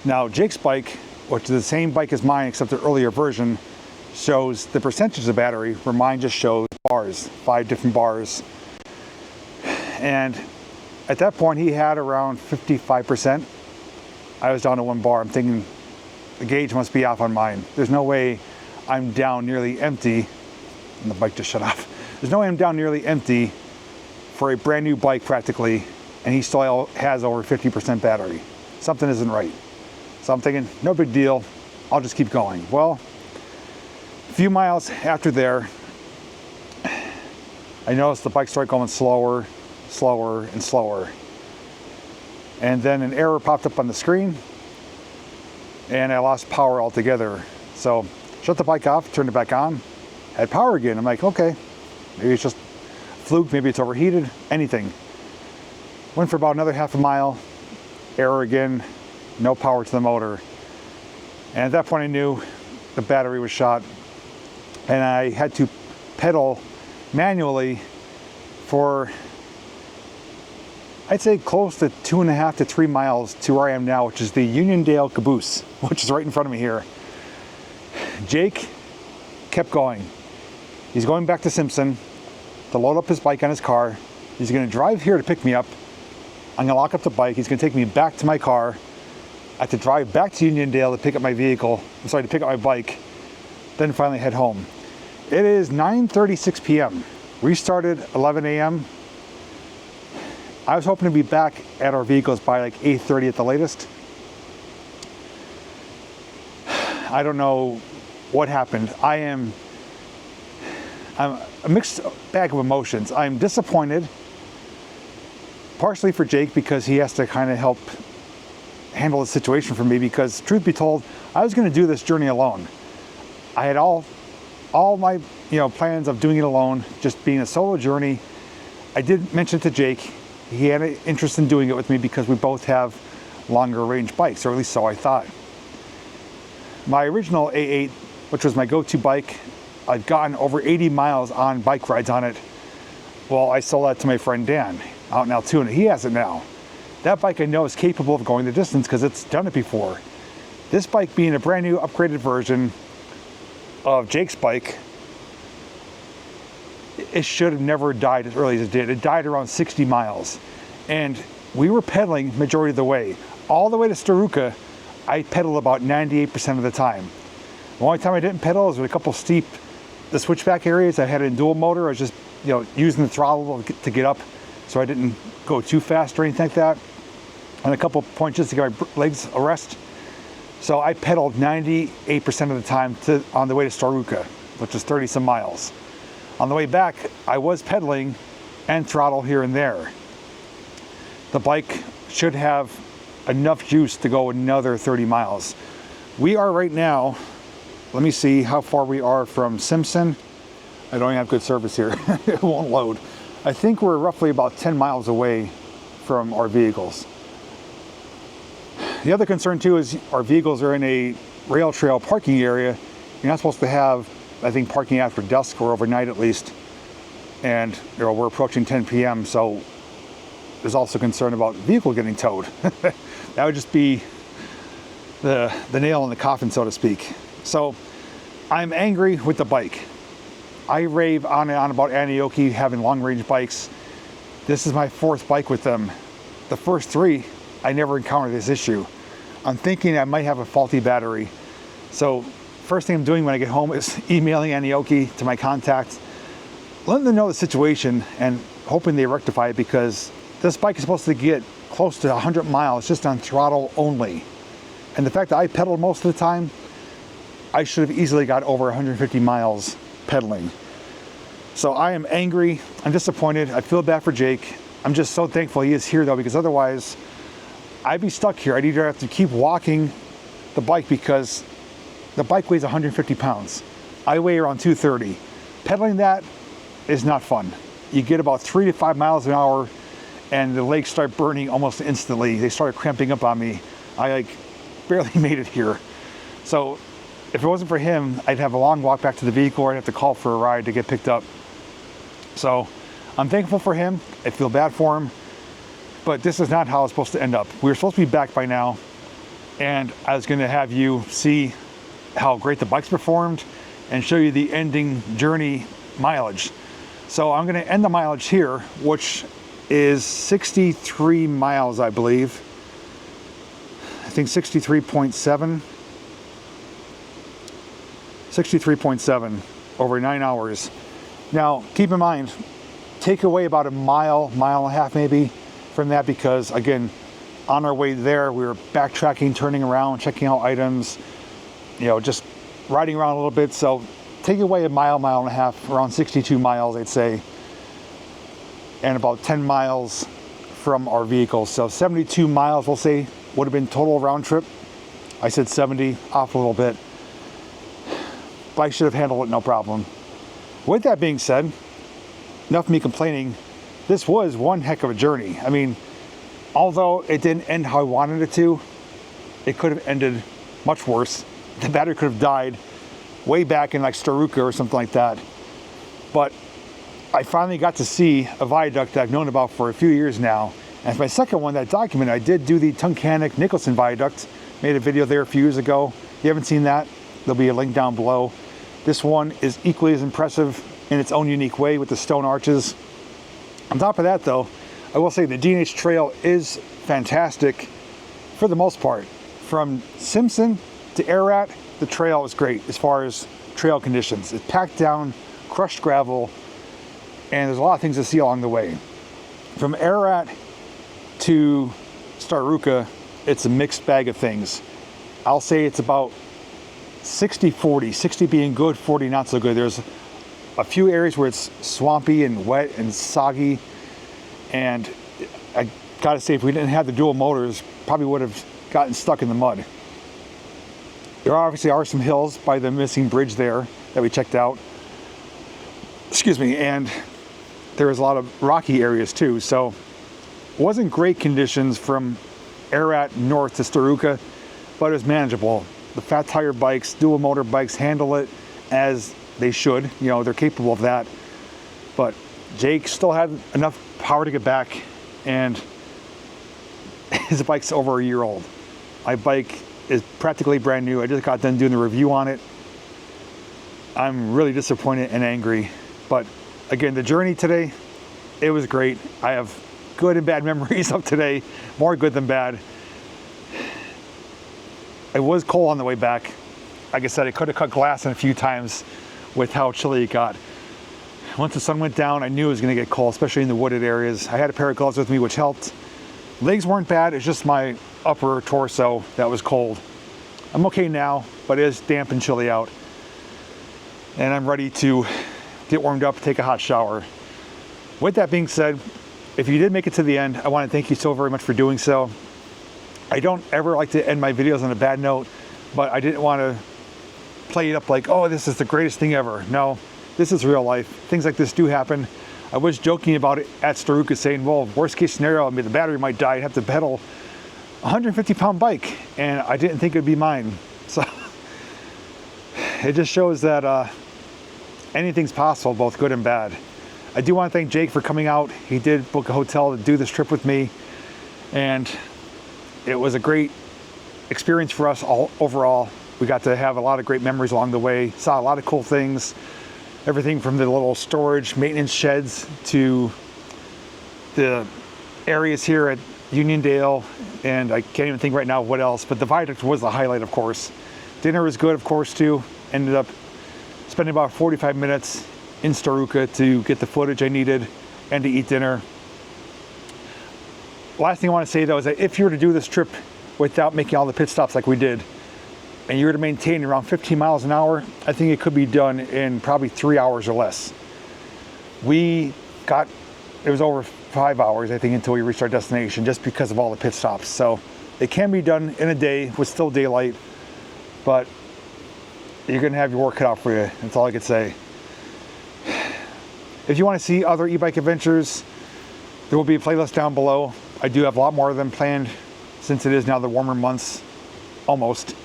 Now, Jake's bike, which is the same bike as mine except the earlier version, shows the percentage of battery, where mine just shows bars, 5 different bars. And at that point, he had around 55%. I was down to 1 bar. I'm thinking the gauge must be off on mine. There's no way I'm down nearly empty. And the bike just shut off. There's no way I'm down nearly empty for a brand new bike practically, and he still has over 50% battery. Something isn't right. So I'm thinking, no big deal. I'll just keep going. Well, a few miles after there, I noticed the bike started going slower, slower, and slower. And then an error popped up on the screen, and I lost power altogether. So shut the bike off, turned it back on, had power again. I'm like, okay, maybe it's just fluke, maybe it's overheated, anything. Went for about another half a mile, error again, no power to the motor. And at that point I knew the battery was shot, and I had to pedal manually for, I'd say, close to 2.5 to 3 miles to where I am now, which is the Uniondale Caboose, which is right in front of me here. Jake kept going. He's going back to Simpson to load up his bike on his car. He's going to drive here to pick me up. I'm going to lock up the bike. He's going to take me back to my car. I have to drive back to Uniondale to pick up my vehicle. I'm sorry, to pick up my bike. Then finally head home. It is 9:36 p.m. We started 11 a.m. I was hoping to be back at our vehicles by like 8:30 at the latest. I don't know what happened. I'm a mixed bag of emotions. I'm disappointed, partially for Jake because he has to kind of help handle the situation for me, because truth be told, I was going to do this journey alone. I had all my plans of doing it alone, just being a solo journey. I did mention to Jake, he had an interest in doing it with me because we both have longer range bikes, or at least so I thought. My original A8, which was my go-to bike, I'd gotten over 80 miles on bike rides on it. Well, I sold that to my friend Dan out in Altoona. He has it now. That bike I know is capable of going the distance because it's done it before. This bike being a brand new upgraded version of Jake's bike, it should have never died as early as it did. It died around 60 miles. And we were pedaling majority of the way. All the way to Starrucca, I pedaled about 98% of the time. The only time I didn't pedal was with a couple steep, the switchback areas. I had it in dual motor. I was just, using the throttle to get up, so I didn't go too fast or anything like that. And a couple points just to get my legs a rest. So I pedaled 98% of the time on the way to Starrucca, which is 30 some miles. On the way back, I was pedaling and throttle here and there. The bike should have enough juice to go another 30 miles. We are right now, let me see how far we are from Simpson. I don't even have good service here. It won't load. I think we're roughly about 10 miles away from our vehicles. The other concern too is our vehicles are in a rail trail parking area. You're not supposed to have, I think, parking after dusk or overnight at least. And we're approaching 10 p.m. so there's also concern about vehicle getting towed. That would just be the nail in the coffin, so to speak. So I'm angry with the bike. I rave on and on about Antioquia having long range bikes. This is my 4th bike with them. The first 3, I never encountered this issue. I'm thinking I might have a faulty battery. So first thing I'm doing when I get home is emailing Antioquia to my contacts, letting them know the situation and hoping they rectify it, because this bike is supposed to get close to 100 miles just on throttle only. And the fact that I pedaled most of the time, I should have easily got over 150 miles pedaling. So I am angry, I'm disappointed, I feel bad for Jake. I'm just so thankful he is here though, because otherwise I'd be stuck here. I'd either have to keep walking the bike, because the bike weighs 150 pounds. I weigh around 230. Pedaling that is not fun. You get about 3 to 5 miles an hour and the legs start burning almost instantly. They started cramping up on me. I like barely made it here. So if it wasn't for him, I'd have a long walk back to the vehicle or I'd have to call for a ride to get picked up. So I'm thankful for him. I feel bad for him, but this is not how it's supposed to end up. We were supposed to be back by now, and I was gonna have you see how great the bikes performed and show you the ending journey mileage. So I'm gonna end the mileage here, which is 63 miles, I believe. I think 63.7. 63.7 over 9 hours. Now, keep in mind, take away about a mile, mile and a half maybe from that, because again, on our way there, we were backtracking, turning around, checking out items, you know, just riding around a little bit. So take away a mile, mile and a half, around 62 miles, I'd say, and about 10 miles from our vehicle. So 72 miles, we'll say, would have been total round trip. I said 70, off a little bit. Bike should have handled it no problem. With that being said, enough of me complaining, this was one heck of a journey. I mean, although it didn't end how I wanted it to, it could have ended much worse. The battery could have died way back in like Starrucca or something like that. But I finally got to see a viaduct that I've known about for a few years now. And it's my second one that I documented. I did do the Tunkhannock-Nicholson Viaduct. Made a video there a few years ago. If you haven't seen that, there'll be a link down below. This one is equally as impressive in its own unique way with the stone arches. On top of that though, I will say the D&H Trail is fantastic for the most part. From Simpson to Ararat, the trail is great as far as trail conditions. It's packed down, crushed gravel, and there's a lot of things to see along the way. From Ararat to Starrucca, it's a mixed bag of things. I'll say it's about 60-40, 60 being good, 40 not so good. There's a few areas where it's swampy and wet and soggy, and I gotta say, if we didn't have the dual motors, probably would have gotten stuck in the mud. There obviously are some hills by the missing bridge there that we checked out. Excuse me, and there was a lot of rocky areas too, so it wasn't great conditions from Ararat north to Starrucca, but it was manageable. The fat tire bikes, dual motor bikes handle it as they should. You know, they're capable of that. But Jake still had enough power to get back, and his bike's over a year old. My bike is practically brand new. I just got done doing the review on it. I'm really disappointed and angry. But again, the journey today, it was great. I have good and bad memories of today, more good than bad. It was cold on the way back. Like I said, I could have cut glass in a few times with how chilly it got. Once the sun went down, I knew it was gonna get cold, especially in the wooded areas. I had a pair of gloves with me, which helped. Legs weren't bad, it's just my upper torso that was cold. I'm okay now, but it is damp and chilly out. And I'm ready to get warmed up, take a hot shower. With that being said, if you did make it to the end, I wanna thank you so very much for doing so. I don't ever like to end my videos on a bad note, but I didn't want to play it up like, oh, this is the greatest thing ever. No, this is real life. Things like this do happen. I was joking about it at Starrucca, saying, well, worst case scenario, I mean, the battery might die. I'd have to pedal a 150-pound bike, and I didn't think it'd be mine. So it just shows that anything's possible, both good and bad. I do want to thank Jake for coming out. He did book a hotel to do this trip with me, and it was a great experience for us all overall. We got to have a lot of great memories along the way, saw a lot of cool things, everything from the little storage maintenance sheds to the areas here at Uniondale, and I can't even think right now what else, but the viaduct was the highlight, of course. Dinner was good, of course, too. Ended up spending about 45 minutes in Starrucca to get the footage I needed and to eat dinner. Last thing I want to say though is that if you were to do this trip without making all the pit stops like we did, and you were to maintain around 15 miles an hour, I think it could be done in probably 3 hours or less. It was over 5 hours, I think, until we reached our destination, just because of all the pit stops. So it can be done in a day with still daylight, but you're gonna have your work cut out for you. That's all I could say. If you want to see other e-bike adventures, there will be a playlist down below. I do have a lot more of them planned since it is now the warmer months, almost.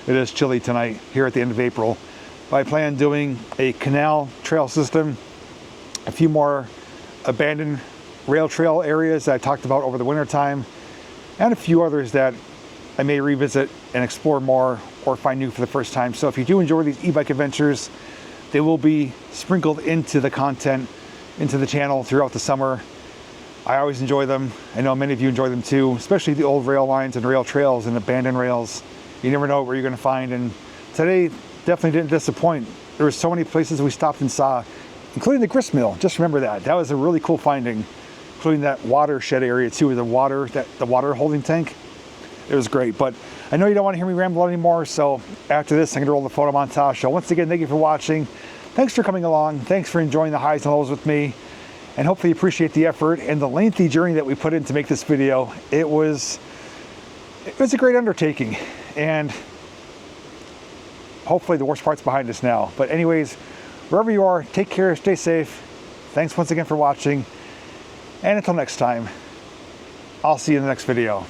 It is chilly tonight here at the end of April. But I plan on doing a canal trail system, a few more abandoned rail trail areas that I talked about over the winter time, and a few others that I may revisit and explore more or find new for the first time. So if you do enjoy these e-bike adventures, they will be sprinkled into the content, into the channel throughout the summer. I always enjoy them. I know many of you enjoy them too, especially the old rail lines and rail trails and abandoned rails. You never know where you're gonna find, and today definitely didn't disappoint. There were so many places we stopped and saw, including the grist mill. Just remember that. That was a really cool finding, including that watershed area too, with the water holding tank. It was great, but I know you don't want to hear me ramble anymore, so after this, I'm gonna roll the photo montage. So once again, thank you for watching. Thanks for coming along. Thanks for enjoying the highs and lows with me, and hopefully you appreciate the effort and the lengthy journey that we put in to make this video. It was a great undertaking, and hopefully the worst part's behind us now. But anyways, wherever you are, take care, stay safe. Thanks once again for watching, and until next time, I'll see you in the next video.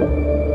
you.